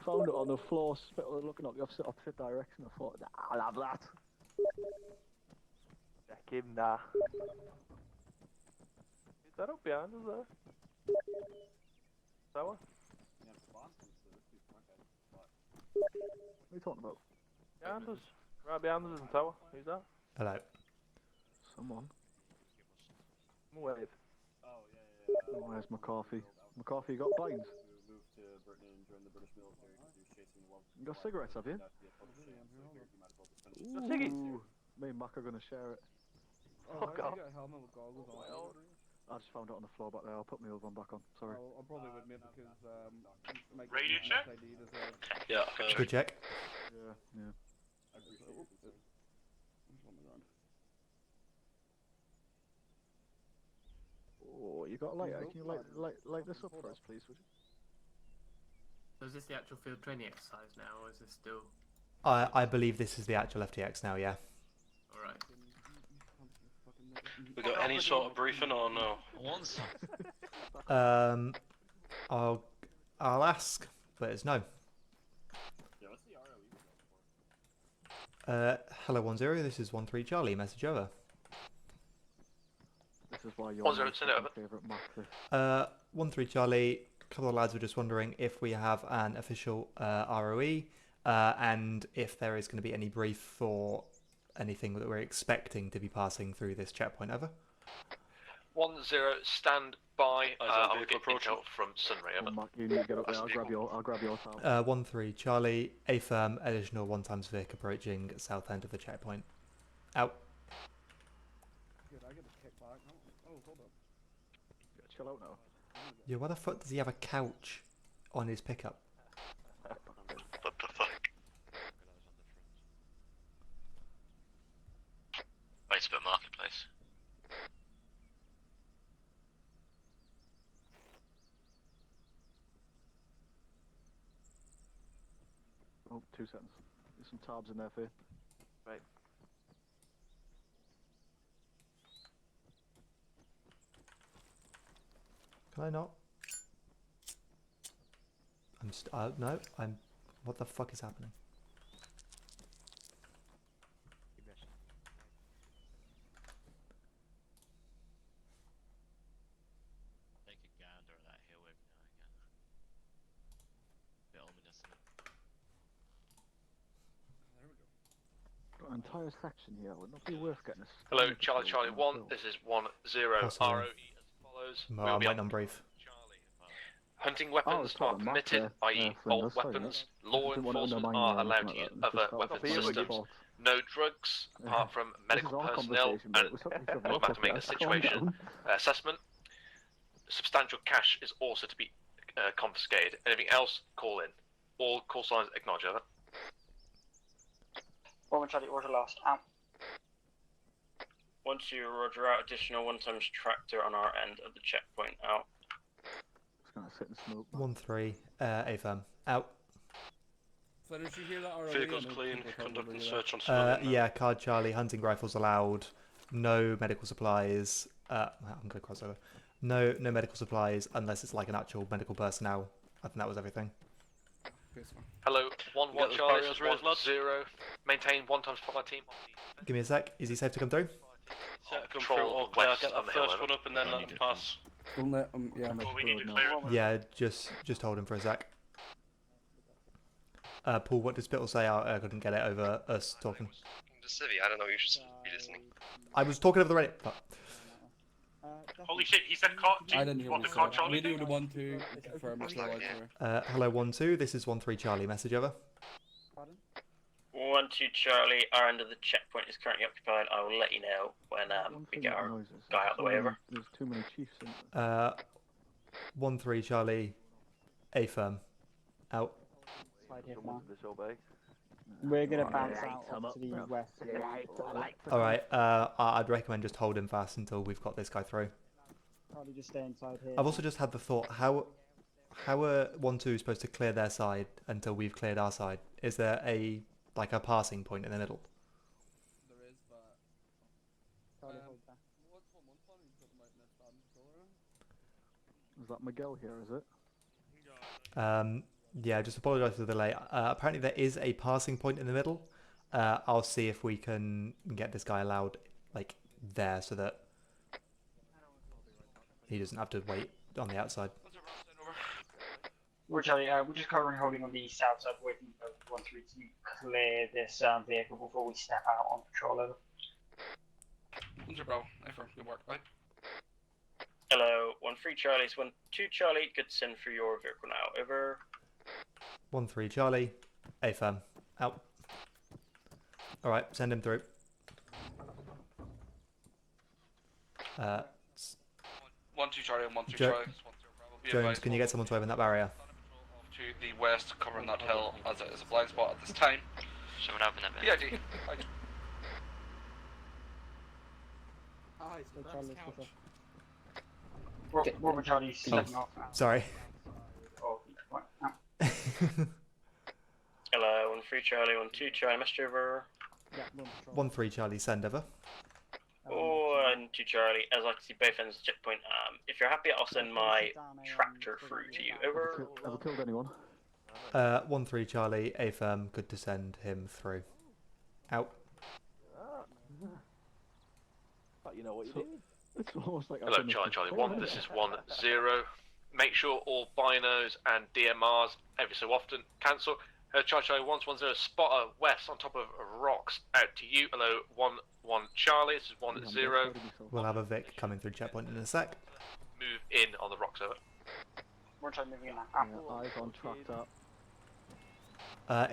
Found it on the floor, looking up the opposite direction. I thought, nah, I'll have that. Check him now. Is that up behind us there? Tower? What are you talking about? Behind us. Right behind us in the tower. Who's that? Hello. Someone. Wave. Oh, where's McCarthy? McCarthy, you got blinds? You got cigarettes, have you? Got ciggies? Me and Mac are going to share it. Fuck off. I just found it on the floor back there. I'll put my other one back on. Sorry. I'll probably with me because radio check? Yeah. Good check. Yeah. Oh, you got a lighter? Can you light this up for us, please, would you? So is this the actual field training exercise now, or is this still... I believe this is the actual FTX now, yeah. Alright. We got any sort of briefing or no? I'll ask, but it's no. Hello 10, this is 13 Charlie, message over. This is why you're 10, send it over. favourite Mac. 13 Charlie, a couple of lads were just wondering if we have an official ROE, and if there is going to be any brief for anything that we're expecting to be passing through this checkpoint ever. 10, stand by. I will get intel from Sunray. Over. Mac, you need to get up there. I'll grab your tower. 13 Charlie, A firm, additional 1 times Vic approaching south end of the checkpoint. Out. Good, I get a kick back. Oh, hold up. Chill out now. Yeah, why the fuck does he have a couch on his pickup? What the fuck? Wait a bit, marketplace. Oh, 2 seconds. There's some tabs in there for you. Right. Can I not? No, I'm... What the fuck is happening? Take a gander at that hill every now and again. Bit ominous, isn't it? There we go. Got an entire section here. Would not be worth getting a. Hello, Charlie 1. This is 1-0 Possibly. ROE as follows. No, We'll I'm be waiting on brief. Hunting weapons are permitted, i.e. bolt weapons. Law enforcement are allowed to use other weapon systems. No drugs, apart from medical personnel, and we'll have to make a situation assessment. Substantial cash is also to be confiscated. Anything else, call in. All call signs acknowledge over. Roman Charlie, order lost. Out. Once you roger out, additional 1 times tractor on our end of the checkpoint out. Just gonna sit and smoke. 1-3, AFM. Out. So did you hear that ROE? Vehicle's clean, conducting search on civilian. Yeah, card Charlie, hunting rifles allowed. No medical supplies. I'm going to cross over. No medical supplies unless it's like an actual medical personnel. I think that was everything. Hello, 1-1 Charlie, 1-0. Maintain 1 times fire team. Give me a sec. Is he safe to come through? Control all clear. I'll get that first one up and then let them pass. Don't let them, yeah, We need to clear it. Yeah, just hold him for a sec. Paul, what did Spittle say? I couldn't get it over us talking. The civvy, I don't know, you should be listening. I was talking over the radio. Holy shit, he said caught. I didn't hear What what the you caught said. Charlie? We do the 1-2. Confirm it's right there. Hello, 1-2. This is 1-3 Charlie. Message over. 1-2 Charlie, our end of the checkpoint is currently occupied. I will let you know when we get our guy out the way over. There's too many chiefs in there. 1-3 Charlie. A firm. Out. We're gonna bounce out to the west. Alright, I'd recommend just holding fast until we've got this guy through. Probably just stay inside here. I've also just had the thought, how are 1-2 supposed to clear their side until we've cleared our side? Is there a passing point in the middle? There is, but... Is that Miguel here, is it? Yeah, just apologise for the delay. Apparently there is a passing point in the middle. I'll see if we can get this guy allowed, there so that he doesn't have to wait on the outside. We're Charlie, we're just covering holding on the south side, waiting for 1-3 to clear this vehicle before we step out on patrol. Over. 1-0 Bravo, Affirm, good work, bye. Hello, 1-3 Charlie, it's 1-2 Charlie, good to send for your vehicle now, over. 1-3 Charlie, A firm, out. Alright, send him through. 1-2 Charlie and 1-3 Charlie. Jones, can you get someone to open that barrier? To the west, covering that hill as it is a blind spot at this time. Someone open that bit. PID. Robert Charlie stepping off. Sorry. Hello, 1-3 Charlie, 1-2 Charlie, message over. 1-3 Charlie, send over. 1-2 Charlie, as I can see both ends of the checkpoint, if you're happy, I'll send my tractor through to you, over. Ever killed anyone? 1-3 Charlie, A firm, good to send him through. Out. But you know what you do. It's almost like Hello, Charlie 1, this is 1-0. Make sure all binos and DMRs every so often cancel. Charlie 1-1-0, spotter west on top of rocks out to you. Hello, 1-1 Charlie, this is 1-0. We'll have a Vic coming through checkpoint in a sec. Move in on the rocks, over. We're trying to move in now. Eyes on tractor.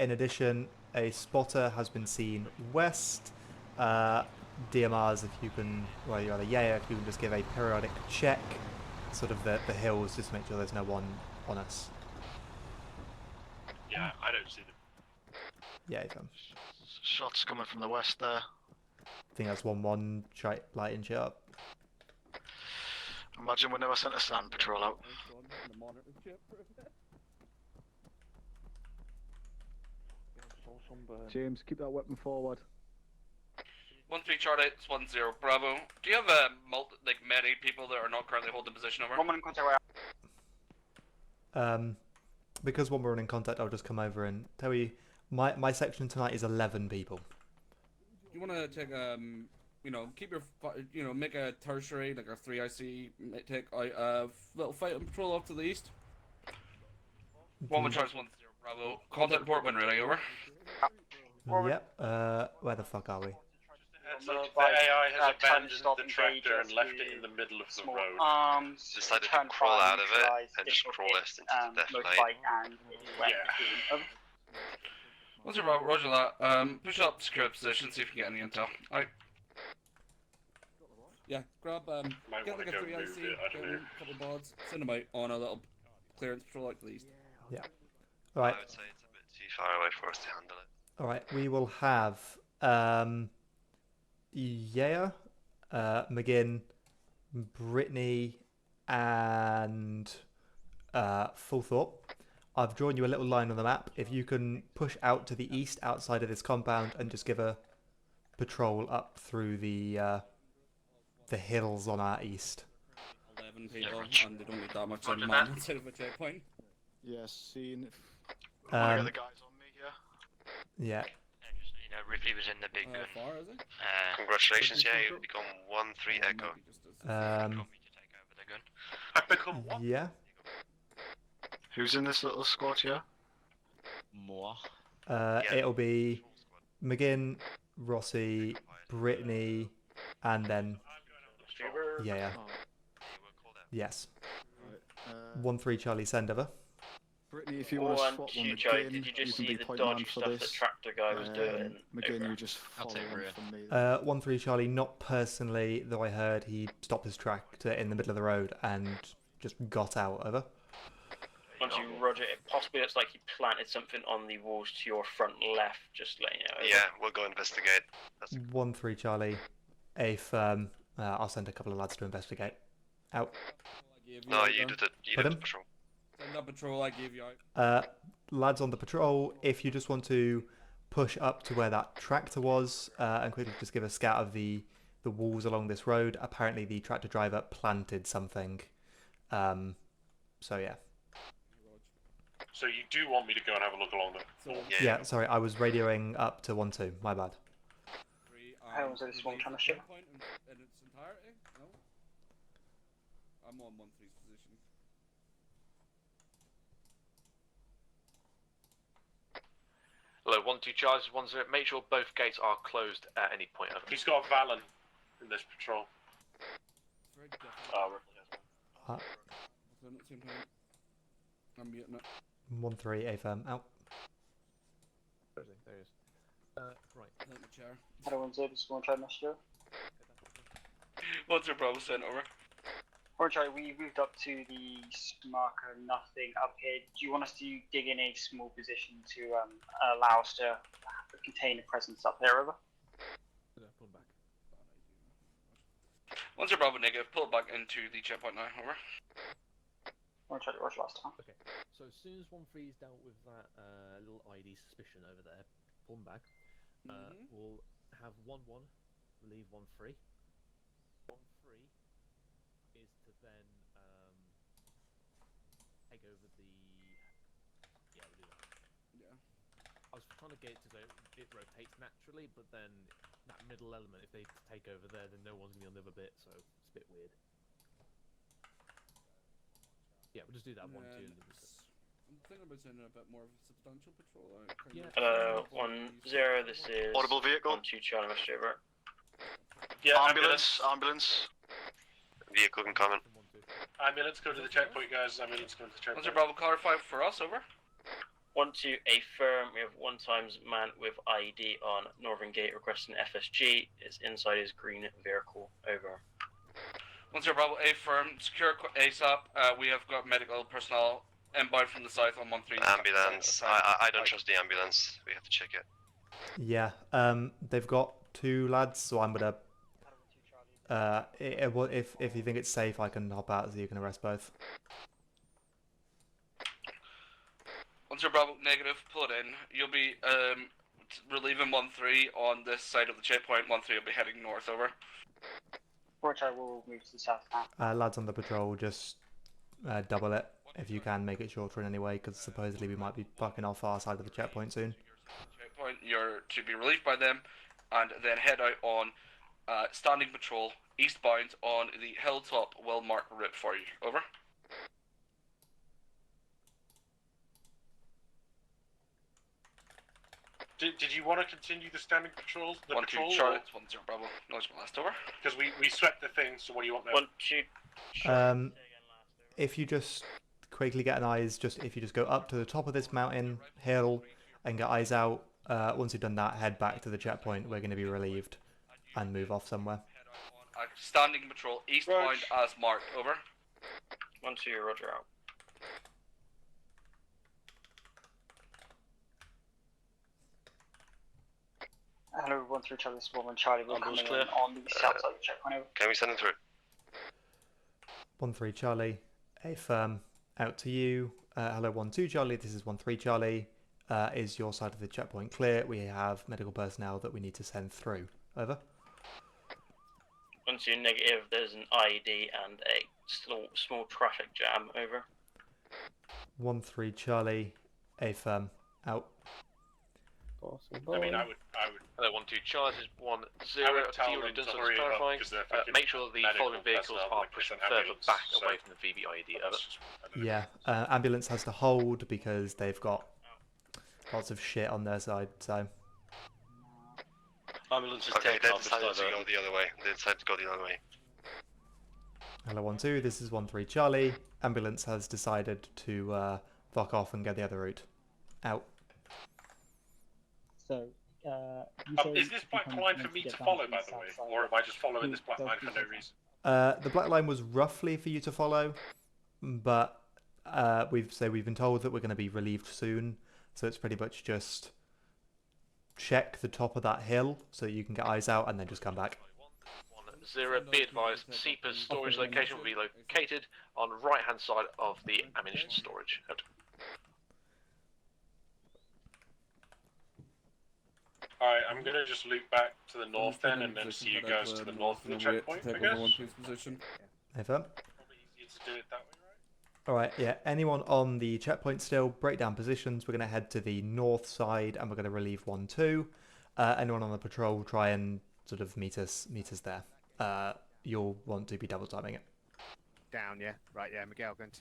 In addition, a spotter has been seen west. DMRs, if you can, well, you're either if you can just give a periodic check, sort of the hills, just to make sure there's no one on us. Yeah, I don't see them. Yeah, you can. Shots coming from the west there. I think that's 1-1, try lighting shit up. Imagine we never sent a sand patrol out. James, keep that weapon forward. 1-3 Charlie, it's 1-0 Bravo. Do you have many people that are not currently holding position over? Woman in contact. Because when we're in contact, I'll just come over and tell you. My section tonight is 11 people. You want to take keep your make a tertiary like a 3IC, take a little fight and patrol off to the east. 1 Charles 1-0 Bravo. Contact port when ready, over. Yep. Where the fuck are we? So the AI has abandoned the tractor and left it in the middle of the road. Decided to crawl out of it and just crawl us into the death lane. Yeah. What's your Roger that? Push up, secure position, see if you can get any intel. Alright. Yeah, grab get like a 3IC, get a couple of boards, send them out on a little clearance patrol out to the east. Yeah. Alright. I would say it's a bit too far away for us to handle it. Alright, we will have McGinn, Brittany, and Fullthorpe. I've drawn you a little line on the map. If you can push out to the east outside of this compound and just give a patrol up through the hills on our east. 11 people, and they don't need that much of a man instead of a checkpoint. Yes, seen. I got the guys on me here. Yeah. Ripley was in the big gun. Far, is it? Congratulations, yeah, you've become 1-3 Echo. I've become what? Yeah. Who's in this little squad here? More. It'll be McGinn, Rossi, Brittany, and then yeah. Yes. 1-3 Charlie, send over. Brittany, if you want to swap one with McGinn, did you just you can see be the point man dodgy for stuff this. that Tractor guy was doing? McGinn, you just follow on from me. 1-3 Charlie, not personally, though I heard he stopped his tractor in the middle of the road and just got out. Over. Once you Roger, it possibly looks like he planted something on the walls to your front left, just letting you know. Yeah, we'll go investigate. 1-3 Charlie, a firm. I'll send a couple of lads to investigate. Out. No, you did the patrol. Send that patrol I gave you out. Lads on the patrol, if you just want to push up to where that tractor was and quickly just give a scout of the walls along this road. Apparently the tractor driver planted something. So yeah. So you do want me to go and have a look along there? Yeah, sorry, I was radioing up to 1-2. My bad. How was this one trying to shoot? In its entirety? No. I'm on 1-3's position. Hello, 1-2 charges, 1-0. Make sure both gates are closed at any point. Over. He's got Valen in this patrol. I'm muting it. 1-3 A firm out. There he is. Right. Let me chair. I don't want to just want to try to mess you. What's your problem sent over? Or Charlie, we moved up to the marker, nothing up here. Do you want us to dig in a small position to allow us to contain a presence up there, over? Pull back. Once your Bravo negative, pull back into the checkpoint now, over. Or Charlie, rush last time. Okay, so as soon as 1-3's dealt with that little ID suspicion over there, pull them back. We'll have 1-1, leave 1-3. 1-3 is to then take over the. Yeah, we'll do that. Yeah. I was trying to get it so it rotates naturally, but then that middle element, if they take over there, then no one's gonna be on the other bit, so it's a bit weird. Yeah, we'll just do that 1-2. I'm thinking about sending a bit more of a substantial patrol out. Hello, 1-0, this is Audible vehicle. 1-2 Charlie, Mr. over. Yeah, ambulance. Vehicle can come in. Ambulance, go to the checkpoint, guys. Ambulance, go to the checkpoint. What's your Bravo clarify for us, over? 1-2 A firm, we have 1 times man with IED on Northern Gate requesting FSG. It's inside his green vehicle, over. Once your Bravo A firm, secure ASAP. We have got medical personnel inbound from the south on 1-3. Ambulance. I don't trust the ambulance. We have to check it. Yeah, they've got 2 lads, so I'm gonna. If you think it's safe, I can hop out so you can arrest both. Once your Bravo negative, pull it in. You'll be relieving 1-3 on this side of the checkpoint. 1-3 will be heading north, over. Roger, we'll move to the south now. Lads on the patrol, just double it if you can, make it shorter in any way, because supposedly we might be fucking off our side of the checkpoint soon. Checkpoint, you're to be relieved by them, and then head out on standing patrol, eastbound on the hilltop well-marked route for you. Over. Did you want to continue the standing patrol? The 1-2 patrol? Charlotte, 1-0 Bravo. Noise from last, over. Because we swept the thing, so what do you want there? 1-2. If you just quickly get an eyes, if you just go up to the top of this mountain hill and get eyes out, once you've done that, head back to the checkpoint. We're going to be relieved and move off somewhere. Standing patrol, eastbound as marked, over. 1-2, Roger out. Hello, 1-3 Charlie, this is 1-1 Charlie. We're coming clear. in on the south side of the checkpoint. Over. Can we send them through? 1-3 Charlie, A firm, out to you. Hello 1-2 Charlie, this is 1-3 Charlie. Is your side of the checkpoint clear? We have medical personnel that we need to send through. Over. 1-2 negative, there's an IED and a small traffic jam. Over. 1-3 Charlie, A firm, out. I mean, I would. Hello, 1-2 Charlie, this is 1-0. I would tell them Done to some hurry up, clarifying. 'cause they're fucking Make sure the medical following vehicles personnel, are like pushed an further ambulance, back so away from the VBID. Over. Yeah, ambulance has to hold because they've got lots of shit on their side, so... Ambulance is Okay, taken they off. decided to go the other way. They decided to go the other way. Hello 1-2, this is 1-3 Charlie. Ambulance has decided to fuck off and go the other route. Out. So, is this black line for me to follow, by the way? Or am I just following this black line for no reason? The black line was roughly for you to follow, but we've been told that we're going to be relieved soon, so it's pretty much just check the top of that hill so you can get eyes out and then just come back. 1-0. Be advised, SEPA's storage location will be located on right hand side of the ammunition storage. Out. Alright, I'm gonna just loop back to the north then, and then see you guys to the north of the checkpoint, I guess. Hey, firm. Probably easier to do it that way, right? Alright, yeah, anyone on the checkpoint still, break down positions. We're going to head to the north side and we're going to relieve 1-2. Anyone on the patrol, try and sort of meet us there. You'll want to be double timing it. Down, yeah. Right, yeah, Miguel going to...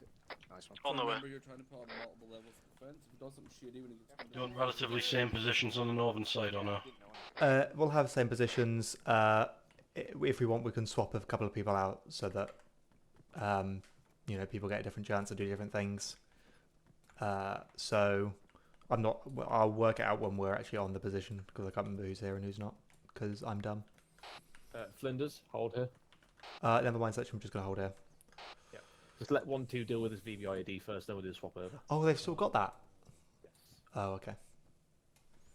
Nice one. On the way. You're trying to put on multiple levels of defense. If it does something shitty when it Do you want relatively same positions on the northern side or no? We'll have the same positions. If we want, we can swap a couple of people out so that people get a different chance to do different things. So I'll work it out when we're actually on the position because I can't remember who's here and who's not because I'm dumb. Flinders, hold here. Never mind, section. I'm just gonna hold here. Yeah. Just let 1-2 deal with his VBID first, then we'll do the swap over. Oh, they've still got that. Yes. Oh, okay.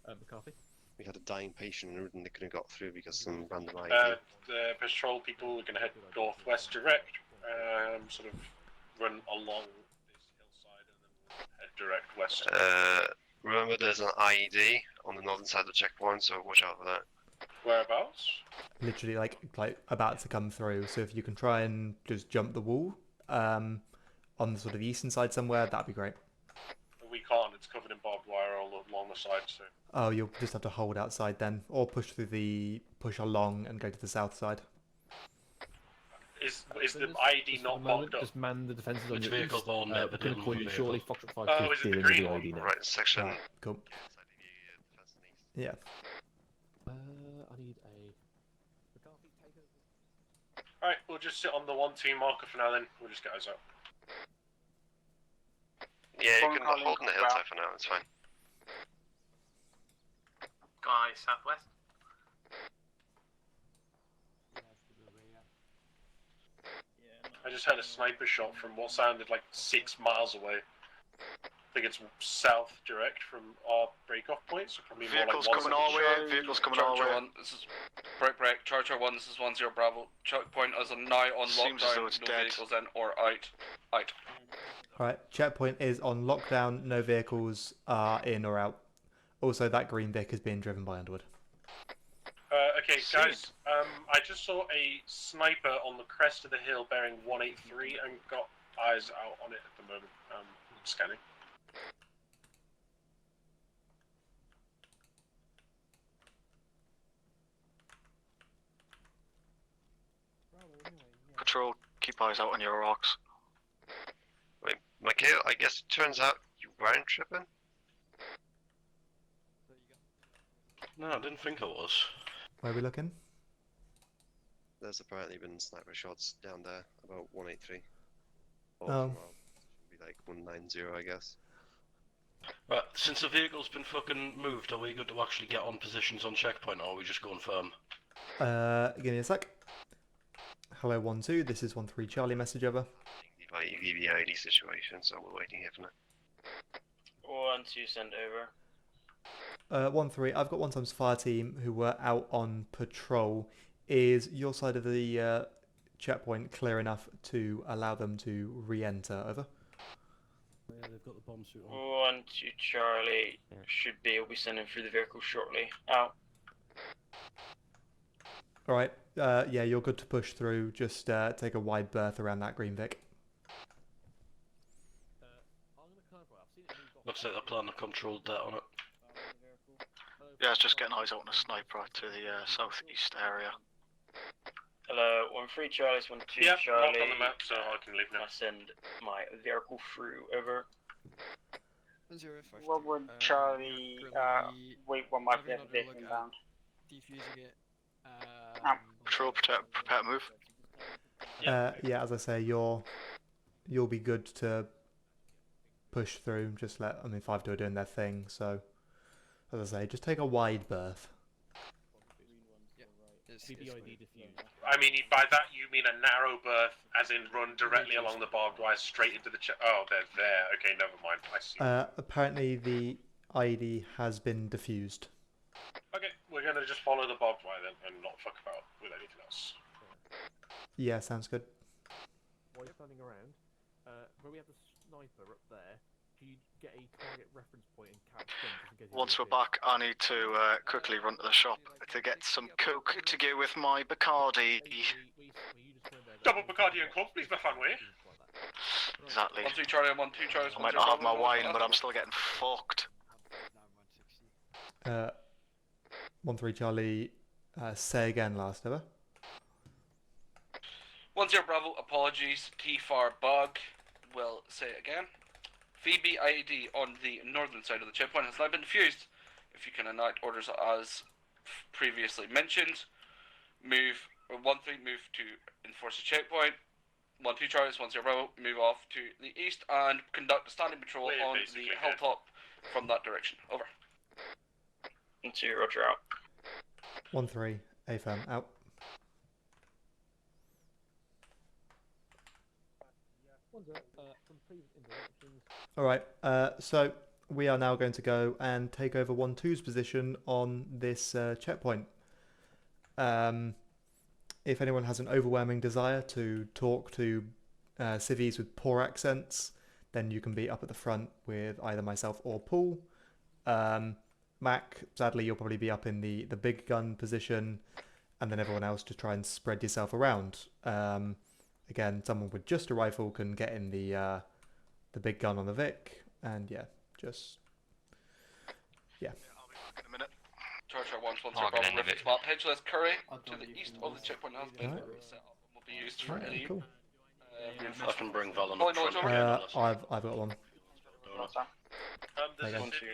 McCarthy. We had a dying patient and they couldn't have got through because some random ID. The patrol people are going to head northwest direct, sort of run along this hillside and then we'll head direct west. Remember there's an IED on the northern side of the checkpoint, so watch out for that. Whereabouts? Literally, like about to come through. So if you can try and just jump the wall, on the sort of eastern side somewhere, that'd be great. We can't. It's covered in barbed wire all along the side. So. Oh, you'll just have to hold outside then, or push along and go to the south side. Is the IED not blocked up? Just man the defences on Which your vehicle's the one We're that going to call you shortly. Foxtrot 5 Oh, is it the dealing green with one? the ID now. Right, section. Right, cool. Yeah. I need a... Alright, we'll just sit on the 1-2 marker for now then. We'll just get us out. Yeah, you can hold on the hillside for now, it's fine. Guy southwest. I just had a sniper shot from what sounded like 6 miles away. I think it's south direct from our break-off point, so probably Vehicles more like coming our way, vehicles coming our way. This is break, Charger 1, this is 1-0 Bravo. Checkpoint is now on Seems as though lockdown, it's no dead. vehicles in or out. Alright, checkpoint is on lockdown, no vehicles are in or out. Also, that green Vic is being driven by Underwood. Okay, guys, I just saw a sniper on the crest of the hill bearing 183 and got eyes out on it at the moment. Scanning. Patrol, keep eyes out on your rocks. Wait, Mikhail, I guess it turns out you weren't tripping? No, I didn't think I was. Where are we looking? There's apparently been sniper shots down there, about 183. Oh. Well, should be like 190, I guess. Right, since the vehicle's been fucking moved, are we good to actually get on positions on checkpoint, or are we just going firm? Give me a sec. Hello 1-2, this is 1-3 Charlie, message over. Like EVD situation, so we're waiting here for now. 1-2, send over. 1-3, I've got 1 times fire team who were out on patrol. Is your side of the checkpoint clear enough to allow them to re-enter? Over. Yeah, they've got the bomb suit on. 1-2 Charlie, should be, will be sending through the vehicle shortly. Out. Alright, yeah, you're good to push through. Just take a wide berth around that green Vic. Looks like they're planning to control that on it. Yeah, it's just getting eyes out on a sniper to the southeast area. Hello, 1-3 Charlie, 1-2 Yep, Charlie. mark on the map so I can leave now. I send my vehicle through, over. 1-1 Charlie, wait, one might be a vehicle inbound. Defusing it. Patrol, prepare to move. Yeah, as I say, you'll be good to push through. Just let 5-2 are doing their thing. So, as I say, just take a wide berth. I mean, by that you mean a narrow berth, as in run directly along the barbed wire straight into the oh, they're there. Okay, never mind. I see. Apparently the IED has been defused. Okay, we're gonna just follow the barbed wire then, and not fuck about with anything else. Yeah, sounds good. While you're standing around, where we have the sniper up there, can you get a target reference point and catch them? Once we're back, I need to quickly run to the shop to get some coke to go with my Bacardi. Double Bacardi and Coke, please, my fan way. Exactly. 1-2 Charlie, 1-2 Charlie. I might not have my wine, but I'm still getting fucked. 1-3 Charlie, say again last ever. 1-0 Bravo, apologies. T-Far Bug, will say it again. Phoebe IED on the northern side of the checkpoint has now been defused. If you can enact orders as previously mentioned, move 1-3, move to enforce the checkpoint. 1-2 Charlie, 1-0 Bravo, move off to the east and conduct a standing patrol on the hilltop from that direction. Over. 1-2, Roger out. 1-3, A-firm, out. Alright, so we are now going to go and take over 1-2's position on this checkpoint. If anyone has an overwhelming desire to talk to civvies with poor accents, then you can be up at the front with either myself or Paul. Mac, sadly, you'll probably be up in the big gun position, and then everyone else to try and spread yourself around. Again, someone with just a rifle can get in the big gun on the Vic, and yeah, just yeah. In a minute. Charger 1-1 Bravo, reference map. HLS Curry to the east of the checkpoint has been set up and will be used for any. I can bring Valen Oh, up no, front. it's over. I've got one. There's Okay. one to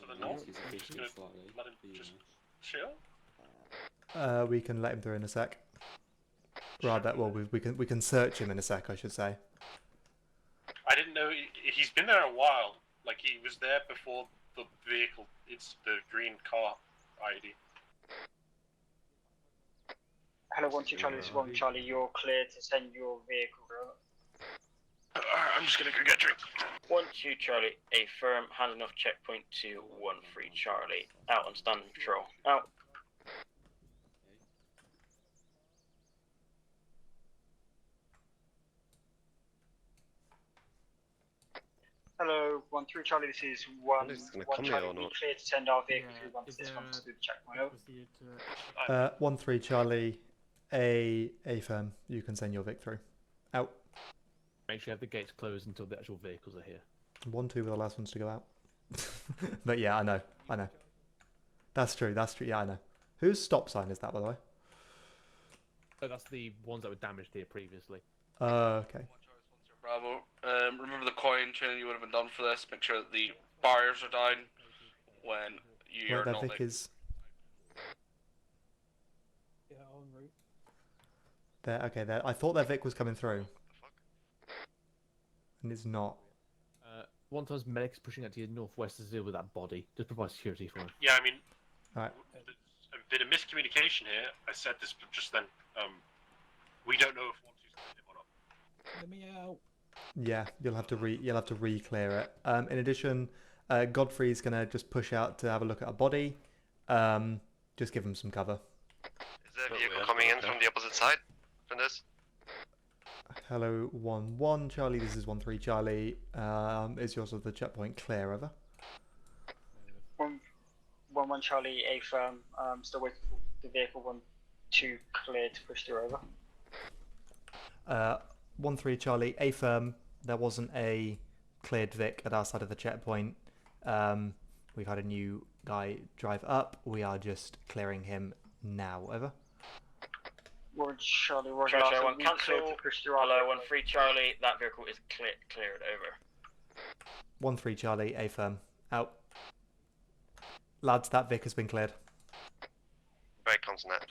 the north. I'm just gonna let him just chill. We can let him through in a sec. Rather, well, we can search him in a sec, I should say. I didn't know he's been there a while. Like he was there before the vehicle. It's the green car ID. Hello, 1-2 Charlie, this is 1 Charlie, you're clear to send your vehicle out. I'm just gonna go get a drink. 1-2 Charlie, a firm handing off checkpoint to 1-3 Charlie. Out on standing patrol. Out. Hello, 1-3 Charlie, this is 1 come here Charlie. or We not? clear to send our vehicle through once this one's through the checkpoint. Over. 1-3 Charlie, A firm. You can send your Vic through. Out. Make sure you have the gates closed until the actual vehicles are here. 1-2 were the last ones to go out. But yeah, I know. That's true. Yeah, I know. Whose stop sign is that, by the way? Oh, that's the ones that were damaged here previously. Okay. Bravo. Remember the coin training you would have been done for this. Make sure that the barriers are down when you're Wait, that not Vic making... is... Yeah, en route. There, okay, there. I thought their Vic was coming through. And it's not. One time's medics pushing out to your northwest to deal with that body. Just provide security for him. Yeah, I mean, Alright. a bit of miscommunication here. I said this just then. We don't know if 1-2's or not. Let me out. Yeah, you'll have to re-clear it. In addition, Godfrey's gonna just push out to have a look at a body. Just give him some cover. Is there a vehicle coming in from the opposite side from this? Hello, 1-1 Charlie. This is 1-3 Charlie. Is yours of the checkpoint clear? Over. 1-1 Charlie, A firm. Still waiting for the vehicle 1-2 clear to push through. Over. 1-3 Charlie, A firm. There wasn't a cleared Vic at our side of the checkpoint. We've had a new guy drive up. We are just clearing him now. Over. Roger Charlie, Roger, Charlie, 1 cancel. Hello, 1-3 Charlie. That vehicle is cleared. Over. 1-3 Charlie, A firm. Out. Lads, that Vic has been cleared. Very consonant.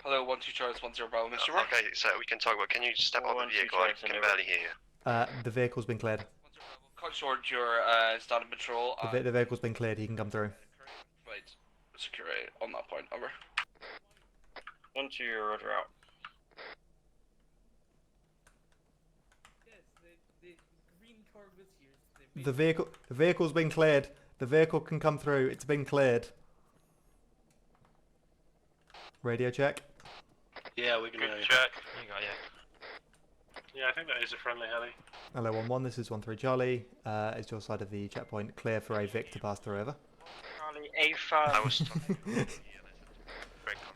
Hello, 1-2 Charlie, 1-0 Bravo, Mr. Rock. Okay, so we can talk about. Can you step off the vehicle? I can barely hear you. The vehicle's been cleared. Cut short your standing patrol. The vehicle's been cleared. He can come through. Right, security on that point. Over. 1-2, Roger out. The vehicle's been cleared. The vehicle can come through. It's been cleared. Radio check. Yeah, we can check. You got Yeah, I think that is a friendly heli. Hello, 1-1. This is 1-3 Charlie. Is your side of the checkpoint clear for a Vic to pass through? Over. Charlie, A firm. I was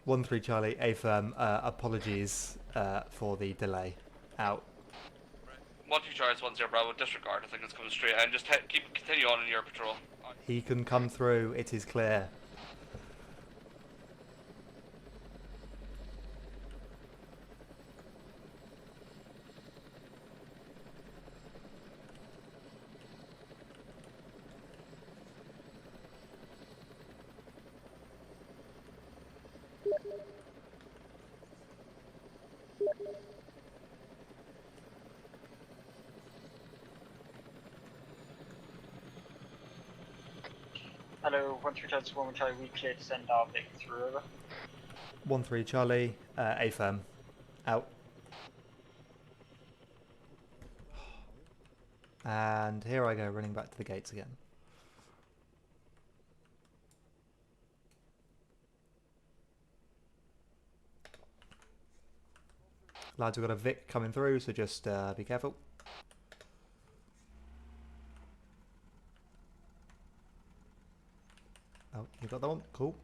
1-3 Charlie, A firm. Apologies for the delay. Out. 1-2 Charlie, 1-0 Bravo. Disregard. I think it's coming straight, and just continue on in your patrol. He can come through. It is clear. Hello, 1-3 Charlie, we clear to send our Vic through. Over. 1-3 Charlie, A firm. Out. And here I go, running back to the gates again. Lads, we've got a Vic coming through, so just be careful. Oh, you got that one? Cool.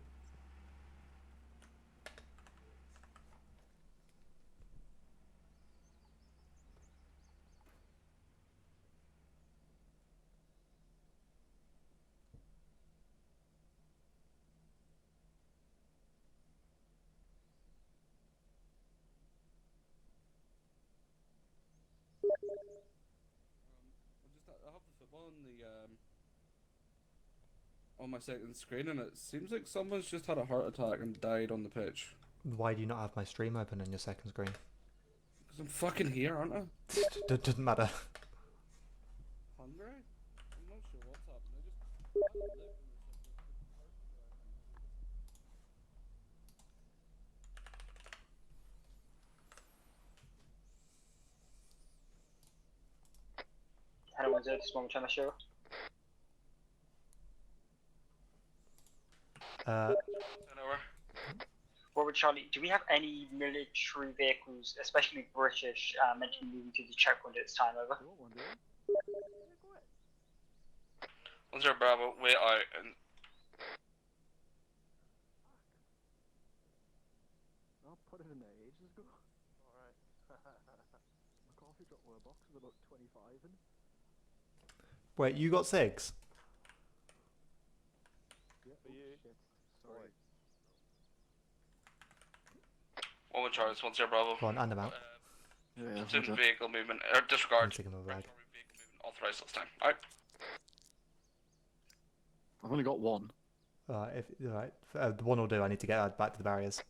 I have the football on my second screen, and it seems like someone's just had a heart attack and died on the pitch. Why do you not have my stream open on your second screen? Because I'm fucking here, aren't I? Doesn't matter. Hungry? I'm not sure what's happening. Hello, 1-0, this is 1 China show. Robert Charlie, do we have any military vehicles, especially British, meant to be moving to the checkpoint at this time? Over. 10 Bravo, way out and. I put it in there ages ago. Alright. My coffee got a box with about 25 in. Wait, you got SIGs? Yeah, shit. Sorry. 1 Charlie, 10 Bravo. Go on, hand them out. Platoon vehicle movement, or disregard. Take them a bag. Authorized this time. Alright. I've only got one. Alright, the one will do. I need to get back to the barriers.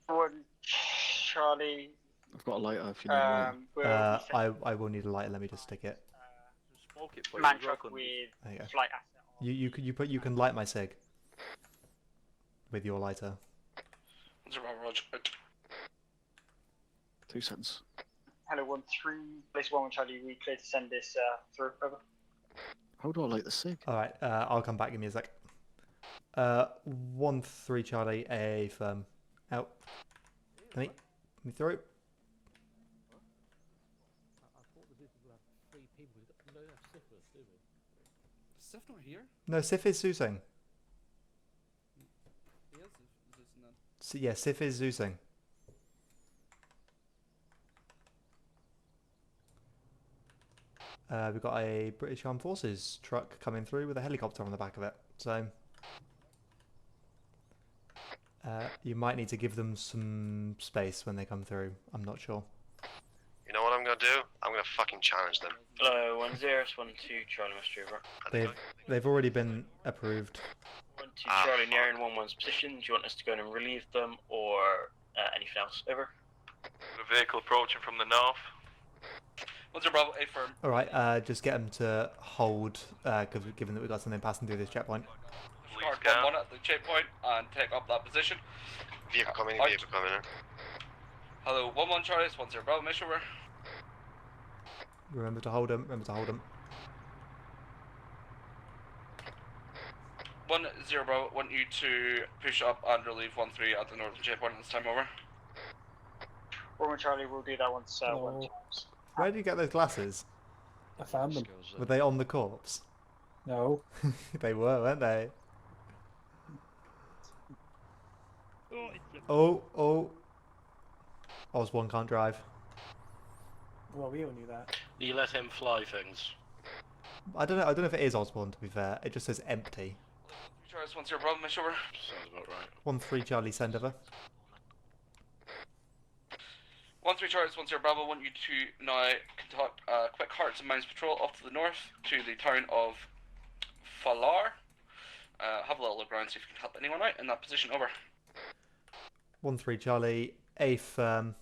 1 Charlie. I've got a lighter if you need one. I will need a lighter. Let me just stick it. Smoke it for Man you, truck rock on with There you go. flight asset. You can light my SIG with your lighter. 10 Bravo, Roger. 2 cents. Hello, 1-3. Place 1 Charlie. We clear to send this through. Over. How do I light the SIG? Alright, I'll come back. Give me a sec. 1-3 Charlie, a firm. Out. Let me through. Is Sif not here? No, Sif is Zeusing. He is Zeusing then. Yeah, Sif is Zeusing. We've got a British Armed Forces truck coming through with a helicopter on the back of it. So you might need to give them some space when they come through. I'm not sure. You know what I'm gonna do? I'm gonna fucking challenge them. Hello, 10, 12 Charlie, Mr. Hoover. They've already been approved. 12 Charlie, nearing 1-1's position. Do you want us to go in and relieve them, or anything else? Over. The vehicle approaching from the north. 10 Bravo, A firm. Alright, just get them to hold, given that we've got something passing through this checkpoint. Discard 1-1 at the checkpoint and take up that position. Vehicle coming in, vehicle coming in. Hello, 1-1 Charlie, 10 Bravo, make sure we're. Remember to hold them, remember to hold them. 1-0 Bravo, want you to push up and relieve 1-3 at the northern checkpoint this time over. 1 Charlie, we'll do that once. One times. Where did you get those glasses? I found them. Were they on the corpse? No. They were, weren't they? Oh. Osborne can't drive. Well, we all knew that. You let him fly things. I don't know if it is Osborne, to be fair. It just says empty. Charles, 1-0 Bravo, make sure we're. Sounds about right. 1-3 Charlie, send over. 1-3 Charlie, 10 Bravo, want you to now conduct quick Hearts and Minds patrol off to the north to the town of Falar. Have a little look around, see if you can help anyone out in that position. Over. 1-3 Charlie, a firm.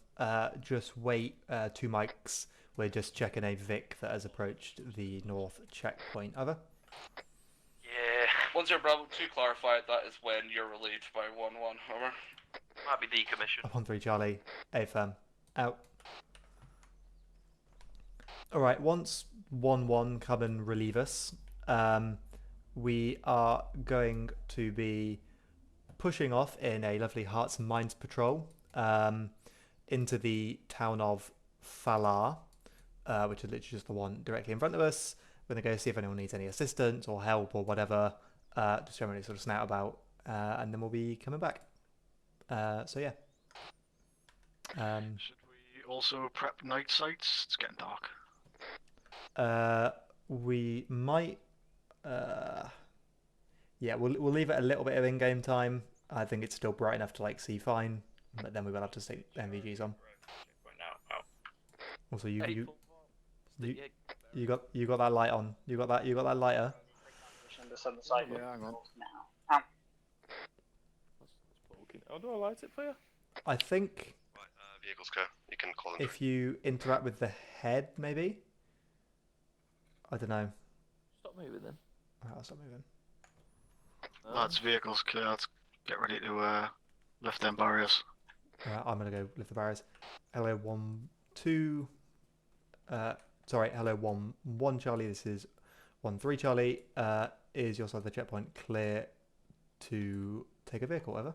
Just wait 2 mics. We're just checking a Vic that has approached the north checkpoint. Over. Yeah. 1-0 Bravo, to clarify, that is when you're relieved by 1-1. Over. Might be decommissioned. 1-3 Charlie, a firm. Out. Alright, once 1-1 come and relieve us, we are going to be pushing off in a lovely Hearts and Minds patrol into the town of Falar, which is literally just the one directly in front of us. We're going to go see if anyone needs any assistance or help or whatever, just generally sort of snout about, and then we'll be coming back. So yeah. Should we also prep night sights? It's getting dark. We might. Yeah, we'll leave it a little bit of in-game time. I think it's still bright enough to like see fine, but then we will have to stick NVGs on. Also, you got that light on. You got that lighter. Yeah, hang on. How do I light it for you? I think Vehicles go. You can call them. if you interact with the head, maybe. I don't know. Stop moving then. Alright, I'll stop moving. Lads, vehicles clear. Let's get ready to lift them barriers. Alright, I'm gonna go lift the barriers. Hello, 1-2. Sorry, hello, 1-1 Charlie. This is 1-3 Charlie. Is your side of the checkpoint clear to take a vehicle? Over.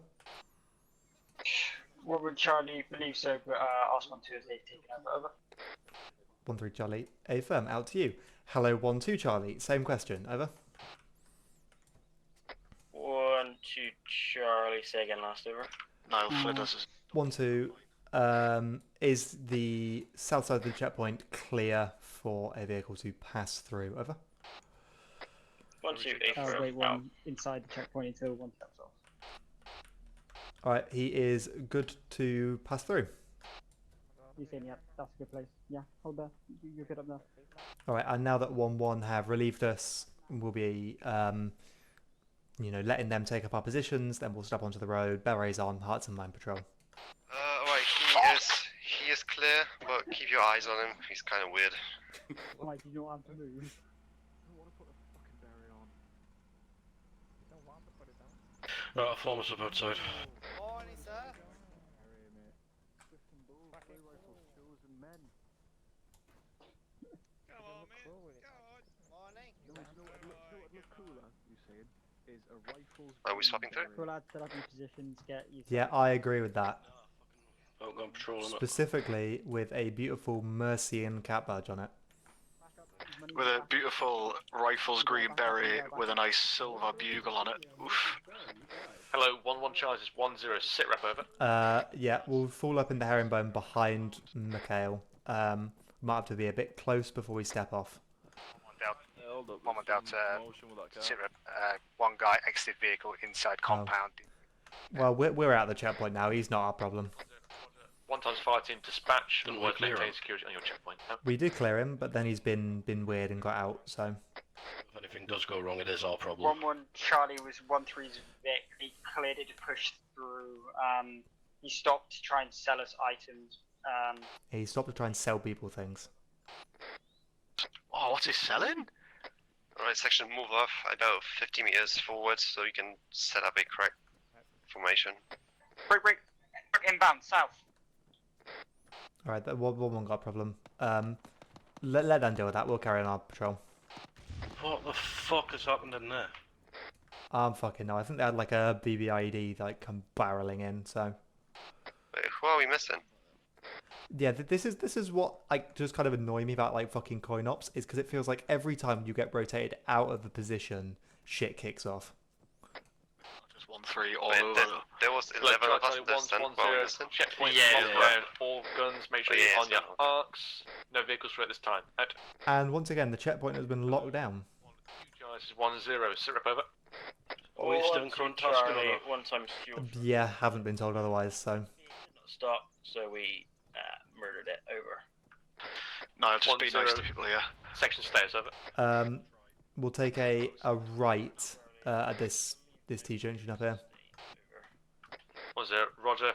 What would Charlie believe so? But Osman 2 is they've taken over. 1-3 Charlie. Affirm, out to you. Hello, 1-2 Charlie. Same question. Over. 1-2 Charlie. Say again, last over. No, Flynn does. 1-2. Is the south side of the checkpoint clear for a vehicle to pass through? Over. 1-2 affirm. Wait, one inside the checkpoint until one steps off. Alright, he is good to pass through. You saying, yeah, that's a good place. Yeah, hold there. You're good up there. Alright, and now that 1-1 have relieved us, we'll be, letting them take up our positions, then we'll step onto the road, berets on, hearts and mind patrol. Alright, he is clear, but keep your eyes on him, he's kind of weird. Why do you not have to move? Right, I'll form us up outside. Morning, sir. Come on, mate. Go on. Morning. Are we swapping through? Cool lads, set up your positions, get you. Yeah, I agree with that. Don't go and patrol him. Specifically with a beautiful Mercian cat badge on it. With a beautiful rifles green beret with a nice silver bugle on it. Oof. Hello, 1-1 Charles is 1-0. Sit rep over. Yeah, we'll fall up in the herringbone behind Mikhail. Might have to be a bit close before we step off. One down to one guy exited vehicle inside compound. Well, we're out of the checkpoint now. He's not our problem. 1 fire team dispatch. And maintain security on your checkpoint. No. We did clear him, but then he's been weird and got out. So. If anything does go wrong, it is our problem. 1-1 Charlie was 1-3's Vic. He cleared it to push through. He stopped to try and sell us items. He stopped to try and sell people things. Oh, what's he selling? Alright, section, move off about 50 meters forward so you can set up a correct formation. Break, inbound, south. Alright, that 1-1 got a problem. Let them deal with that. We'll carry on our patrol. What the fuck has happened in there? Fucking no. I think they had like a BBIED come barreling in. So. Wait, who are we missing? Yeah, this is what just kind of annoy me about like fucking coin ops is because it feels like every time you get rotated out of the position, shit kicks off. Just 1-3 all over. There was 11 of us this then. Checkpoint all guns. Make sure you're on your arcs. No vehicles through at this time. Out. And once again, the checkpoint has been locked down. Charles is 1-0. Sit rep over. Are we still in current task or not? 1 times fuel. Yeah, haven't been told otherwise. So. Stop. So we murdered it. Over. No, just be nice to people here. Section stays over. We'll take a right at this T junction up here. 1-0. Roger.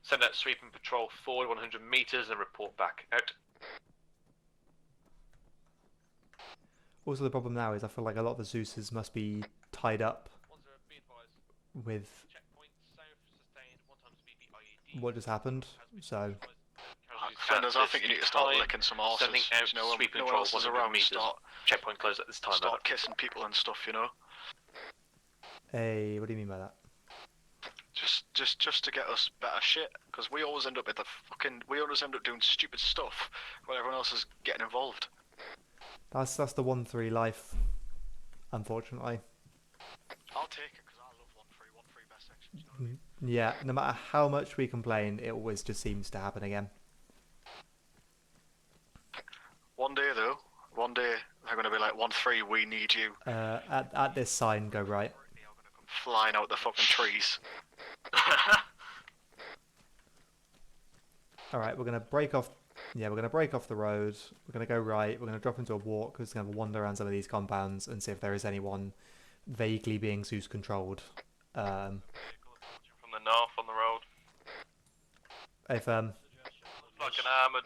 Send that sweep and patrol forward 100 meters and report back. Out. Also, the problem now is I feel like a lot of the Zeus's must be tied up with what just happened. So. Fenders, I think you need to start licking some arses. Sending out you know, sweep and no one patrol else is 100 around. meters. Start Checkpoint closed at this time. Start kissing people and stuff, you know. Hey, what do you mean by that? Just to get us better shit, because we always end up doing stupid stuff while everyone else is getting involved. That's the 1-3 life, unfortunately. I'll take it because I love 1-3 best sections. Yeah, no matter how much we complain, it always just seems to happen again. One day they're going to be like 1-3, we need you. At this sign, go right. Flying out the fucking trees. All right, we're gonna break off. Yeah, we're gonna break off the road. We're gonna go right. We're gonna drop into a walk. We're just gonna wander around some of these compounds and see if there is anyone vaguely being Zeus controlled. From the north on the road. If Like an armoured.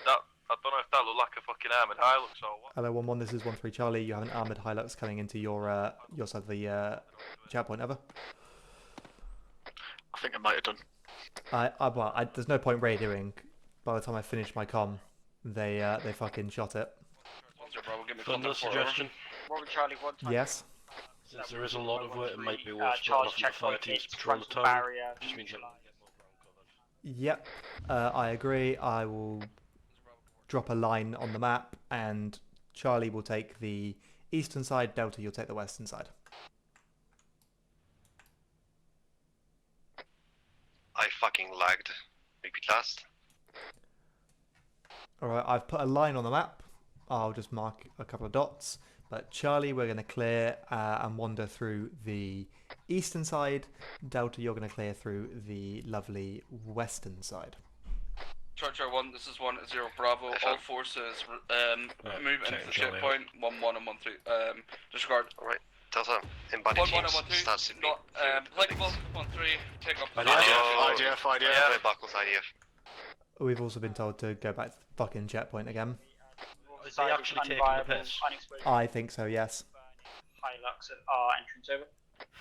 I don't know if that looked like a fucking armoured Hilux or what. Hello, 1-1. This is 1-3 Charlie. You have an armoured Hilux coming into your side of the chat point. Over. I think it might have done. There's no point radioing. By the time I finished my comm, they fucking shot it. Thunder suggestion. Robert Charlie 1 time. Yes. Since there is a lot of it, it might be worth Charles splitting off the fire teams to patrol the town. Just means Yep, I agree. I will drop a line on the map, and Charlie will take the eastern side, Delta, you'll take the western side. I fucking lagged. Repeat last. Alright, I've put a line on the map. I'll just mark a couple of dots. But Charlie, we're going to clear and wander through the eastern side. Delta, you're going to clear through the lovely western side. Charger 1, this is 1-0 Bravo. All forces move into the checkpoint. 1-1 and 1-3. Disregard. Alright, Delta, embody 1-1 teams. and 1-3. Start CP. Not applicable. 1-3. Take up. IDF. Buckles, IDF. We've also been told to go back to the fucking checkpoint again. Is he actually taking the piss? I think so, yes. Hilux at our entrance over.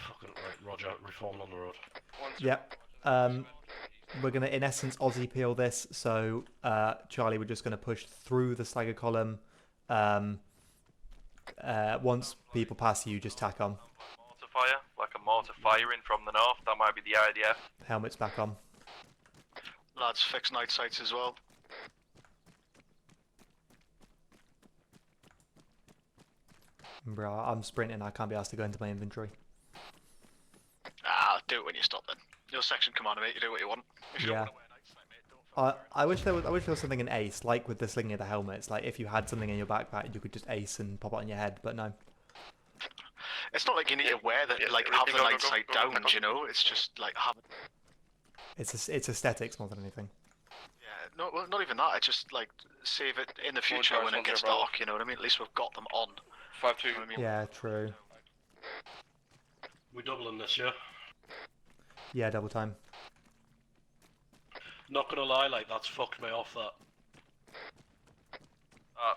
Fucking right, Roger. Reform on the road. Yep. We're going to, in essence, Aussie peel this. So, Charlie, we're just going to push through the stagger column. Once people pass you, just tack on. Mortar fire, like a mortar firing from the north. That might be the IDF. Helmets back on. Lads, fix night sights as well. Bro, I'm sprinting. I can't be asked to go into my inventory. Do it when you stop then. Your section commander, mate. You do what you want. If you Yeah. I wish there was something in Ace, like with the slinging of the helmets. Like if you had something in your backpack, you could just ace and pop it on your head. But no. It's not like you need to wear that, like have the night sight down. You know, it's just like have. It's aesthetics more than anything. Yeah, no, well, not even that. It's just like save it in the future when it gets dark. You know what I mean? At least we've got them on. 5-2. You know what I mean? Yeah, true. We're doubling this, yeah? Yeah, double time. Not gonna lie, like, that's fucked me off, that.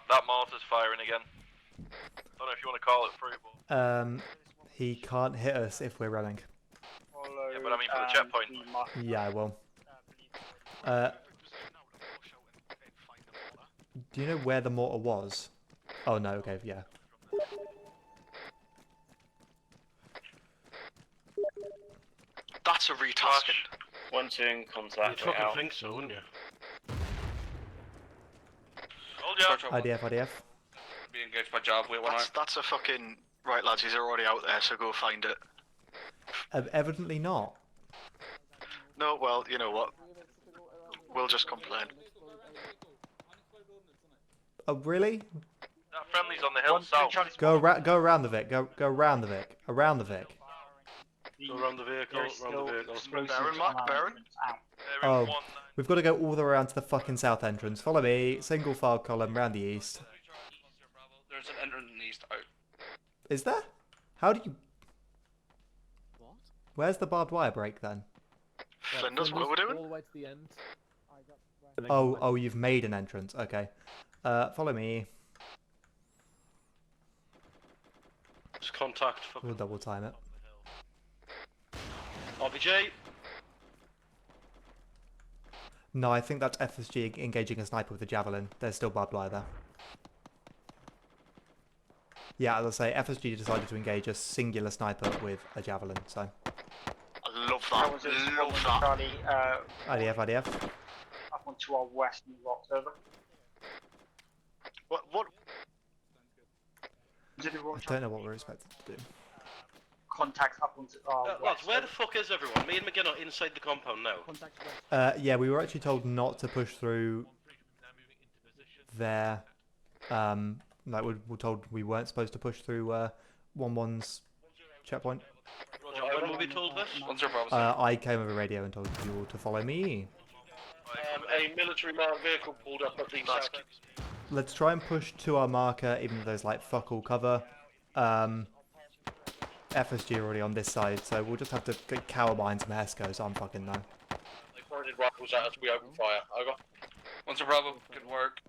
That mortar's firing again. Don't know if you want to call it through, but... He can't hit us if we're running. Yeah, but I mean for the checkpoint. Yeah, I will. Do you know where the mortar was? Oh no, okay, yeah. That's a retasking. 1-2 in contact. You'd fucking think so, wouldn't you? Hold ya. IDF. Be engaged by job. Wait, That's a fucking right, lads. He's already out there, so go find it. Evidently not. No, well, you know what? We'll just complain. Oh really? That friendly's on the hill south. Go around the Vic. Go around the Vic. Around the Vic. Go around the vehicle, round the vehicle. Baron, Mark, Baron. Oh, we've got to go all the way around to the fucking south entrance. Follow me. Single file column round the east. There's an entrance in the east out. Is there? How do you? What? Where's the barbed wire break then? Flinders, what we're doing? All the way to the end. Oh, you've made an entrance. Okay. Follow me. Just contact. We'll double time it. RBJ. No, I think that's FSG engaging a sniper with a javelin. There's still barbed wire there. Yeah, as I say, FSG decided to engage a singular sniper with a javelin, so... I love that. Love that. Charlie, IDF. up onto our west and rocks over. What? I don't know what we're expected to do. Contacts up onto our Lads, west. where the fuck is everyone? Me and McGinn are inside the compound now. Yeah, we were actually told not to push through there. Like we're told we weren't supposed to push through 1-1's checkpoint. Roger, when were we told this? I came over radio and told you all to follow me. A military manned vehicle pulled up at the south. Let's try and push to our marker, even though there's like fuck all cover. FSG are already on this side, so we'll just have to cower behind some Hescos. I'm fucking no. They pointed rifles at us, we open fire. Over. Once a Bravo, good work.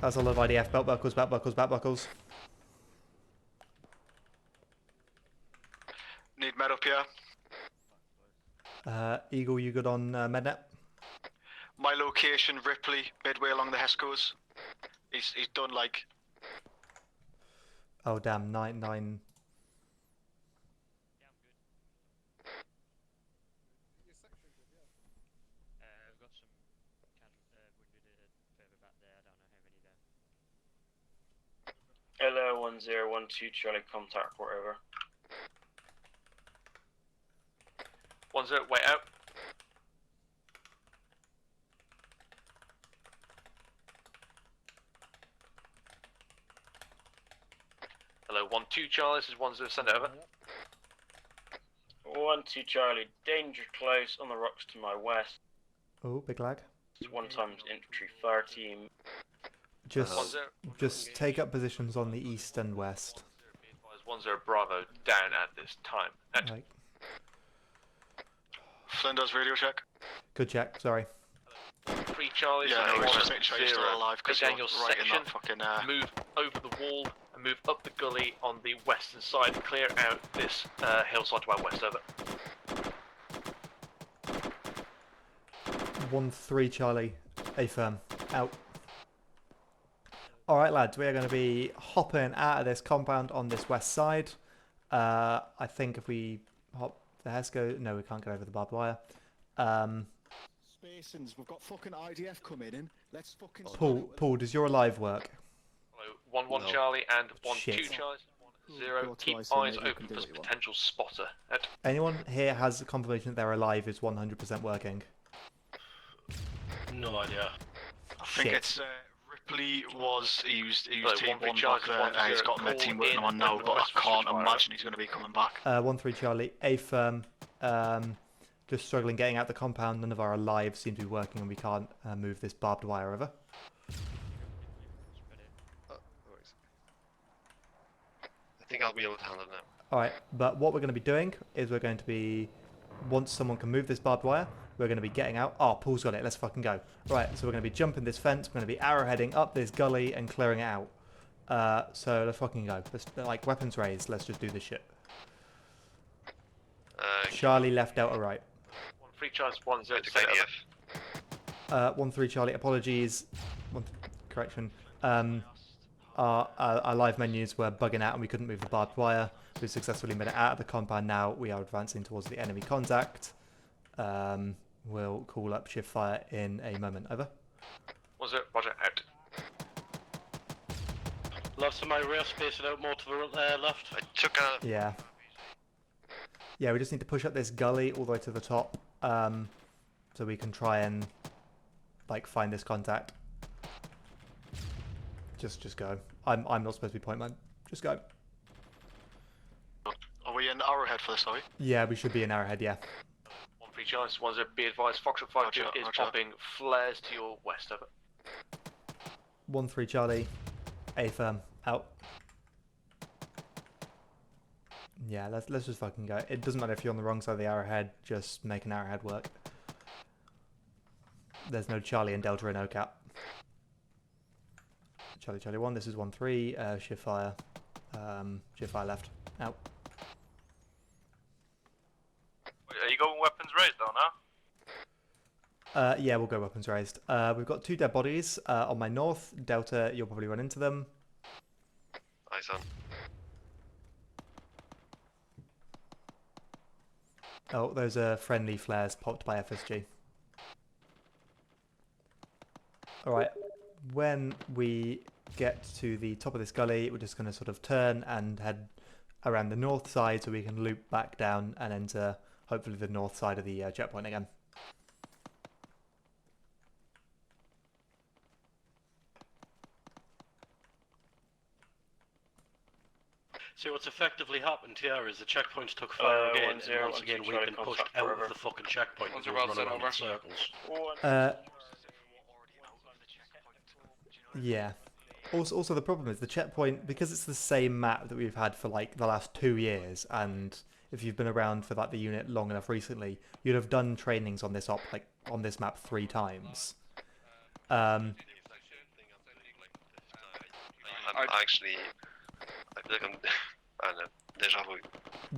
That's all of IDF. Belt buckles, belt buckles, belt buckles. Need med up here. Eagle, you good on mednet? My location, Ripley, midway along the Hescos. He's done like... Oh damn, 9. 1012 Charlie, contact report over. 10, wait out. Hello, 12 Charlie, this is 10, send it over. 12 Charlie, danger close on the rocks to my west. Oh, big lag. It's 1 times infantry fire team. Just take up positions on the east and west. 10 Bravo down at this time. Right. Flynn does radio check. Good check. Sorry. 3 Charlie, Yeah, so no, just make sure you're still alive because take you're down your right in section, that fucking. move over the wall, and move up the gully on the western side, clear out this hillside to our west, over. 13 Charlie, A firm, out. Alright lads, we are going to be hopping out of this compound on this west side. I think if we hop the Hesco, no we can't get over the barbed wire. Spacings, we've got fucking IDF coming in. Let's fucking... Paul, does your alive work? Hello, 1 No. Charlie and 1 2 Shit. Charlie. 0, Go to keep IC, eyes mate, you open can do for what you want. potential spotter. Out. Anyone here has confirmation that they're alive is 100% working? No idea. I think Shit. it's Ripley he was Hello, team 1 one Charlie, back there. 1 He's 0, got med call team working in on now, the but I West can't Fire. imagine he's going to be coming back. 13 Charlie, A firm, just struggling getting out the compound. None of our alive seem to be working and we can't move this barbed wire over. I think I'll be able to handle that. Alright, but what we're going to be doing is we're going to be, once someone can move this barbed wire, we're going to be getting out. Oh, Paul's got it, let's fucking go. Right, so we're going to be jumping this fence, we're going to be arrowheading up this gully and clearing it out. So let's fucking go. Let's, like, weapons raised, let's just do this shit. Charlie left, Delta right. 3 Charlie, 1 0, send it over. 13 Charlie, apologies. Correction. Our live menus were bugging out and we couldn't move the barbed wire. We've successfully made it out of the compound now. We are advancing towards the enemy contact. We'll call up shift fire in a moment. Over. 1 0, roger, out. Left some of my rear space it out more to the left. I took out. Yeah. Yeah, we just need to push up this gully all the way to the top, so we can try and like find this contact. Just go. I'm not supposed to be point man. Just go. Are we in Arrowhead for this, are we? Yeah, we should be in Arrowhead. Yeah. 3 Charlie, 1 0, be advised, Foxtrot 5 2 is popping flares to your west, over. 13 Charlie, A firm, out. Yeah, let's just fucking go. It doesn't matter if you're on the wrong side of the arrowhead, just make an arrowhead work. There's no Charlie and Delta in OCAP. Charlie 1, this is 13, shift fire left, out. Are you going weapons raised though now? Yeah, we'll go weapons raised. We've got 2 dead bodies on my north. Delta, you'll probably run into them. Aye, son. Oh, those are friendly flares popped by FSG. Alright, when we get to the top of this gully, we're just going to sort of turn and head around the north side so we can loop back down and enter hopefully the north side of the checkpoint again. See, what's effectively happened here is the checkpoints took fire again, 1 0, and once again we've been pushed out of the fucking checkpoint and we're running around in circles. Yeah. Also, the problem is the checkpoint, because it's the same map that we've had for like the last 2 years, and if you've been around for like the unit long enough recently, you'd have done trainings on this on this map 3 times. I'm actually, I feel like I'm, I don't know, deja vu.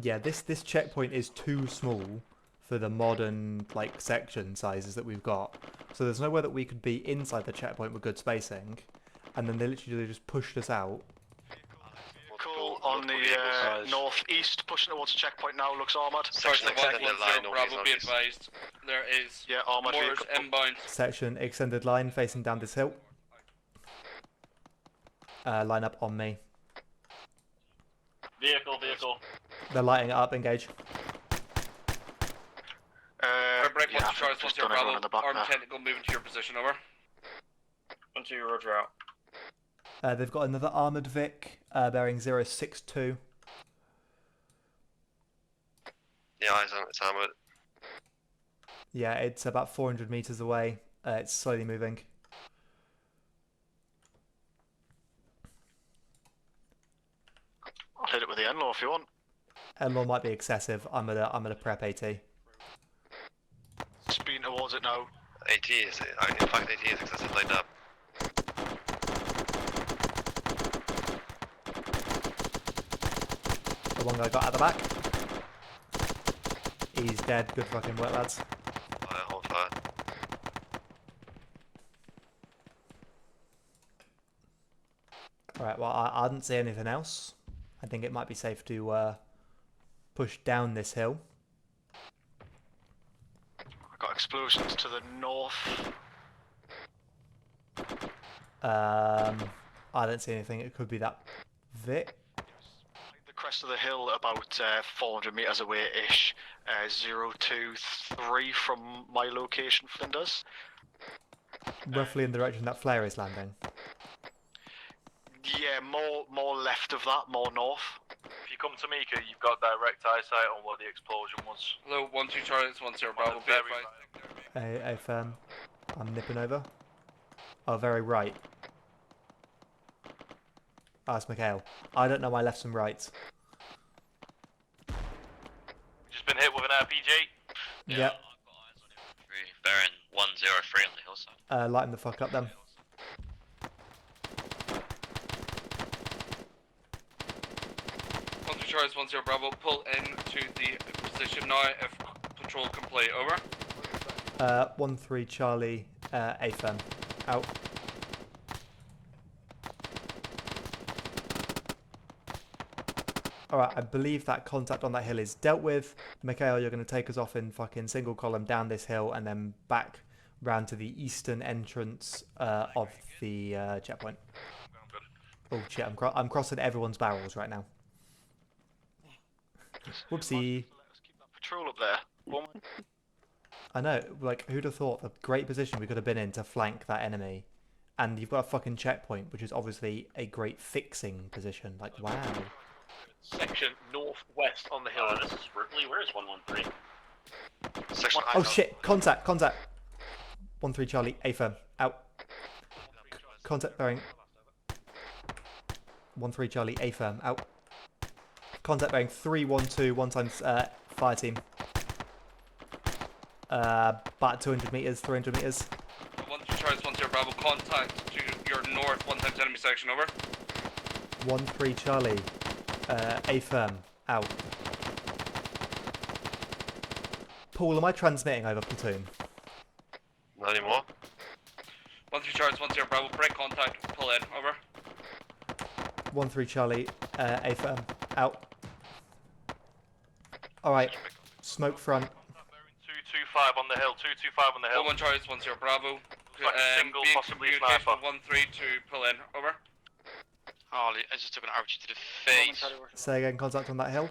Yeah, this checkpoint is too small for the modern like section sizes that we've got. So there's nowhere that we could be inside the checkpoint with good spacing, and then they literally just pushed us out. Cool, on the northeast, pushing towards the checkpoint now, looks armoured. Section extended line, Bravo, be advised. There is armoured mortars inbound. Section extended line facing down this hill. Line up on me. Vehicle. They're lighting it up. Engage. Break yeah, 1 to Charles, 1 just 0 done everyone Bravo. in the back Armed there. technical moving to your position, over. 1 2, roger out. They've got another armoured Vic bearing 062. Yeah, eyes on it's armoured. Yeah, it's about 400 meters away. It's slowly moving. I'll hit it with the Enlaw if you want. Law might be excessive. I'm gonna prep AT. Speeding towards it now. AT is, in fact, AT is excessive lined up. The one guy got at the back. He's dead. Good fucking work, lads. Hold fire. Alright, well, I didn't see anything else. I think it might be safe to push down this hill. I've got explosions to the north. I don't see anything. It could be that Vic. The crest of the hill about 400 metres away-ish. 023 from my location, Flinders. Roughly in the direction that flare is landing. Yeah, more left of that, more north. If you come to Mika, you've got direct eyesight on what the explosion was. Hello, 1 2 Charlie, it's 1 0 Bravo. Be advised. A firm. I'm nipping over. Oh, very right. Ask Mikhail. I don't know my lefts and rights. Just been hit with an RPG. Yep. Bearing 103 on the hillside. Light him the fuck up then. Charles 1 0 Bravo, pull into the position now if patrol can play, over. 1-3 Charlie, A firm. Out. Alright, I believe that contact on that hill is dealt with. Mikhail, you're going to take us off in fucking single column down this hill and then back round to the eastern entrance of the checkpoint. Oh shit, I'm crossing everyone's barrels right now. Whoopsie. Patrol up there. I know, like, who'd have thought the great position we could have been in to flank that enemy, and you've got a fucking checkpoint, which is obviously a great fixing position. Like, wow. Section northwest on the hill. This is Ripley. Where is 113? Section Oh shit! Contact! 1-3 Charlie, A firm. Out. Contact bearing. 1-3 Charlie, A firm. Out. Contact bearing 312, 1 times fire team. About 200 meters, 300 meters. 1 2 Charles 1 0 Bravo, contact to your north, 1 times enemy section, over. 1-3 Charlie, A firm. Out. Paul, am I transmitting over platoon? Not anymore. 1 3 Charles 1 0 Bravo, break contact, pull in, over. 1-3 Charlie, A firm. Out. Alright, smoke front. 225 on the hill. 225 on the hill. 1 Charles 1 0 Bravo. Like a single, be in possibly a communication sniper. with 1 3 to pull in, over. Harley, I just took an arrow to the face. Say again, contact on that hill.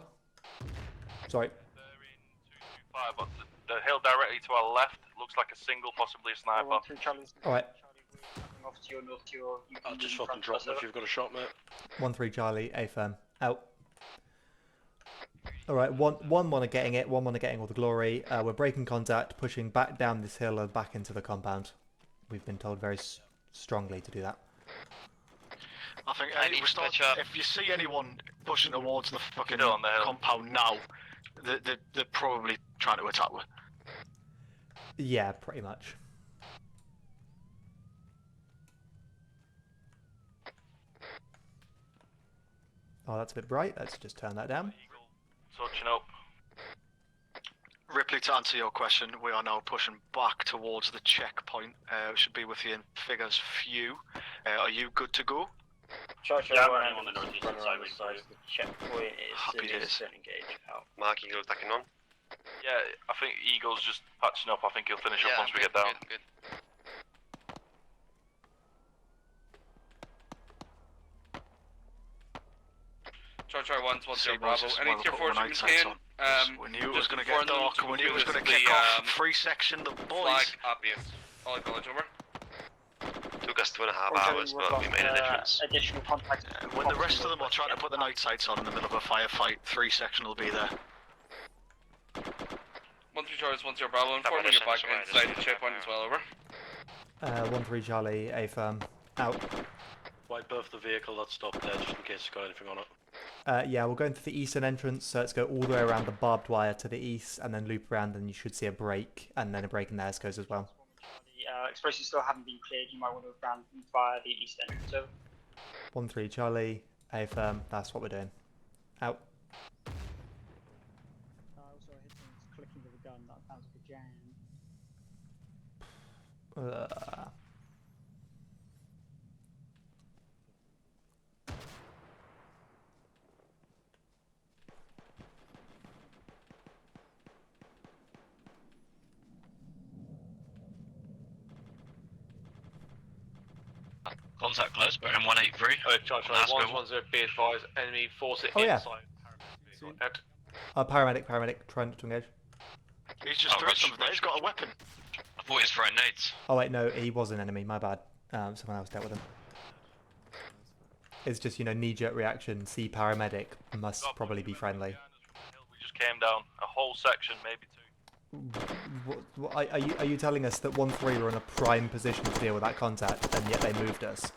Sorry. 225, but the hill directly to our left looks like a single, possibly a sniper. 1 3 Charlie's Alright. off to your north to your. I'll just fucking drop them if you've got a shot, mate. 1-3 Charlie, A firm. Out. Alright, one are getting it, one are getting all the glory. We're breaking contact, pushing back down this hill and back into the compound. We've been told very strongly to do that. I think if you see anyone pushing towards the fucking Still on the hill. compound now, they're probably trying to attack us. Yeah, pretty much. Oh, that's a bit bright. Let's just turn that down. Touching up. Ripley, to answer your question, we are now pushing back towards the checkpoint. We should be with you in figures few. Are you good to go? Charge Yeah, I'm your running on the northeast run side, around the side of the checkpoint is Happy days. instant engage out. Mark Eagle's backing on. Yeah, I think Eagle's just patching up. I think he'll finish up Yeah, once we get down. Good. Charlie 110 See, boys, Bravo. this is Any why we tier put 4s you overnight sights maintain? on. We knew it was just going to before get dark, and we knew it was going to kick off. Free section, the boys. Flag obvious. All acknowledge, over. Took us 2.5 Roger, hours, we've but we got, made a difference. Additional contacts. When the rest of them are trying to put the night sights on in the middle of a firefight, 3 section will be there. 1-3 Charlie 1-0 Bravo. Informing you're back inside the checkpoint as well, over. 1-3 Charlie, A firm. Out. Wipe both the vehicle that stopped there just in case it's got anything on it. Yeah, we'll go into the eastern entrance, so let's go all the way around the barbed wire to the east, and then loop around, and you should see a break, and then a break in the goes as well. The explosives still haven't been cleared. You might want to have ran via the east entrance. Over. 1-3 Charlie, A firm. That's what we're doing. Out. I also hit things clicking with the gun. That sounds like a jam. Contact close, bearing 183. Charlie 110, be advised, enemy forces Oh, yeah. inside. Paramedic, trying to engage. He's just threw something there, he's got a weapon. I thought he was throwing nades. Oh wait, no, he was an enemy, my bad. Someone else dealt with him. It's just, knee-jerk reaction, see paramedic, must probably be friendly. We just came down a whole section, maybe 2. Are you telling us that 1-3 were in a prime position to deal with that contact, and yet they moved us?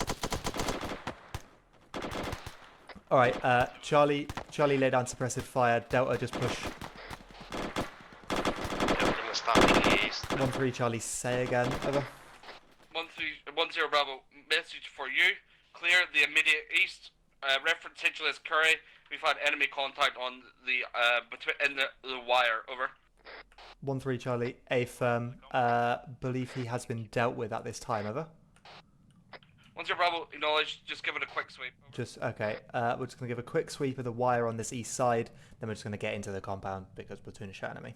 Alright, Charlie lay down suppressive fire, Delta just push. Yeah, we're gonna start in the east. 1-3 Charlie, say again, over. 1-0 Bravo. Message for you. Clear the immediate east. Reference HLS Curry. We've had enemy contact on the in the wire. Over. 1-3 Charlie, A firm. Believe he has been dealt with at this time, over. 1-0 Bravo, acknowledge, just give it a quick sweep. Okay, we're just going to give a quick sweep of the wire on this east side, then we're just going to get into the compound because platoon is shot at me.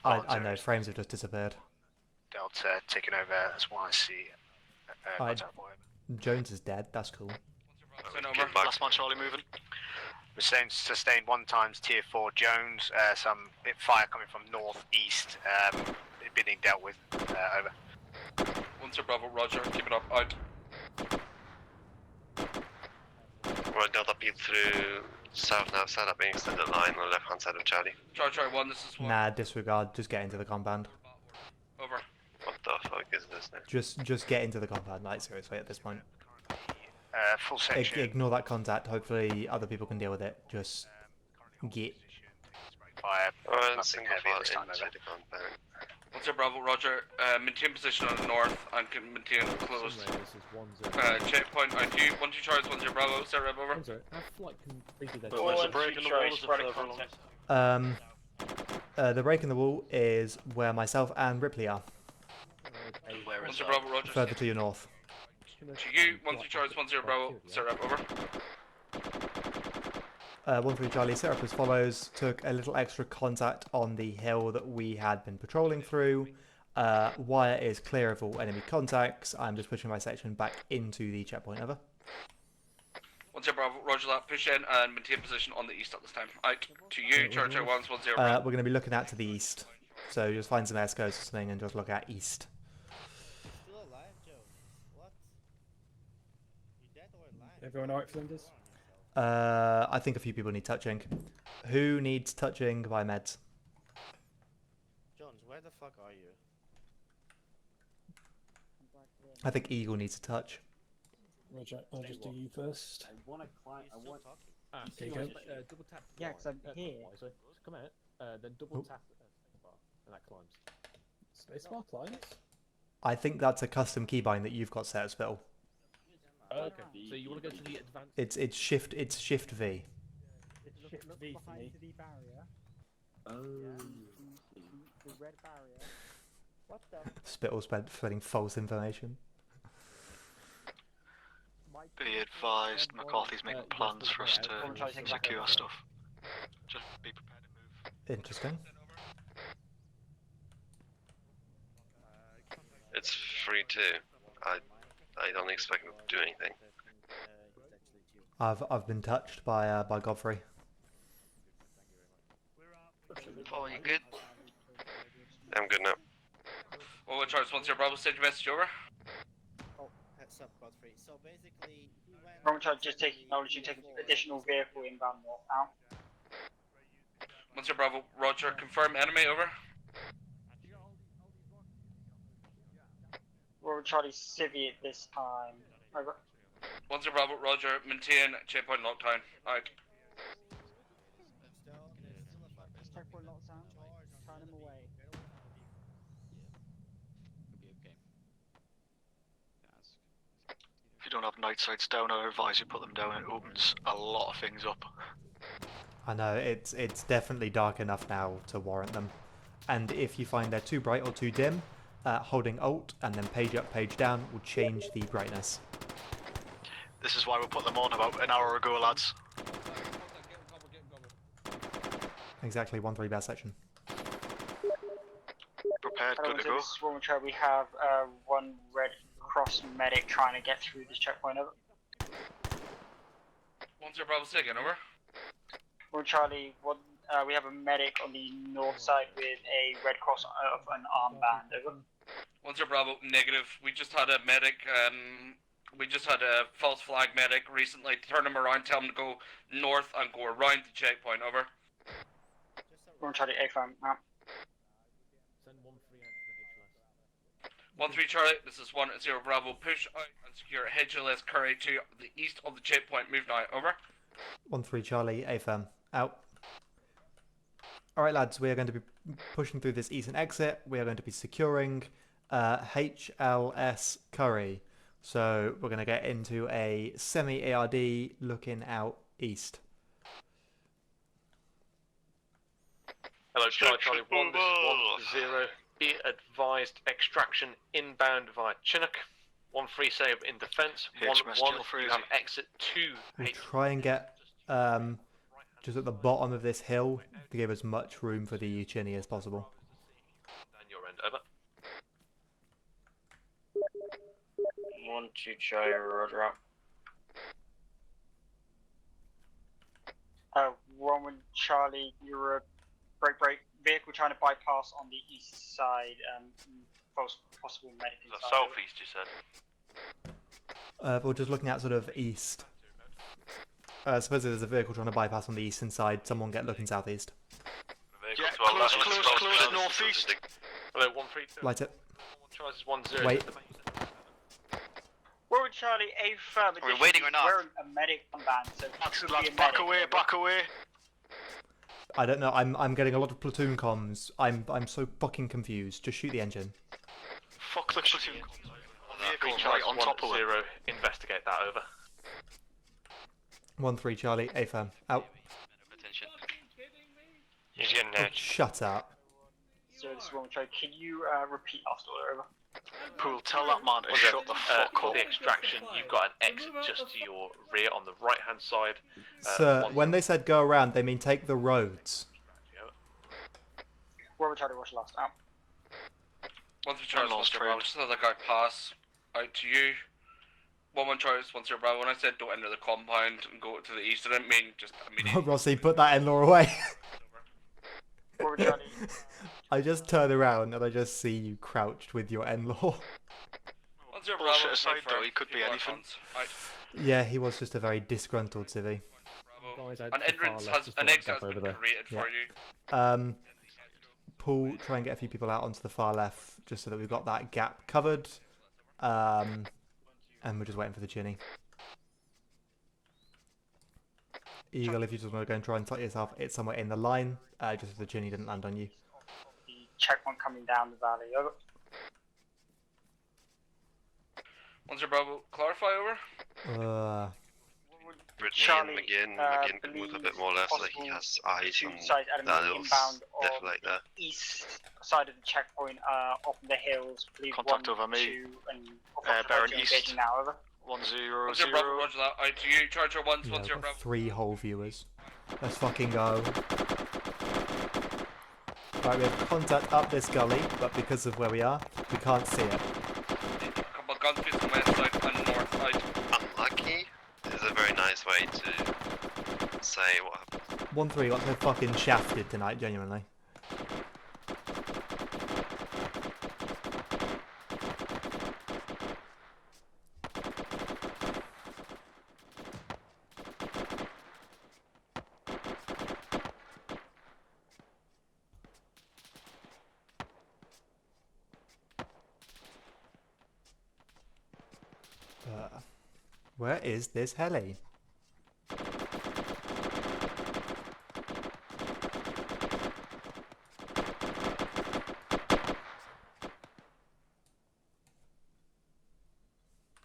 I know, frames have just disappeared. Delta taking over as well as see. Jones is dead, that's cool. Last man Charlie moving. We're sustained 1 times tier 4 Jones, some fire coming from northeast, being dealt with, over. 1-0 Bravo, roger, keep it up, out. Right, Delta beat through south now, set up an extended line on the left hand side of Charlie. Charlie 1, this is 1. Nah, disregard, just get into the compound. Over. What the fuck is this now? Just get into the compound, like seriously at this point. Full section. Ignore that contact, hopefully other people can deal with it. Just get. Fire. Single file into the compound. 1-0 Bravo, roger. Maintain position on the north and can maintain close. Checkpoint on you. 1-2 Charles, 1-0 Bravo. Set rep over. There's a break in the wall, is it further along? The break in the wall is where myself and Ripley are. Where is 1-0 Bravo, roger. Further to your north. To you, 1-2 Charles, 1-0 Bravo. Set rep over. 1-3 Charlie, set up as follows. Took a little extra contact on the hill that we had been patrolling through. Wire is clear of all enemy contacts. I'm just pushing my section back into the checkpoint, over. 1-0 Bravo, roger that. Push in and maintain position on the east at this time. Out to you, Charlie 1, 1-0 Bravo. We're going to be looking out to the east. So just find some ESCOs or something and just look at east. Everyone alright, Flinders? I think a few people need touching. Who needs touching by meds? Jones, where the fuck are you? I think Eagle needs a touch. Roger, I'll just do you first. I want to climb. I want. There you go. Double tap. Yeah, because I'm here. Come out, then double tap spacebar, and that climbs. Spacebar climbs? I think that's a custom keybind that you've got set as Phil. Okay, so you want to go to the advanced... It's shift V. It's shift V for me. The barrier. Oh. The red barrier. What the? Spittle spreading false information. Be advised, McCarthy's making plans for us to secure stuff. Just be prepared to move. Interesting. It's 3-2. I don't expect them to do anything. I've been touched by Godfrey. Oh, you good? I'm good now. Well, we'll try to sponsor Bravo, send your message over. Oh, heads up, Godfrey. So basically, we went. Bravo Charlie, just acknowledge you take additional vehicle inbound north now. Monsieur Bravo, Roger, confirm enemy, over. Bravo Charlie, civvy at this time. Over. Monsieur Bravo, Roger, maintain checkpoint lockdown. Out. Checkpoint lockdown. Turn him away. If you don't have night sights down, I advise you put them down. It opens a lot of things up. I know, it's definitely dark enough now to warrant them. And if you find they're too bright or too dim, holding Alt and then page up, page down will change the brightness. This is why we put them on about an hour ago, lads. Exactly, 1-3 bad section. Prepared, good to go. This is Roman Charlie, we have one Red Cross medic trying to get through this checkpoint, over. Monsieur Bravo, second, over. Roman Charlie, we have a medic on the north side with a Red Cross of an armband, over. Monsieur Bravo, negative. We just had a medic, we just had a false flag medic recently. Turn him around, tell him to go north and go around the checkpoint, over. Roman Charlie, A-firm, now. Send 1-3 out to the HLS. 1-3 Charlie, this is 1-0 Bravo. Push out and secure HLS Curry to the east of the checkpoint. Move now, over. 1-3 Charlie, A-firm, out. Alright lads, we are going to be pushing through this eastern exit. We are going to be securing HLS Curry. So we're going to get into a semi-ARD looking out east. Hello, Charlie 1, this is 1-0. Be advised, extraction inbound via Chinook. 1-3 save in defence. 1-1, you have exit 2. We'll try and get just at the bottom of this hill to give as much room for the Chinny as possible. And your end, over. 1-2 Charlie, Roger out. Roman Charlie, you're a break vehicle trying to bypass on the east side, possible medic inside. Southeast, you said? We're just looking at sort of east. Suppose there's a vehicle trying to bypass on the eastern side. Someone get looking southeast. Yeah, close, northeast. Hello, 1-3. Light it. Charlie is 1-0. Wait. Roman Charlie, A-firm. Are we waiting or not? Wearing a medic armband, so Lads, back away, back away. I don't know. I'm getting a lot of platoon comms. I'm so fucking confused. Just shoot the engine. Fuck the platoon. Vehicle's right on top of it. 1-0. Investigate that, over. 1-3 Charlie, A-firm, out. Attention. He's getting Oh, shut up. So this is Roman Charlie. Can you repeat last order, over? Pool, tell that man to shut the fuck For up. the extraction, you've got an exit just to your rear on the right hand side. Sir, when they said go around, they mean take the roads. Roman Charlie, watch last out. 1-3 Charlie, 1-0 Bravo. Just let that guy pass out to you. 1-1 Charlie, 1-0 Bravo. When I said don't enter the compound and go to the east, I didn't mean just immediately. Rossi, put that in-law away. Roman Charlie. I just turn around and I just see you crouched with your in-law. 1-0 Bravo. Bullshit aside though, he could be anything. Yeah, he was just a very disgruntled civvy. An entrance has an exit has been created for you. Paul, try and get a few people out onto the far left, just so that we've got that gap covered. And we're just waiting for the Chinny. Eagle, if you just want to go and try and tuck yourself, it's somewhere in the line, just so the Chinny didn't land on you. The checkpoint coming down the valley, over. 1-0 Bravo, clarify, over. Brittany and McGinn can move a bit more left, so he has eyes on that left like that. East side of the checkpoint, up in the hills. Contact over me. Baron East. Now, over. 1-0. Bravo, roger that. Out to you, Charger 1, 1-0 Bravo. 3 whole viewers. Let's fucking go. Right, we have contact up this gully, but because of where we are, we can't see it. A couple of guns on the west side and north side. Unlucky is a very nice way 1-3 got so fucking shafted tonight, genuinely. Where is this heli?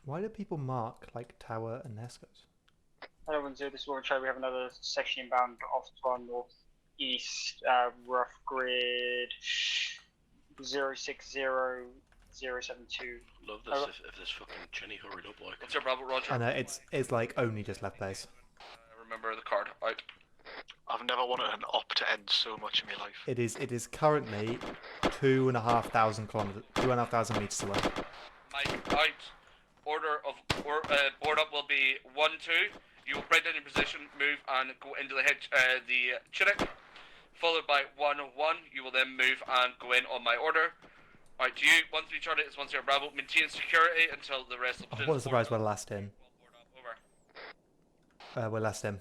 Why do people mark like Tower and Nesco's? Hello, 1-0, this is Warren Try. We have another section inbound off to our northeast, rough grid 060072. Love this if this fucking Jenny hurried up like. What's your Bravo, Roger? I know it's like only just left base. Remember the card, out. I've never wanted an op to end so much in my life. It is currently 2,500 kilometers, 2,500 meters away. Mike, out. Order of board up will be 1-2. You will break down your position, move, and go into the Chinook. Followed by 1-1. You will then move and go in on my order. Alright, to you, 1-3 Charlie is 1-0 Bravo. Maintain security until the rest of the What a surprise we're last in. We're last in.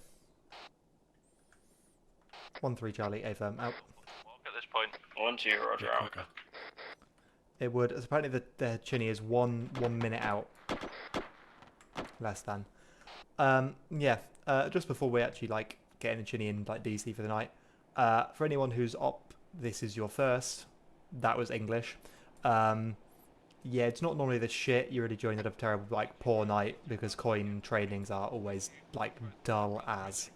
1-3 Charlie, A firm, out. At this point. 1-2, Roger, out. It would, apparently the Chinny is one minute out. Less than. Yeah, just before we actually like getting a Chinny in like DC for the night, for anyone who's op, this is your first, that was English. Yeah, it's not normally the shit you really joined a terrible like poor night because coin trainings are always like dull as.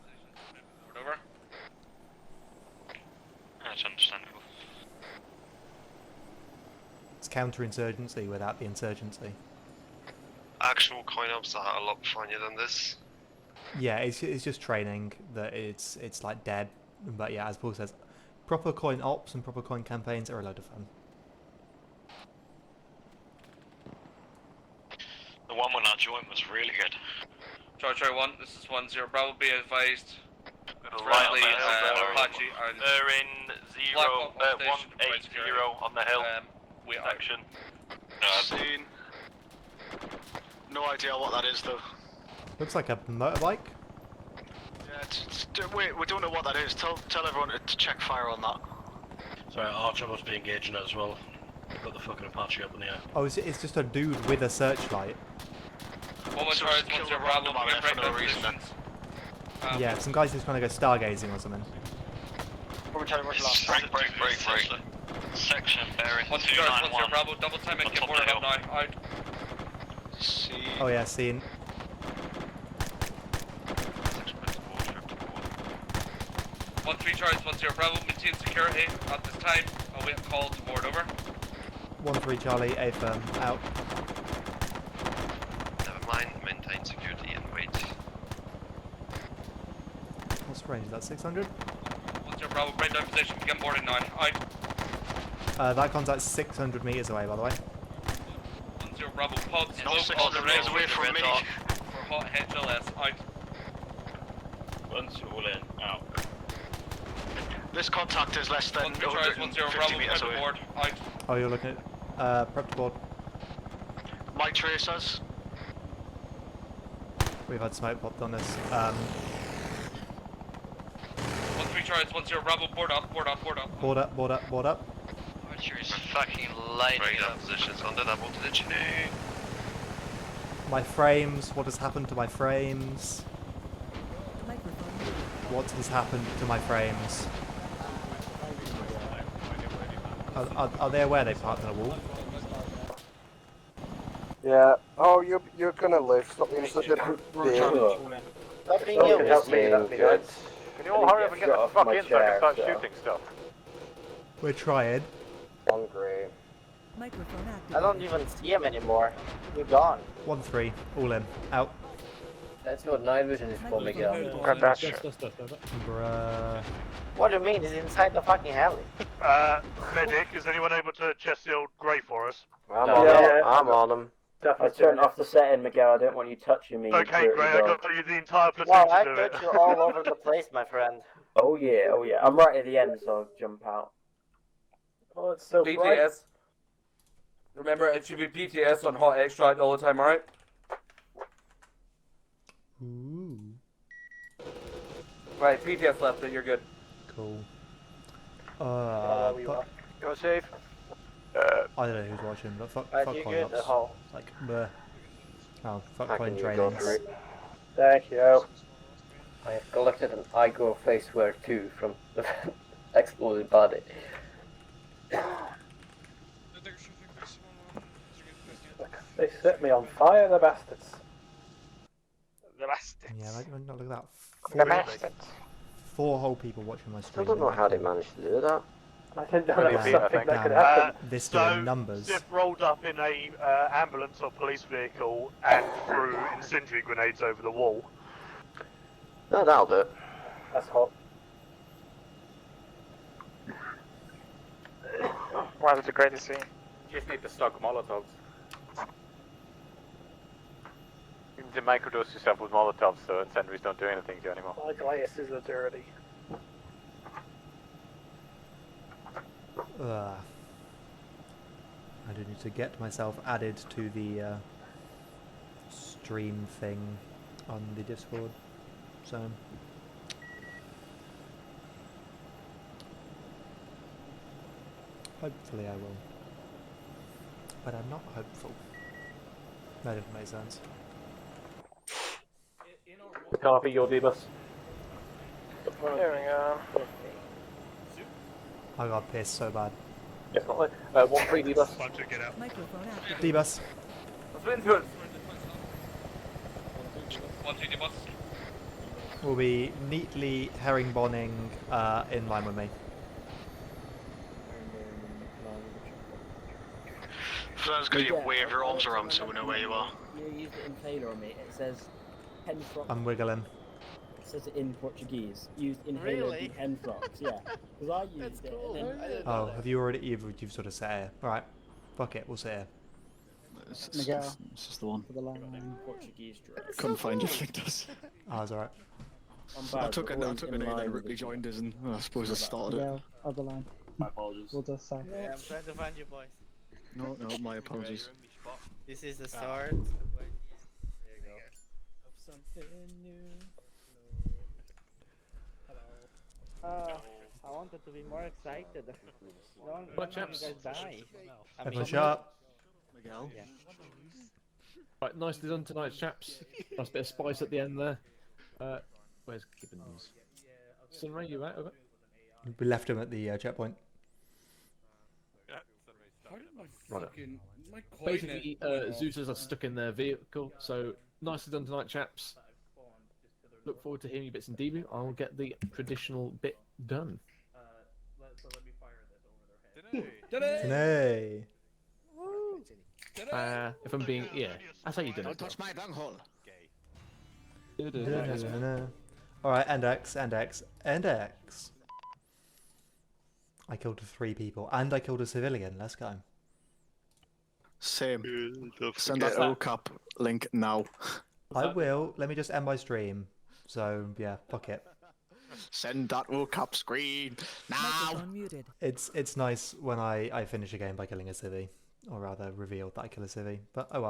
Over. That's understandable. It's counterinsurgency without the insurgency. Actual coin ops are a lot funnier than this. Yeah, it's just training that it's like dead. But yeah, as Paul says, proper coin ops and proper coin campaigns are a load of fun. The one when I joined was really good. Charlie 1, this is 1-0 Bravo. Be advised. Friendly, Apache and they're in 180 on the hill we section. Seen. No idea what that is though. Looks like a motorbike. Yeah, wait, we don't know what that is. Tell everyone to check fire on that. Sorry, Archer must be engaging it as well. Got the fucking Apache up in the air. Oh, it's just a dude with a searchlight. One-1 Charlie, 1-0 Bravo. We're break down positions. Yeah, some guy's just trying to go stargazing or something. Break. Section bearing 1-2 Bravo, double time and get boarded up now. Out. Oh yeah, seen. One 3 Charlie, 1-0 Bravo, maintain security at this time. I'll wait a call to board over. 1-3 Charlie, A firm, out. Never mind, maintain security and wait. What's the range? Is that 600? 1-0 Bravo, break down position, begin boarding now. Out. That contact's 600 meters away, by the way. 1-0 Bravo, pods, not 600 meters away from me. For hot HLS, out. 1-2 all in, out. This contact is less than 150 meters away. Board, out. Oh, you're looking at prep to board. My tracers. We've had smoke popped on us. 1-3 Charlie, 1-0 Bravo, board up. Board up. Archer's fucking lighting Break up. down positions on the double to the Chinook. My frames, what has happened to my frames? What has happened to my frames? Are they aware they parked on a wall? Yeah. Oh, you're gonna live. Stop being such a bitch. Stop being you. Help me, that'd be good. Can you all hurry up and get the fuck in so I can start shooting stuff? We're trying. Hungry. I don't even see him anymore. You're gone. 1-3, all in, out. Let's go. Night vision is for Miguel. Bruh. What do you mean? He's inside the fucking heli. Medic, is anyone able to chest the old grey for us? I'm on him. I turned off the setting, Miguel. I don't want you touching me. Okay, Gray, I got you the entire platoon Wow, to I do got it. you all over the place, my friend. Oh yeah. I'm right at the end, so I'll jump out. Oh, it's so bright. PTS. Remember, it should be PTS on hot extract all the time, alright? Ooh. Right, PTS left it, you're good. Cool. Go safe. I don't know who's watching, but fuck you coin good? ops. The hole. Like, bleh. Oh, fuck How coin can you go trainings. through it? Thank you. I have collected an iGo faceware too from the exploded body. They set me on fire, the bastards. The bastards. Yeah, like, look at that. The bastards. 4 whole people watching my I stream. don't know how they managed to do that. I didn't know that was something that could happen. This So, doing numbers. Sif rolled up in a ambulance or police vehicle and threw incendiary grenades over the wall. No, that'll do it. That's hot. Wow, that's great to see. You just need to stock Molotovs. You need to microdose yourself with Molotovs so incendiaries don't do anything to you anymore. My glasses are dirty. Ugh. I do need to get myself added to the stream thing on the Discord. So hopefully I will. But I'm not hopeful. That didn't make sense. Copy your D-bus. There we go. I got pissed so bad. Definitely. 1-3 D-bus. D-bus. Let's win to it. 1-2 D-bus. Will be neatly herringboning in line with me. Flan's got you wave your arms around so we know where you are. You used it in Taylor on me. It says Henfrock. I'm wiggling. It says it in Portuguese. Used inhaler and Henfrocks. Yeah. Because I used it. And then, Oh, have you already? You've sort of set here. Right. Fuck it. We'll sit here. Miguel. It's just the one. For the line. Portuguese dress. Couldn't find your flickers. Oh, it's alright. I took an aid and Ripley joined us and I suppose I started it. Miguel, other line. My apologies. We'll just say. Yeah, I'm trying to find you, boys. No, my apologies. This is the start. There you go. Of something new. Hello. I wanted to be more excited. Don't What you chaps? guys die. Everyone shut up. Miguel. Yeah. Right, nicely done tonight, chaps. Nice bit of spice at the end there. Where's Gibbons? Sunray, you out? Okay. We left him at the checkpoint. Right. Basically, Zeusers are stuck in their vehicle, so nicely done tonight, chaps. Look forward to hearing your bits and debrief. I'll get the traditional bit done. Today. If I'm being, yeah, that's how you do it. Don't touch my bunghole. Alright, end X, end X, end X. I killed 3 people and I killed a civilian. Let's go. Same. Send that OCAP link now. I will. Let me just end my stream. So yeah, fuck it. Send that OCAP screen now. It's nice when I finish a game by killing a civvy, or rather reveal that I kill a civvy. But oh well.